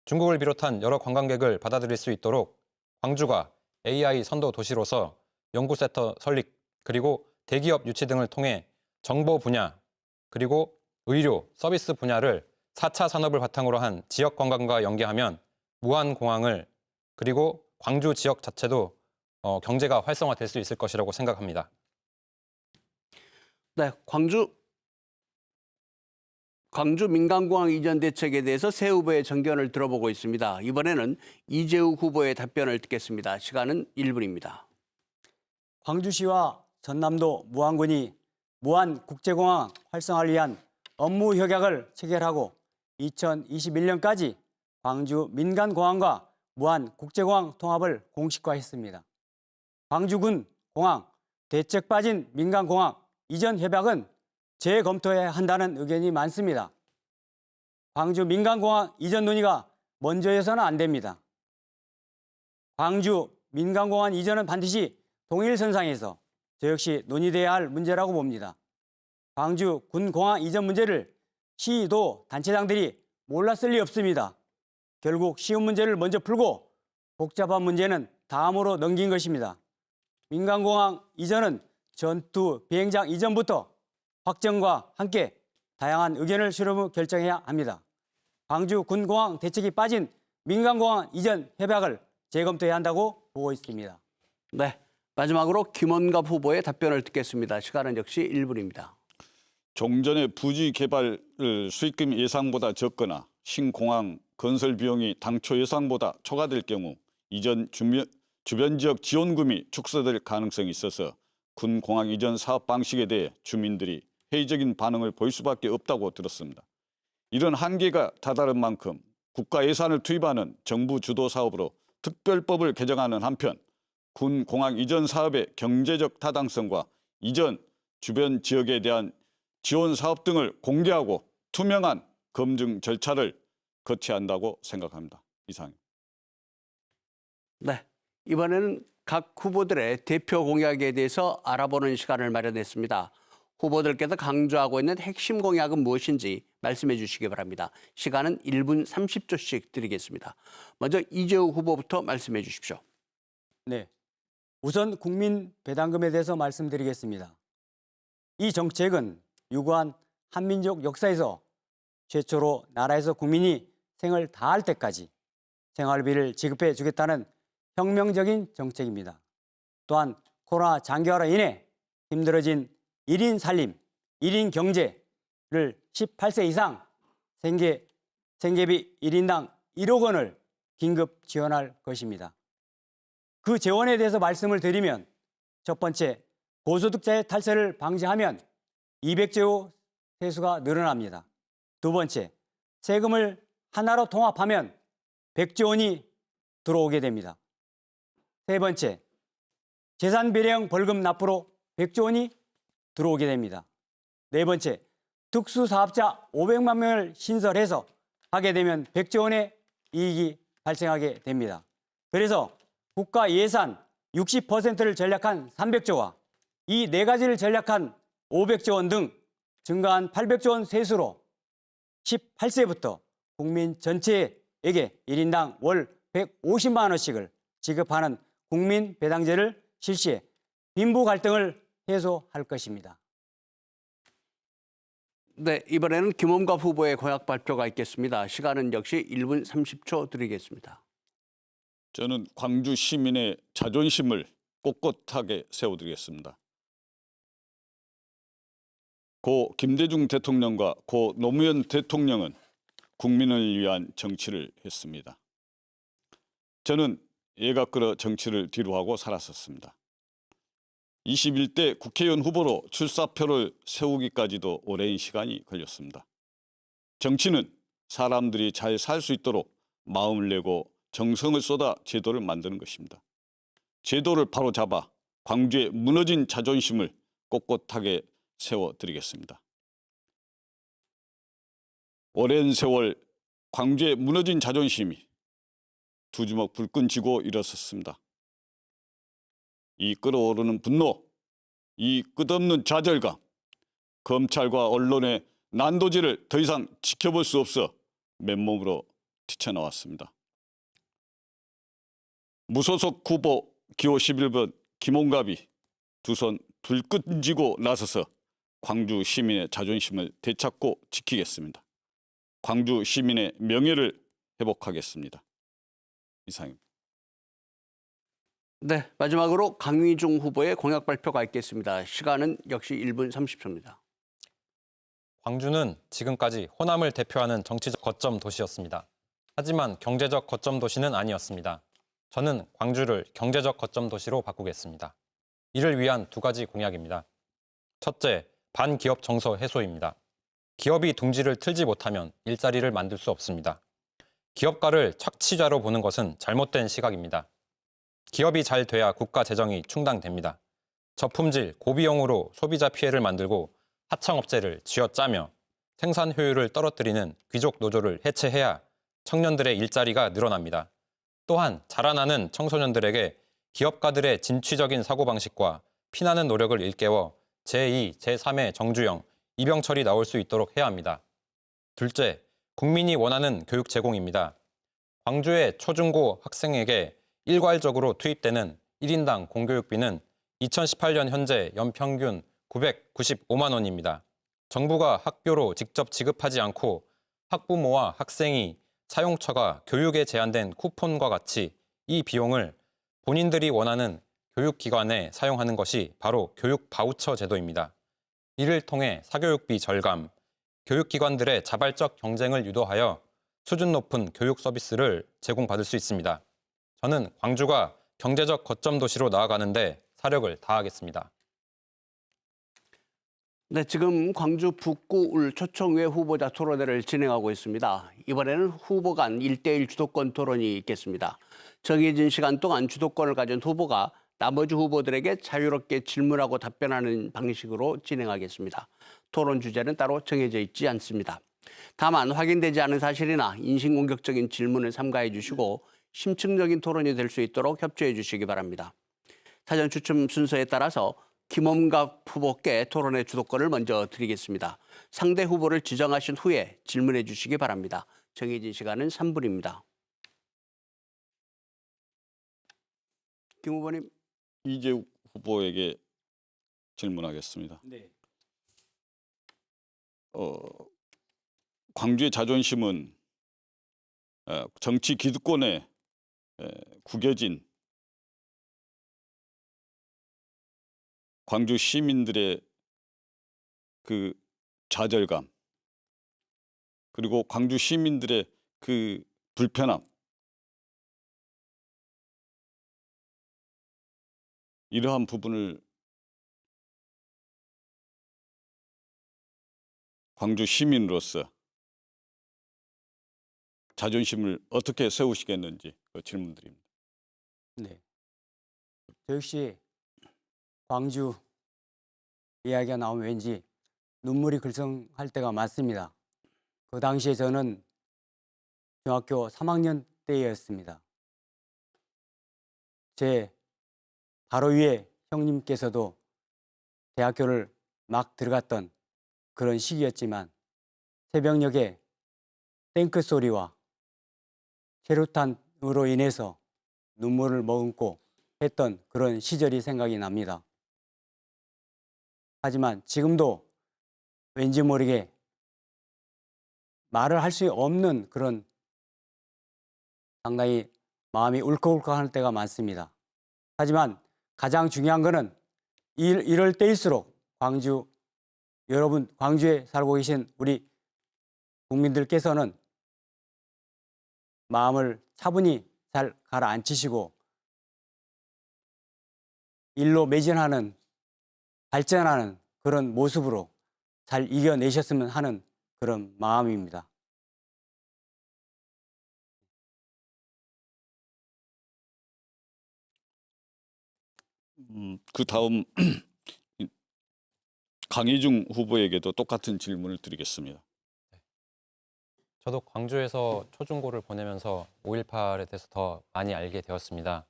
중국을 비롯한 여러 관광객을 받아들일 수 있도록 광주가 AI 선도 도시로서 연구센터 설립 그리고 대기업 유치 등을 통해 정보 분야 그리고 의료, 서비스 분야를 4차 산업을 바탕으로 한 지역 관광과 연계하면 무안공항을 그리고 광주 지역 자체도 경제가 활성화될 수 있을 것이라고 생각합니다. 네, 광주 민간공항 이전 대책에 대해서 새 후보의 정견을 들어보고 있습니다. 이번에는 이재욱 후보의 답변을 듣겠습니다. 시간은 1분입니다. 광주시와 전남도 무안군이 무안국제공항 활성화를 위한 업무 협약을 체결하고 2021년까지 광주 민간공항과 무안국제공항 통합을 공식화했습니다. 광주군 공항 대책 빠진 민간공항 이전 협약은 재검토해야 한다는 의견이 많습니다. 광주 민간공항 이전 논의가 먼저여서는 안 됩니다. 광주 민간공항 이전은 반드시 동일선상에서 저 역시 논의돼야 할 문제라고 봅니다. 광주 군공항 이전 문제를 시도 단체장들이 몰랐을 리 없습니다. 결국 쉬운 문제를 먼저 풀고 복잡한 문제는 다음으로 넘긴 것입니다. 민간공항 이전은 전투 비행장 이전부터 확정과 함께 다양한 의견을 수렴 후 결정해야 합니다. 광주 군공항 대책이 빠진 민간공항 이전 협약을 재검토해야 한다고 보고 있습니다. 네, 마지막으로 김원갑 후보의 답변을 듣겠습니다. 시간은 역시 1분입니다. 종전의 부지 개발 수익금이 예상보다 적거나 신공항 건설 비용이 당초 예상보다 초과될 경우 이전 주변 지역 지원금이 축소될 가능성이 있어서 군 공항 이전 사업 방식에 대해 주민들이 회의적인 반응을 보일 수밖에 없다고 들었습니다. 이런 한계가 다다른 만큼 국가 예산을 투입하는 정부 주도 사업으로 특별법을 개정하는 한편 군 공항 이전 사업의 경제적 타당성과 이전 주변 지역에 대한 지원 사업 등을 공개하고 투명한 검증 절차를 거쳐야 한다고 생각합니다. 이상입니다. 네, 이번에는 각 후보들의 대표 공약에 대해서 알아보는 시간을 마련했습니다. 후보들께서 강조하고 있는 핵심 공약은 무엇인지 말씀해 주시기 바랍니다. 시간은 1분 30초씩 드리겠습니다. 먼저 이재호 후보부터 말씀해 주십시오. 네, 우선 국민 배당금에 대해서 말씀드리겠습니다. 이 정책은 유구한 한민족 역사에서 최초로 나라에서 국민이 생을 다할 때까지 생활비를 지급해 주겠다는 혁명적인 정책입니다. 또한 코로나 장기화로 인해 힘들어진 1인 살림, 1인 경제를 18세 이상 생계비 1인당 1억 원을 긴급 지원할 것입니다. 그 재원에 대해서 말씀을 드리면 첫 번째, 고소득자의 탈세를 방지하면 200조 세수가 늘어납니다. 두 번째, 세금을 하나로 통합하면 100조 원이 들어오게 됩니다. 세 번째, 재산배려형 벌금 납부로 100조 원이 들어오게 됩니다. 네 번째, 특수사업자 500만 명을 신설해서 하게 되면 100조 원의 이익이 발생하게 됩니다. 그래서 국가 예산 60%를 전략한 300조와 이 네 가지를 전략한 500조 원 등 증가한 800조 원 세수로 18세부터 국민 전체에게 1인당 월 150만 원씩을 지급하는 국민 배당제를 실시해 빈부 갈등을 해소할 것입니다. 네, 이번에는 김홍갑 후보의 공약 발표가 있겠습니다. 시간은 역시 1분 30초 드리겠습니다. 저는 광주 시민의 자존심을 꼿꼿하게 세워드리겠습니다. 고 김대중 대통령과 고 노무현 대통령은 국민을 위한 정치를 했습니다. 저는 예가 끌어 정치를 뒤로하고 살았었습니다. 21대 국회의원 후보로 출사표를 세우기까지도 오랜 시간이 걸렸습니다. 정치는 사람들이 잘 살 수 있도록 마음을 내고 정성을 쏟아 제도를 만드는 것입니다. 제도를 바로잡아 광주의 무너진 자존심을 꼿꼿하게 세워드리겠습니다. 오랜 세월 광주의 무너진 자존심이 두 주먹 불끈 쥐고 일어섰습니다. 이 끓어오르는 분노, 이 끝없는 좌절감, 검찰과 언론의 난도질을 더 이상 지켜볼 수 없어 맨몸으로 뛰쳐나왔습니다. 무소속 후보 기호 11번 김홍갑이 두 손 불끈 쥐고 나서서 광주 시민의 자존심을 되찾고 지키겠습니다. 광주 시민의 명예를 회복하겠습니다. 이상입니다. 네, 마지막으로 강휘중 후보의 공약 발표가 있겠습니다. 시간은 역시 1분 30초입니다. 광주는 지금까지 호남을 대표하는 정치적 거점 도시였습니다. 하지만 경제적 거점 도시는 아니었습니다. 저는 광주를 경제적 거점 도시로 바꾸겠습니다. 이를 위한 두 가지 공약입니다. 첫째, 반기업 정서 해소입니다. 기업이 둥지를 틀지 못하면 일자리를 만들 수 없습니다. 기업가를 착취자로 보는 것은 잘못된 시각입니다. 기업이 잘 돼야 국가 재정이 충당됩니다. 저품질, 고비용으로 소비자 피해를 만들고 하청업체를 쥐어짜며 생산 효율을 떨어뜨리는 귀족 노조를 해체해야 청년들의 일자리가 늘어납니다. 또한 자라나는 청소년들에게 기업가들의 진취적인 사고방식과 피나는 노력을 일깨워 제2, 제3의 정주영, 이병철이 나올 수 있도록 해야 합니다. 둘째, 국민이 원하는 교육 제공입니다. 광주의 초중고 학생에게 일괄적으로 투입되는 1인당 공교육비는 2018년 현재 연평균 995만 원입니다. 정부가 학교로 직접 지급하지 않고 학부모와 학생이 사용처가 교육에 제한된 쿠폰과 같이 이 비용을 본인들이 원하는 교육기관에 사용하는 것이 바로 교육 바우처 제도입니다. 이를 통해 사교육비 절감, 교육기관들의 자발적 경쟁을 유도하여 수준 높은 교육 서비스를 제공받을 수 있습니다. 저는 광주가 경제적 거점 도시로 나아가는데 사력을 다하겠습니다. 네, 지금 광주 북구 울 초청회 후보자 토론회를 진행하고 있습니다. 이번에는 후보 간 1대1 주도권 토론이 있겠습니다. 정해진 시간 동안 주도권을 가진 후보가 나머지 후보들에게 자유롭게 질문하고 답변하는 방식으로 진행하겠습니다. 토론 주제는 따로 정해져 있지 않습니다. 다만 확인되지 않은 사실이나 인신공격적인 질문을 삼가해 주시고 심층적인 토론이 될 수 있도록 협조해 주시기 바랍니다. 사전 추첨 순서에 따라서 김홍갑 후보께 토론의 주도권을 먼저 드리겠습니다. 상대 후보를 지정하신 후에 질문해 주시기 바랍니다. 정해진 시간은 3분입니다. 김 후보님. 이재욱 후보에게 질문하겠습니다. 네. 광주의 자존심은 정치 기득권에 구겨진 광주 시민들의 그 좌절감, 그리고 광주 시민들의 그 불편함, 이러한 부분을 광주 시민으로서 자존심을 어떻게 세우시겠는지 질문드립니다. 네. 저 역시 광주 이야기가 나오면 왠지 눈물이 글썽할 때가 많습니다. 그 당시에 저는 중학교 3학년 때였습니다. 제 바로 위에 형님께서도 대학교를 막 들어갔던 그런 시기였지만 새벽녘에 탱크 소리와 체류탄으로 인해서 눈물을 머금고 했던 그런 시절이 생각이 납니다. 하지만 지금도 왠지 모르게 말을 할 수 없는 그런 상당히 마음이 울컥울컥할 때가 많습니다. 하지만 가장 중요한 것은 이럴 때일수록 광주 여러분, 광주에 살고 계신 우리 국민들께서는 마음을 차분히 잘 가라앉히시고 일로 매진하는 발전하는 그런 모습으로 잘 이겨내셨으면 하는 그런 마음입니다. 그 다음 강희중 후보에게도 똑같은 질문을 드리겠습니다. 저도 광주에서 초중고를 보내면서 5.18에 대해서 더 많이 알게 되었습니다.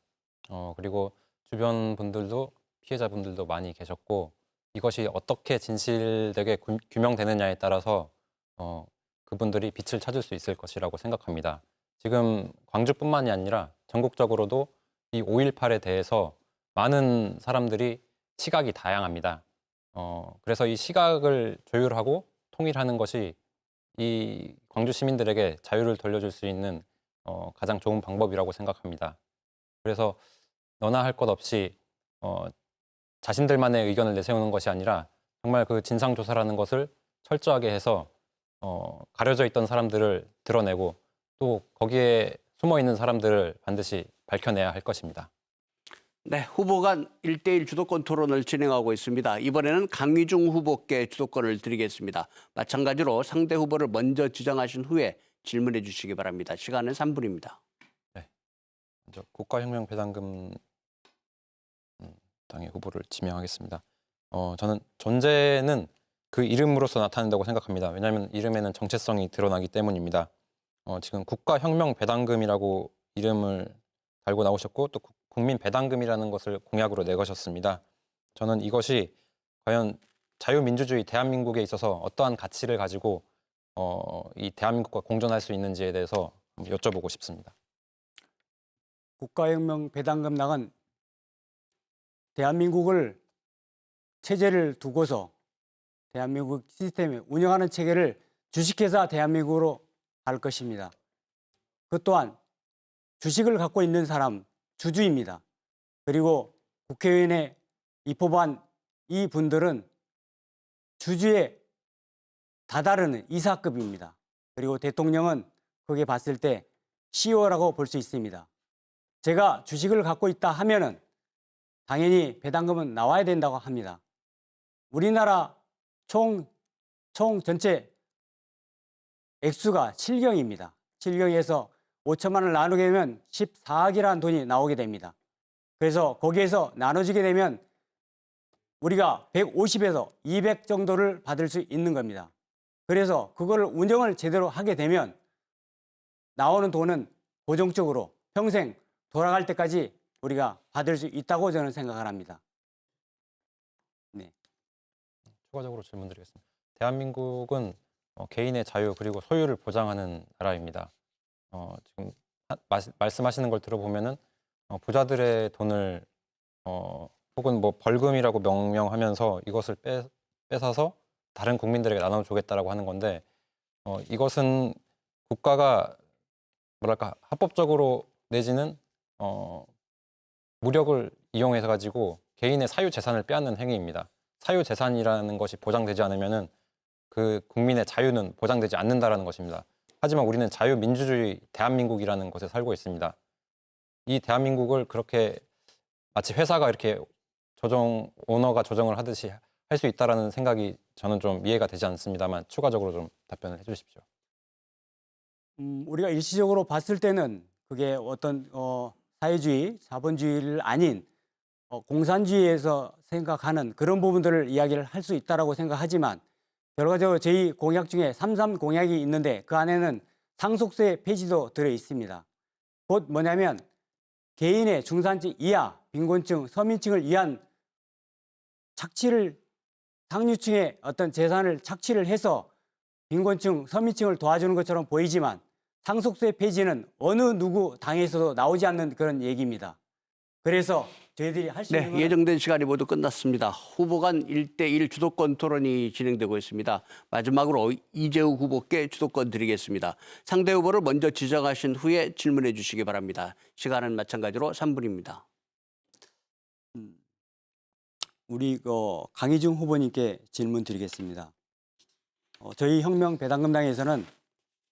그리고 주변 분들도 피해자분들도 많이 계셨고 이것이 어떻게 진실되게 규명되느냐에 따라서 그분들이 빛을 찾을 수 있을 것이라고 생각합니다. 지금 광주뿐만이 아니라 전국적으로도 이 5.18에 대해서 많은 사람들이 시각이 다양합니다. 그래서 이 시각을 조율하고 통일하는 것이 이 광주 시민들에게 자유를 돌려줄 수 있는 가장 좋은 방법이라고 생각합니다. 그래서 너나 할 것 없이 자신들만의 의견을 내세우는 것이 아니라 정말 그 진상조사라는 것을 철저하게 해서 가려져 있던 사람들을 드러내고 또 거기에 숨어 있는 사람들을 반드시 밝혀내야 할 것입니다. 네, 후보 간 1대1 주도권 토론을 진행하고 있습니다. 이번에는 강희중 후보께 주도권을 드리겠습니다. 마찬가지로 상대 후보를 먼저 지정하신 후에 질문해 주시기 바랍니다. 시간은 3분입니다. 네, 먼저 국가혁명배당금 당의 후보를 지명하겠습니다. 저는 존재는 그 이름으로서 나타난다고 생각합니다. 왜냐하면 이름에는 정체성이 드러나기 때문입니다. 지금 국가혁명배당금이라고 이름을 달고 나오셨고 또 국민배당금이라는 것을 공약으로 내거셨습니다. 저는 이것이 과연 자유민주주의 대한민국에 있어서 어떠한 가치를 가지고 이 대한민국과 공존할 수 있는지에 대해서 여쭤보고 싶습니다. 국가혁명 배당금당은 대한민국을 체제를 두고서 대한민국 시스템을 운영하는 체계를 주식회사 대한민국으로 갈 것입니다. 그 또한 주식을 갖고 있는 사람 주주입니다. 그리고 국회의원에 입법한 이 분들은 주주에 다다르는 이사급입니다. 그리고 대통령은 그게 봤을 때 CEO라고 볼 수 있습니다. 제가 주식을 갖고 있다 하면은 당연히 배당금은 나와야 된다고 합니다. 우리나라 총 전체 액수가 7경입니다. 7경에서 5천만 원을 나누게 되면 14억이라는 돈이 나오게 됩니다. 그래서 거기에서 나눠지게 되면 우리가 150에서 200 정도를 받을 수 있는 겁니다. 그래서 그거를 운영을 제대로 하게 되면 나오는 돈은 고정적으로 평생 돌아갈 때까지 우리가 받을 수 있다고 저는 생각을 합니다. 네. 추가적으로 질문드리겠습니다. 대한민국은 개인의 자유 그리고 소유를 보장하는 나라입니다. 지금 말씀하시는 걸 들어보면은 부자들의 돈을 혹은 뭐 벌금이라고 명명하면서 이것을 뺏어서 다른 국민들에게 나눠주겠다라고 하는 건데 이것은 국가가 뭐랄까 합법적으로 내지는 무력을 이용해서 가지고 개인의 사유 재산을 빼앗는 행위입니다. 사유 재산이라는 것이 보장되지 않으면은 그 국민의 자유는 보장되지 않는다라는 것입니다. 하지만 우리는 자유민주주의 대한민국이라는 곳에 살고 있습니다. 이 대한민국을 그렇게 마치 회사가 이렇게 오너가 조정을 하듯이 할 수 있다라는 생각이 저는 좀 이해가 되지 않습니다만 추가적으로 좀 답변을 해주십시오. 우리가 일시적으로 봤을 때는 그게 어떤 사회주의, 자본주의를 아닌 공산주의에서 생각하는 그런 부분들을 이야기를 할 수 있다라고 생각하지만 결과적으로 저희 공약 중에 3.3 공약이 있는데 그 안에는 상속세 폐지도 들어 있습니다. 곧 뭐냐면 개인의 중산층 이하, 빈곤층, 서민층을 위한 상류층의 어떤 재산을 착취를 해서 빈곤층, 서민층을 도와주는 것처럼 보이지만 상속세 폐지는 어느 누구 당에서도 나오지 않는 그런 얘기입니다. 그래서 저희들이 할 수 있는 건 예정된 시간이 모두 끝났습니다. 후보 간 1대1 주도권 토론이 진행되고 있습니다. 마지막으로 이재욱 후보께 주도권 드리겠습니다. 상대 후보를 먼저 지정하신 후에 질문해 주시기 바랍니다. 시간은 마찬가지로 3분입니다. 우리 강희중 후보님께 질문 드리겠습니다. 저희 혁명 배당금당에서는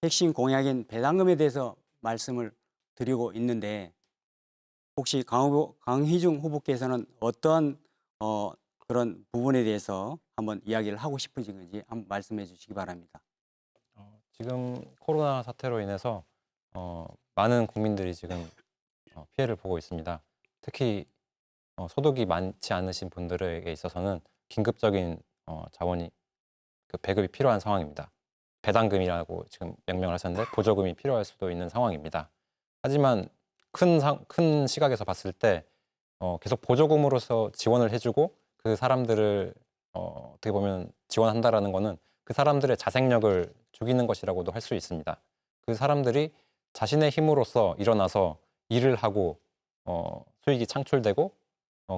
핵심 공약인 배당금에 대해서 말씀을 드리고 있는데 혹시 강희중 후보께서는 어떤 그런 부분에 대해서 한번 이야기를 하고 싶으신지 한번 말씀해 주시기 바랍니다. 지금 코로나 사태로 인해서 많은 국민들이 지금 피해를 보고 있습니다. 특히 소득이 많지 않으신 분들에게 있어서는 긴급적인 자원이 배급이 필요한 상황입니다. 배당금이라고 지금 명명을 하셨는데 보조금이 필요할 수도 있는 상황입니다. 하지만 큰 시각에서 봤을 때 계속 보조금으로서 지원을 해주고 그 사람들을 어떻게 보면 지원한다라는 거는 그 사람들의 자생력을 죽이는 것이라고도 할 수 있습니다. 그 사람들이 자신의 힘으로써 일어나서 일을 하고 수익이 창출되고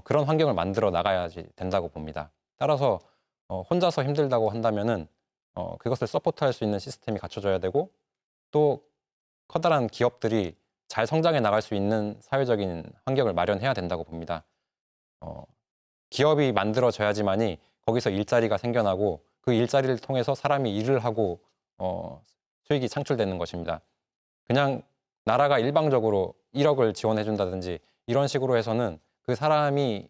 그런 환경을 만들어 나가야지 된다고 봅니다. 따라서 혼자서 힘들다고 한다면은 그것을 서포트할 수 있는 시스템이 갖춰져야 되고 또 커다란 기업들이 잘 성장해 나갈 수 있는 사회적인 환경을 마련해야 된다고 봅니다. 기업이 만들어져야지만이 거기서 일자리가 생겨나고 그 일자리를 통해서 사람이 일을 하고 수익이 창출되는 것입니다. 그냥 나라가 일방적으로 1억을 지원해 준다든지 이런 식으로 해서는 그 사람이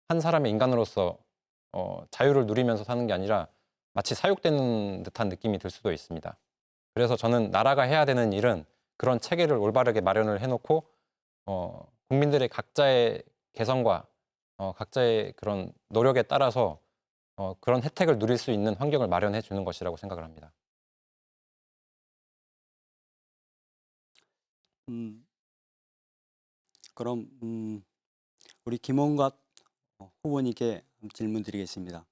한 사람의 인간으로서 자유를 누리면서 사는 게 아니라 마치 사육되는 듯한 느낌이 들 수도 있습니다. 그래서 저는 나라가 해야 되는 일은 그런 체계를 올바르게 마련을 해놓고 국민들의 각자의 개성과 각자의 그런 노력에 따라서 그런 혜택을 누릴 수 있는 환경을 마련해 주는 것이라고 생각을 합니다. 그럼 우리 김원갑 후보님께 질문 드리겠습니다.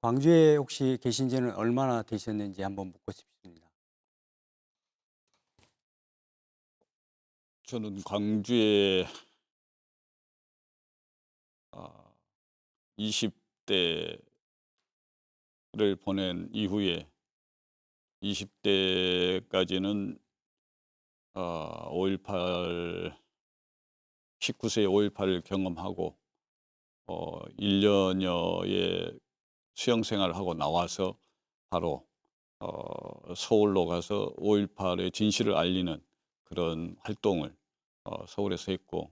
광주에 혹시 계신 지는 얼마나 되셨는지 한번 묻고 싶습니다. 저는 광주에 20대를 보낸 이후에 20대까지는 5.18 19세의 5.18을 경험하고 1년여의 수영 생활을 하고 나와서 바로 서울로 가서 5.18의 진실을 알리는 그런 활동을 서울에서 했고,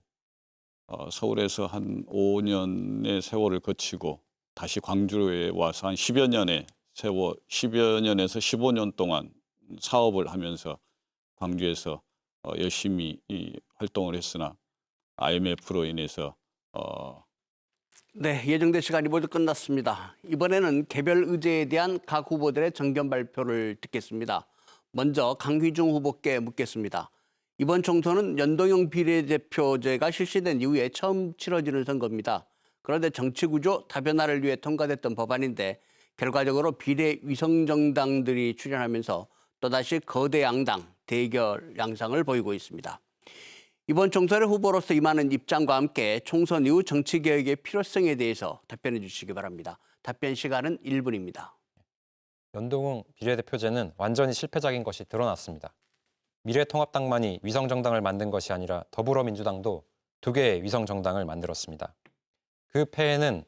서울에서 한 5년의 세월을 거치고 다시 광주에 와서 한 10여 년의 세월, 10여 년에서 15년 동안 사업을 하면서 광주에서 열심히 활동을 했으나 IMF로 인해서 네, 예정된 시간이 모두 끝났습니다. 이번에는 개별 의제에 대한 각 후보들의 정견 발표를 듣겠습니다. 먼저 강휘중 후보께 묻겠습니다. 이번 총선은 연동형 비례대표제가 실시된 이후에 처음 치러지는 선거입니다. 그런데 정치구조 다변화를 위해 통과됐던 법안인데 결과적으로 비례 위성정당들이 출연하면서 또다시 거대 양당 대결 양상을 보이고 있습니다. 이번 총선의 후보로서 임하는 입장과 함께 총선 이후 정치개혁의 필요성에 대해서 답변해 주시기 바랍니다. 답변 시간은 1분입니다. 연동형 비례대표제는 완전히 실패작인 것이 드러났습니다. 미래통합당만이 위성정당을 만든 것이 아니라 더불어민주당도 2개의 위성정당을 만들었습니다. 그 폐해는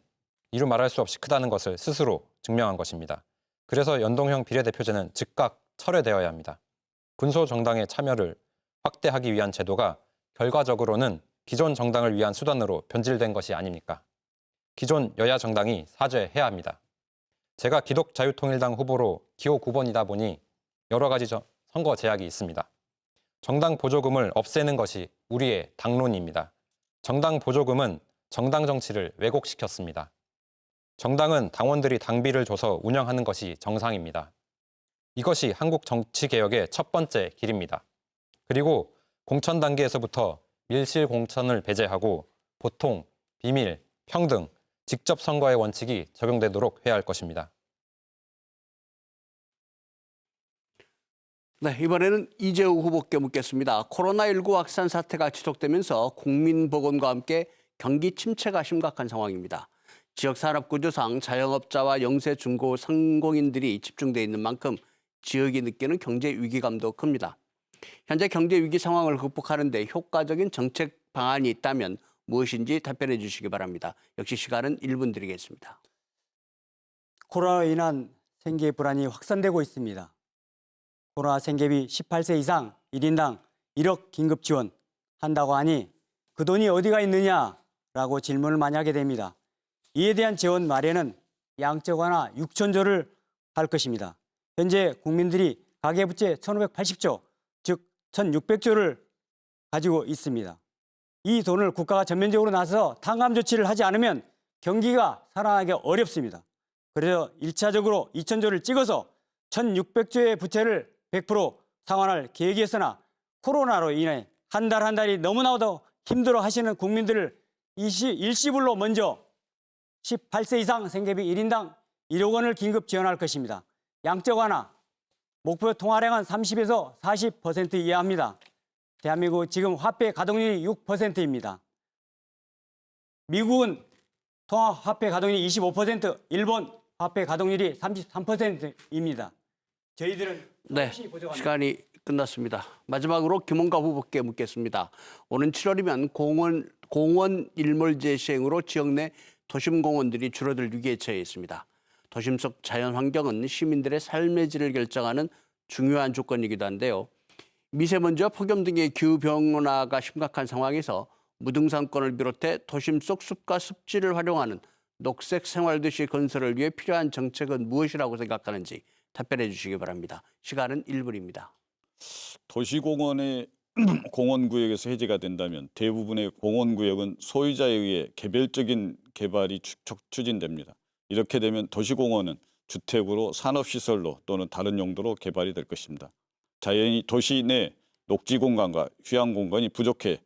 이루 말할 수 없이 크다는 것을 스스로 증명한 것입니다. 그래서 연동형 비례대표제는 즉각 철회되어야 합니다. 군소정당의 참여를 확대하기 위한 제도가 결과적으로는 기존 정당을 위한 수단으로 변질된 것이 아닙니까? 기존 여야 정당이 사죄해야 합니다. 제가 기독자유통일당 후보로 기호 9번이다 보니 여러 가지 선거 제약이 있습니다. 정당 보조금을 없애는 것이 우리의 당론입니다. 정당 보조금은 정당 정치를 왜곡시켰습니다. 정당은 당원들이 당비를 줘서 운영하는 것이 정상입니다. 이것이 한국 정치개혁의 첫 번째 길입니다. 그리고 공천 단계에서부터 밀실 공천을 배제하고 보통, 비밀, 평등, 직접 선거의 원칙이 적용되도록 해야 할 것입니다. 네, 이번에는 이재우 후보께 묻겠습니다. 코로나19 확산 사태가 지속되면서 국민보건과 함께 경기 침체가 심각한 상황입니다. 지역산업구조상 자영업자와 영세 중고 상공인들이 집중돼 있는 만큼 지역이 느끼는 경제 위기감도 큽니다. 현재 경제 위기 상황을 극복하는 데 효과적인 정책 방안이 있다면 무엇인지 답변해 주시기 바랍니다. 역시 시간은 1분 드리겠습니다. 코로나로 인한 생계 불안이 확산되고 있습니다. 코로나 생계비 18세 이상 1인당 1억 긴급 지원한다고 하니 그 돈이 어디가 있느냐라고 질문을 많이 하게 됩니다. 이에 대한 재원 마련은 양적 완화 6천조를 할 것입니다. 현재 국민들이 가계부채 1,580조, 즉 1,600조를 가지고 있습니다. 이 돈을 국가가 전면적으로 나서 탕감 조치를 하지 않으면 경기가 살아나기 어렵습니다. 그래서 1차적으로 2,000조를 찍어서 1,600조의 부채를 100% 상환할 계획이었으나 코로나로 인해 한 달 한 달이 너무나도 힘들어 하시는 국민들을 일시불로 먼저 18세 이상 생계비 1인당 1억 원을 긴급 지원할 것입니다. 양적 완화, 목표 통화량은 30에서 40% 이하입니다. 대한민국 지금 화폐 가동률이 6%입니다. 미국은 통화 화폐 가동률이 25%, 일본 화폐 가동률이 33%입니다. 저희들은 네, 시간이 끝났습니다. 마지막으로 김원갑 후보께 묻겠습니다. 오는 7월이면 공원 일몰제 시행으로 지역 내 도심 공원들이 줄어들 위기에 처해 있습니다. 도심 속 자연 환경은 시민들의 삶의 질을 결정하는 중요한 조건이기도 한데요. 미세먼지와 폭염 등의 기후 변화가 심각한 상황에서 무등산권을 비롯해 도심 속 숲과 습지를 활용하는 녹색 생활도시 건설을 위해 필요한 정책은 무엇이라고 생각하는지 답변해 주시기 바랍니다. 시간은 1분입니다. 도시공원의 공원구역에서 해제가 된다면 대부분의 공원구역은 소유자에 의해 개별적인 개발이 추진됩니다. 이렇게 되면 도시공원은 주택으로 산업시설로 또는 다른 용도로 개발이 될 것입니다. 자연히 도시 내 녹지 공간과 휴양 공간이 부족해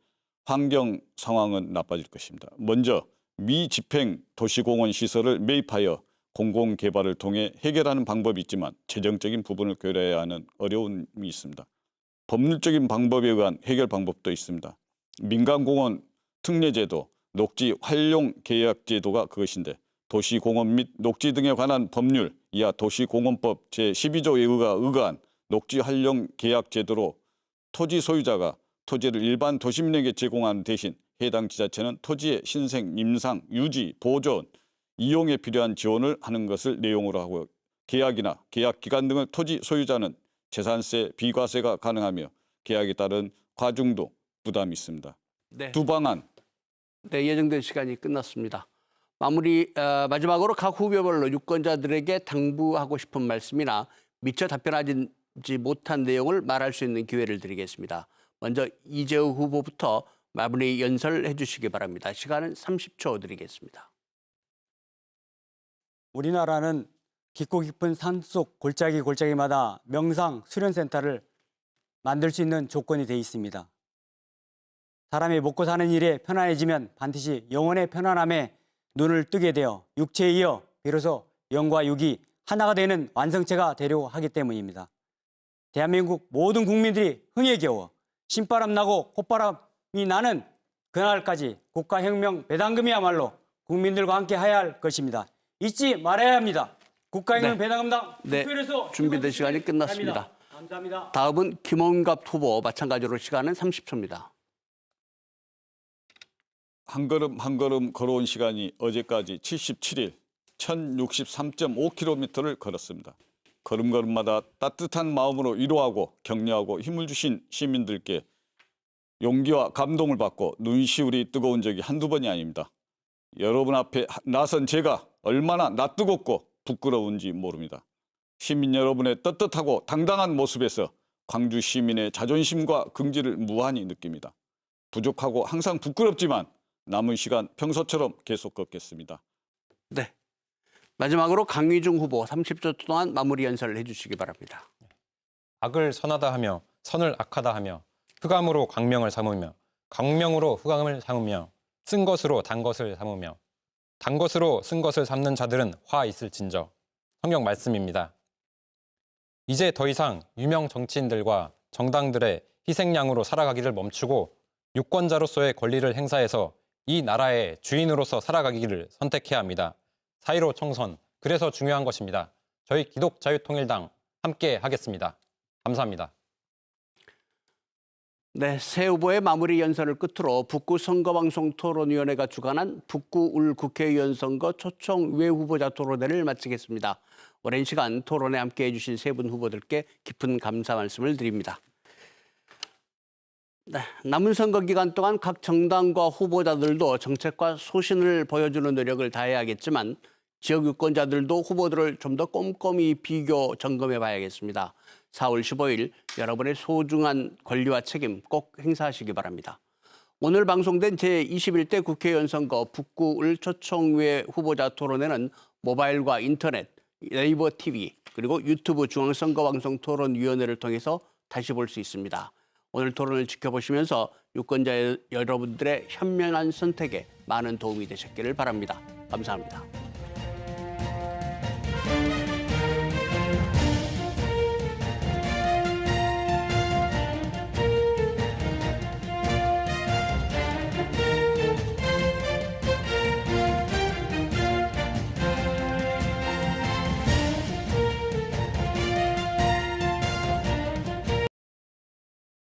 환경 상황은 나빠질 것입니다. 먼저 미집행 도시공원 시설을 매입하여 공공개발을 통해 해결하는 방법이 있지만 재정적인 부분을 고려해야 하는 어려움이 있습니다. 법률적인 방법에 의한 해결 방법도 있습니다. 민간공원 특례제도, 녹지 활용 계약 제도가 그것인데 도시공원 및 녹지 등에 관한 법률 이하 도시공원법 제12조에 의거한 녹지 활용 계약 제도로 토지 소유자가 토지를 일반 도시민에게 제공하는 대신 해당 지자체는 토지의 신생, 임상, 유지, 보존, 이용에 필요한 지원을 하는 것을 내용으로 하고 계약이나 계약 기간 등을 토지 소유자는 재산세, 비과세가 가능하며 계약에 따른 과중도 부담이 있습니다. 네. 두 방안 네, 예정된 시간이 끝났습니다. 마지막으로 각 후보별로 유권자들에게 당부하고 싶은 말씀이나 미처 답변하지 못한 내용을 말할 수 있는 기회를 드리겠습니다. 먼저 이재우 후보부터 마무리 연설해 주시기 바랍니다. 시간은 30초 드리겠습니다. 우리나라는 깊고 깊은 산속 골짜기마다 명상 수련센터를 만들 수 있는 조건이 돼 있습니다. 사람이 먹고 사는 일에 편안해지면 반드시 영혼의 편안함에 눈을 뜨게 되어 육체에 이어 비로소 영과 육이 하나가 되는 완성체가 되려고 하기 때문입니다. 대한민국 모든 국민들이 흥에 겨워 신바람 나고 콧바람이 나는 그날까지 국가혁명 배당금이야말로 국민들과 함께 해야 할 것입니다. 잊지 말아야 합니다. 국가혁명 네. 배당금당 네, 투표해서 준비된 시간이 끝났습니다. 감사합니다. 다음은 김원갑 후보 마찬가지로 시간은 30초입니다. 한 걸음 한 걸음 걸어온 시간이 어제까지 77일 1063.5km를 걸었습니다. 걸음걸음마다 따뜻한 마음으로 위로하고 격려하고 힘을 주신 시민들께 용기와 감동을 받고 눈시울이 뜨거운 적이 한두 번이 아닙니다. 여러분 앞에 나선 제가 얼마나 낯뜨겁고 부끄러운지 모릅니다. 시민 여러분의 떳떳하고 당당한 모습에서 광주 시민의 자존심과 긍지를 무한히 느낍니다. 부족하고 항상 부끄럽지만 남은 시간 평소처럼 계속 걷겠습니다. 네. 마지막으로 강의중 후보 30초 동안 마무리 연설을 해주시기 바랍니다. 악을 선하다 하며 선을 악하다 하며 흑암으로 광명을 삼으며 광명으로 흑암을 삼으며 쓴 것으로 단 것을 삼으며 단 것으로 쓴 것을 삼는 자들은 화 있을진저. 성경 말씀입니다. 이제 더 이상 유명 정치인들과 정당들의 희생양으로 살아가기를 멈추고 유권자로서의 권리를 행사해서 이 나라의 주인으로서 살아가기를 선택해야 합니다. 4.15 총선, 그래서 중요한 것입니다. 저희 기독자유통일당 함께 하겠습니다. 감사합니다. 네, 새 후보의 마무리 연설을 끝으로 북구 선거방송토론위원회가 주관한 북구 울 국회의원 선거 초청 외 후보자 토론회를 마치겠습니다. 오랜 시간 토론에 함께해 주신 세 분 후보들께 깊은 감사 말씀을 드립니다. 네, 남은 선거 기간 동안 각 정당과 후보자들도 정책과 소신을 보여주는 노력을 다해야겠지만 지역 유권자들도 후보들을 좀 더 꼼꼼히 비교 점검해 봐야겠습니다. 4월 15일 여러분의 소중한 권리와 책임 꼭 행사하시기 바랍니다. 오늘 방송된 제21대 국회의원 선거 북구 을 초청외 후보자 토론회는 모바일과 인터넷, 네이버 TV 그리고 유튜브 중앙선거방송토론위원회를 통해서 다시 볼 수 있습니다. 오늘 토론을 지켜보시면서 유권자 여러분들의 현명한 선택에 많은 도움이 되셨기를 바랍니다. 감사합니다.